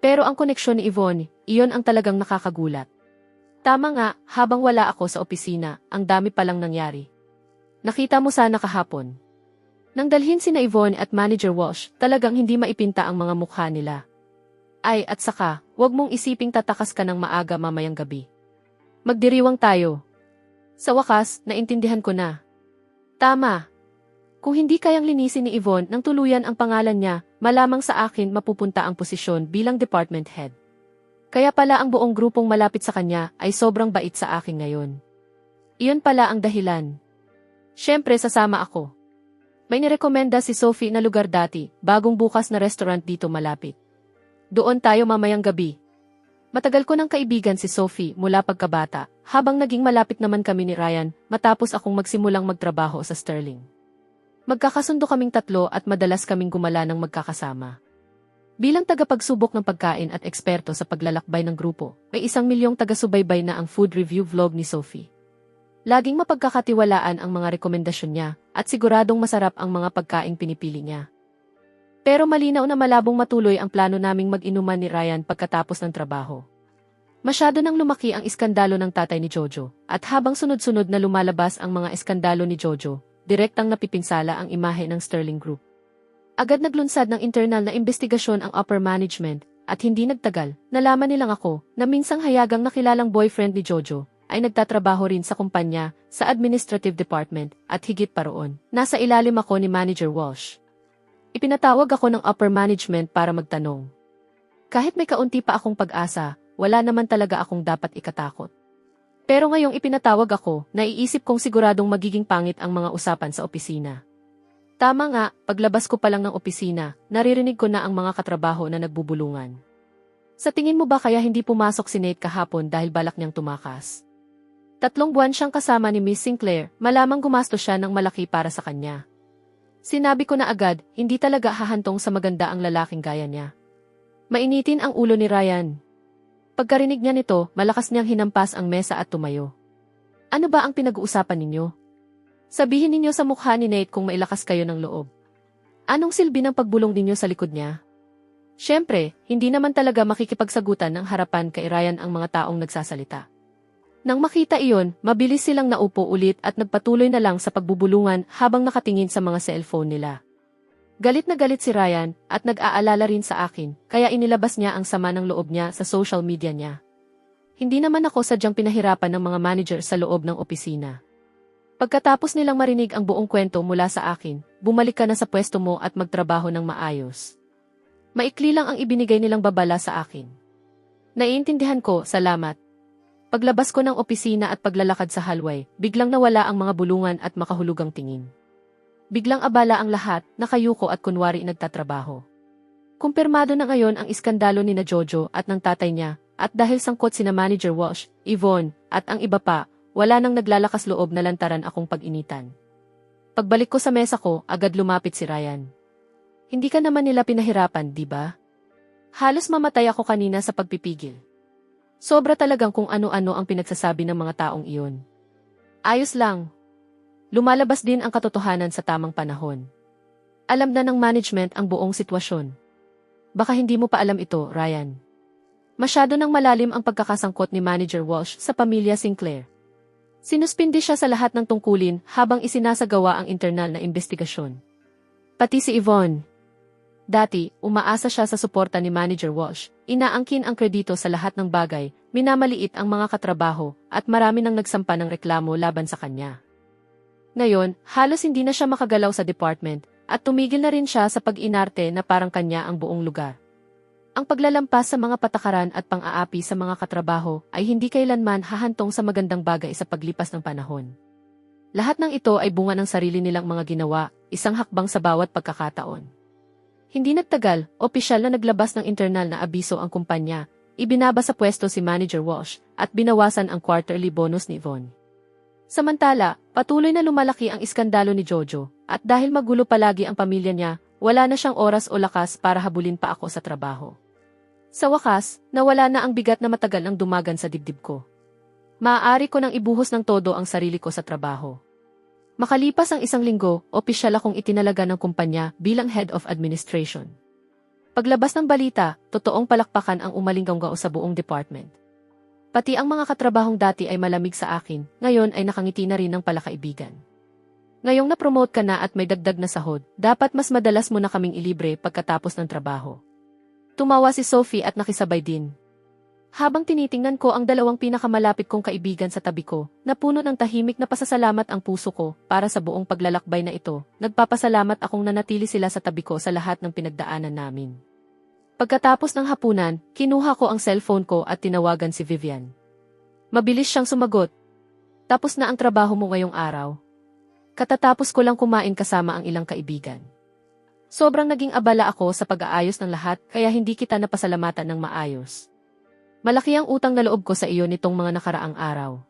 Pero ang koneksyon ni Yvonne, iyon ang talagang nakakagulat. Tama nga, habang wala ako sa opisina, ang dami palang nangyari. Nakita mo sana kahapon. Nang dalhin sina Yvonne at Manager Walsh, talagang hindi maipinta ang mga mukha nila. Ay, at saka, huwag mong isiping tatakas ka ng maaga mamayang gabi. Magdiriwang tayo. Sa wakas, naintindihan ko na. Tama. Kung hindi kayang linisin ni Yvonne nang tuluyan ang pangalan niya, malamang sa akin mapupunta ang posisyon bilang department head. Kaya pala ang buong grupong malapit sa kanya ay sobrang bait sa akin ngayon. Iyon pala ang dahilan. Siyempre sasama ako. May nirekomenda si Sophie na lugar dati, bagong bukas na restaurant dito malapit. Doon tayo mamayang gabi. Matagal ko ng kaibigan si Sophie mula pagkabata, habang naging malapit naman kami ni Ryan matapos akong magsimulang magtrabaho sa Sterling. Magkakasundo kaming tatlo at madalas kaming gumala ng magkakasama. Bilang tagapagsubok ng pagkain at eksperto sa paglalakbay ng grupo, may 1 milyong taga-subaybay na ang food review vlog ni Sophie. Laging mapagkakatiwalaan ang mga rekomendasyon niya at siguradong masarap ang mga pagkaing pinipili niya. Pero malinaw na malabong matuloy ang plano naming mag-inuman ni Ryan pagkatapos ng trabaho. Masyado nang lumaki ang iskandalo ng tatay ni Jojo, at habang sunod-sunod na lumalabas ang mga iskandalo ni Jojo, direktang napipinsala ang imahe ng Sterling Group. Agad naglunsad ng internal na investigasyon ang upper management, at hindi nagtagal, nalaman nilang ako na minsang hayagang nakilalang boyfriend ni Jojo ay nagtatrabaho rin sa kumpanya, sa administrative department, at higit pa roon, nasa ilalim ako ni Manager Walsh. Ipinatawag ako ng upper management para magtanong. Kahit may kaunti pa akong pag-asa, wala naman talaga akong dapat ikatakot. Pero ngayong ipinatawag ako, naiisip kong siguradong magiging pangit ang mga usapan sa opisina. Tama nga, paglabas ko pa lang ng opisina, naririnig ko na ang mga katrabaho na nagbubulungan. Sa tingin mo ba kaya hindi pumasok si Nate kahapon dahil balak niyang tumakas? 3 buwan siyang kasama ni Miss Sinclair, malamang gumastos siya ng malaki para sa kanya. Sinabi ko na agad, hindi talaga hahantong sa maganda ang lalaking gaya niya. Mainitin ang ulo ni Ryan. Pagkarinig niya nito, malakas niyang hinampas ang mesa at tumayo. Ano ba ang pinag-uusapan ninyo? Sabihin ninyo sa mukha ni Nate kung mailakas kayo ng loob. Anong silbi ng pagbulong ninyo sa likod niya? Siyempre, hindi naman talaga makikipagsagutan ng harapan kay Ryan ang mga taong nagsasalita. Nang makita iyon, mabilis silang naupo ulit at nagpatuloy na lang sa pagbubulungan habang nakatingin sa mga cellphone nila. Galit na galit si Ryan at nag-aalala rin sa akin, kaya inilabas niya ang sama ng loob niya sa social media niya. Hindi naman ako sadyang pinahirapan ng mga manager sa loob ng opisina. Pagkatapos nilang marinig ang buong kwento mula sa akin, bumalik ka na sa pwesto mo at magtrabaho ng maayos. Maikli lang ang ibinigay nilang babala sa akin. Naiintindihan ko, salamat. Paglabas ko ng opisina at paglalakad sa hallway, biglang nawala ang mga bulungan at makahulugang tingin. Biglang abala ang lahat, nakayuko at kunwari nagtatrabaho. Kumpirmado na ngayon ang iskandalo ni na Jojo at ng tatay niya, at dahil sangkot sina Manager Walsh, Yvonne, at ang iba pa, wala nang naglalakas loob na lantaran akong pag-initan. Pagbalik ko sa mesa ko, agad lumapit si Ryan. Hindi ka naman nila pinahirapan, di ba? Halos mamatay ako kanina sa pagpipigil. Sobra talagang kung ano-ano ang pinagsasabi ng mga taong iyon. Ayos lang. Lumalabas din ang katotohanan sa tamang panahon. Alam na ng management ang buong sitwasyon. Baka hindi mo pa alam ito, Ryan. Masyado nang malalim ang pagkakasangkot ni Manager Walsh sa pamilya Sinclair. Sinuspindi siya sa lahat ng tungkulin habang isinasagawa ang internal na investigasyon. Pati si Yvonne. Dati, umaasa siya sa suporta ni Manager Walsh, inaangkin ang kredito sa lahat ng bagay, minamaliit ang mga katrabaho, at marami nang nagsampa ng reklamo laban sa kanya. Ngayon, halos hindi na siya makagalaw sa department, at tumigil na rin siya sa pag-inarte na parang kanya ang buong lugar. Ang paglalampas sa mga patakaran at pang-aapi sa mga katrabaho ay hindi kailanman hahantong sa magandang bagay sa paglipas ng panahon. Lahat ng ito ay bunga ng sarili nilang mga ginawa, isang hakbang sa bawat pagkakataon. Hindi nagtagal, opisyal na naglabas ng internal na abiso ang kumpanya, ibinaba sa pwesto si Manager Walsh, at binawasan ang quarterly bonus ni Yvonne. Samantala, patuloy na lumalaki ang iskandalo ni Jojo, at dahil magulo palagi ang pamilya niya, wala na siyang oras o lakas para habulin pa ako sa trabaho. Sa wakas, nawala na ang bigat na matagal ang dumagan sa dibdib ko. Maaari ko nang ibuhos ng todo ang sarili ko sa trabaho. Makalipas ang isang linggo, opisyal akong itinalaga ng kumpanya bilang Head of Administration. Paglabas ng balita, totoong palakpakan ang umalinggangao sa buong department. Pati ang mga katrabahong dati ay malamig sa akin, ngayon ay nakangiti na rin ng palakaibigan. Ngayong na-promote ka na at may dagdag na sahod, dapat mas madalas mo na kaming ilibre pagkatapos ng trabaho. Tumawa si Sophie at nakisabay din. Habang tinitingnan ko ang dalawang pinakamalapit kong kaibigan sa tabi ko, napuno ng tahimik na pasasalamat ang puso ko para sa buong paglalakbay na ito, nagpapasalamat akong nanatili sila sa tabi ko sa lahat ng pinagdaanan namin. Pagkatapos ng hapunan, kinuha ko ang cellphone ko at tinawagan si Vivian. Mabilis siyang sumagot. Tapos na ang trabaho mo ngayong araw. Katatapos ko lang kumain kasama ang ilang kaibigan. Sobrang naging abala ako sa pag-aayos ng lahat kaya hindi kita napasalamatan ng maayos. Malaki ang utang na loob ko sa iyo nitong mga nakaraang araw.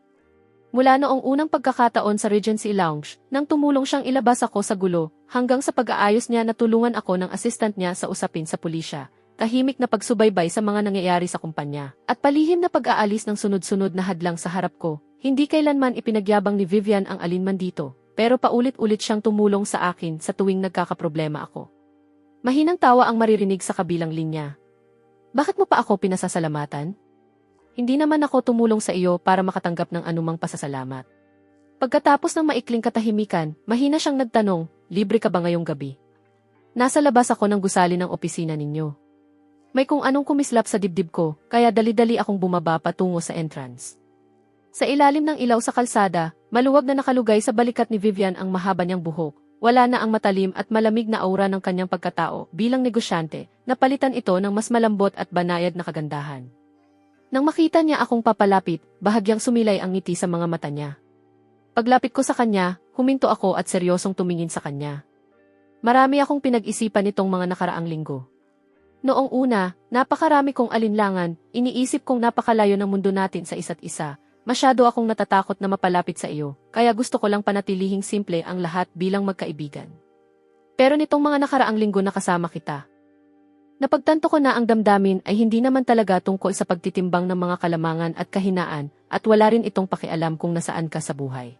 Mula noong unang pagkakataon sa Regency Lounge, nang tumulong siyang ilabas ako sa gulo, hanggang sa pag-aayos niya na tulungan ako ng assistant niya sa usapin sa pulisya, tahimik na pagsubaybay sa mga nangyayari sa kumpanya, at palihim na pag-aalis ng sunod-sunod na hadlang sa harap ko, hindi kailanman ipinagyabang ni Vivian ang alinman dito. Pero paulit-ulit siyang tumulong sa akin sa tuwing nagkakaproblema ako. Mahinang tawa ang maririnig sa kabilang linya. Bakit mo pa ako pinasasalamatan? Hindi naman ako tumulong sa iyo para makatanggap ng anumang pasasalamat. Pagkatapos ng maikling katahimikan, mahina siyang nagtanong, libre ka ba ngayong gabi? Nasa labas ako ng gusali ng opisina ninyo. May kung anong kumislap sa dibdib ko, kaya dali-dali akong bumaba patungo sa entrance. Sa ilalim ng ilaw sa kalsada, maluwag na nakalugay sa balikat ni Vivian ang mahaba niyang buhok. Wala na ang matalim at malamig na aura ng kanyang pagkatao bilang negosyante, napalitan ito ng mas malambot at banayad na kagandahan. Nang makita niya akong papalapit, bahagyang sumilay ang ngiti sa mga mata niya. Paglapit ko sa kanya, huminto ako at seryosong tumingin sa kanya. Marami akong pinag-isipan nitong mga nakaraang linggo. Noong una, napakarami kong alinlangan, iniisip kong napakalayo ng mundo natin sa isa't isa. Masyado akong natatakot na mapalapit sa iyo, kaya gusto ko lang panatilihing simple ang lahat bilang magkaibigan. Pero nitong mga nakaraang linggo na kasama kita, napagtanto ko na ang damdamin ay hindi naman talaga tungkol sa pagtitimbang ng mga kalamangan at kahinaan, at wala rin itong pakialam kung nasaan ka sa buhay.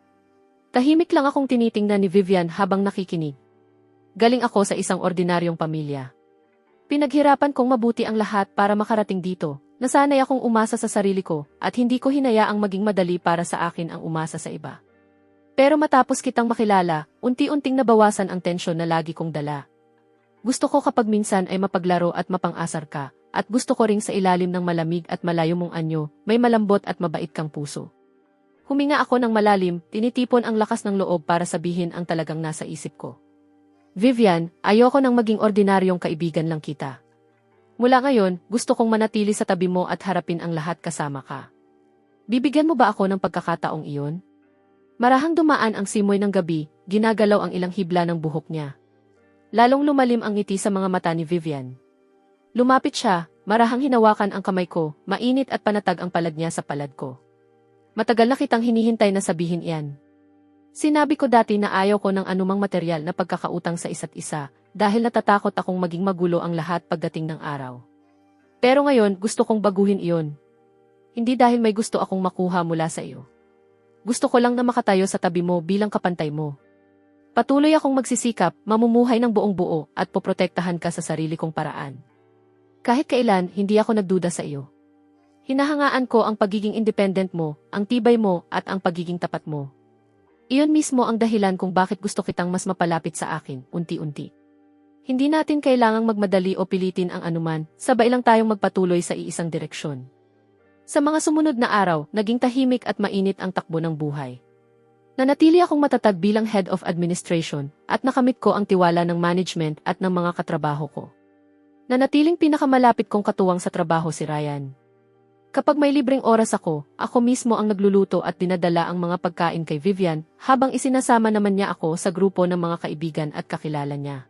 Tahimik lang akong tinitingnan ni Vivian habang nakikinig. Galing ako sa isang ordinaryong pamilya. Pinaghirapan kong mabuti ang lahat para makarating dito. Nasanay akong umasa sa sarili ko at hindi ko hinayaang maging madali para sa akin ang umasa sa iba. Pero matapos kitang makilala, unti-unting nabawasan ang tensyon na lagi kong dala. Gusto ko kapag minsan ay mapaglaro at mapang-asar ka, at gusto ko ring sa ilalim ng malamig at malayo mong anyo, may malambot at mabait kang puso. Huminga ako ng malalim, tinitipon ang lakas ng loob para sabihin ang talagang nasa isip ko. Vivian, ayoko nang maging ordinaryong kaibigan lang kita. Mula ngayon, gusto kong manatili sa tabi mo at harapin ang lahat kasama ka. Bibigyan mo ba ako ng pagkakataong iyon? Marahang dumaan ang simoy ng gabi, ginagalaw ang ilang hibla ng buhok niya. Lalong lumalim ang ngiti sa mga mata ni Vivian. Lumapit siya, marahang hinawakan ang kamay ko, mainit at panatag ang palad niya sa palad ko. Matagal na kitang hinihintay na sabihin iyan. Sinabi ko dati na ayaw ko ng anumang material na pagkakautang sa isa't isa, dahil natatakot akong maging magulo ang lahat pagdating ng araw. Pero ngayon, gusto kong baguhin iyon. Hindi dahil may gusto akong makuha mula sa iyo. Gusto ko lang na makatayo sa tabi mo bilang kapantay mo. Patuloy akong magsisikap, mamumuhay ng buong buo at poprotektahan ka sa sarili kong paraan. Kahit kailan, hindi ako nagduda sa iyo. Hinahangaan ko ang pagiging independent mo, ang tibay mo, at ang pagiging tapat mo. Iyon mismo ang dahilan kung bakit gusto kitang mas mapalapit sa akin, unti-unti. Hindi natin kailangang magmadali o pilitin ang anuman, sabay lang tayong magpatuloy sa iisang direksyon. Sa mga sumunod na araw, naging tahimik at mainit ang takbo ng buhay. Nanatili akong matatag bilang head of administration at nakamit ko ang tiwala ng management at ng mga katrabaho ko. Nanatiling pinakamalapit kong katuwang sa trabaho si Ryan. Kapag may libreng oras ako mismo ang nagluluto at dinadala ang mga pagkain kay Vivian habang isinasama naman niya ako sa grupo ng mga kaibigan at kakilala niya.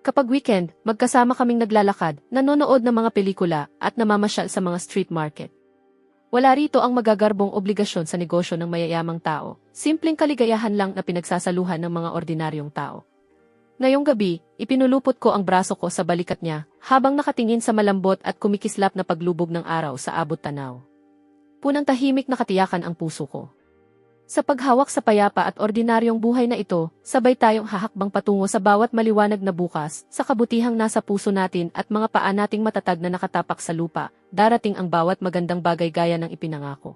Kapag weekend, magkasama kaming naglalakad, nanonood ng mga pelikula at namamasyal sa mga street market. Wala rito ang magagarbong obligasyon sa negosyo ng mayayamang tao, simpleng kaligayahan lang na pinagsasaluhan ng mga ordinaryong tao. Ngayong gabi, ipinulupot ko ang braso ko sa balikat niya, habang nakatingin sa malambot at kumikislap na paglubog ng araw sa abot tanaw. Punang tahimik na katiyakan ang puso ko. Sa paghawak sa payapa at ordinaryong buhay na ito, sabay tayong hahakbang patungo sa bawat maliwanag na bukas, sa kabutihang nasa puso natin at mga paa nating matatag na nakatapak sa lupa, darating ang bawat magandang bagay gaya ng ipinangako.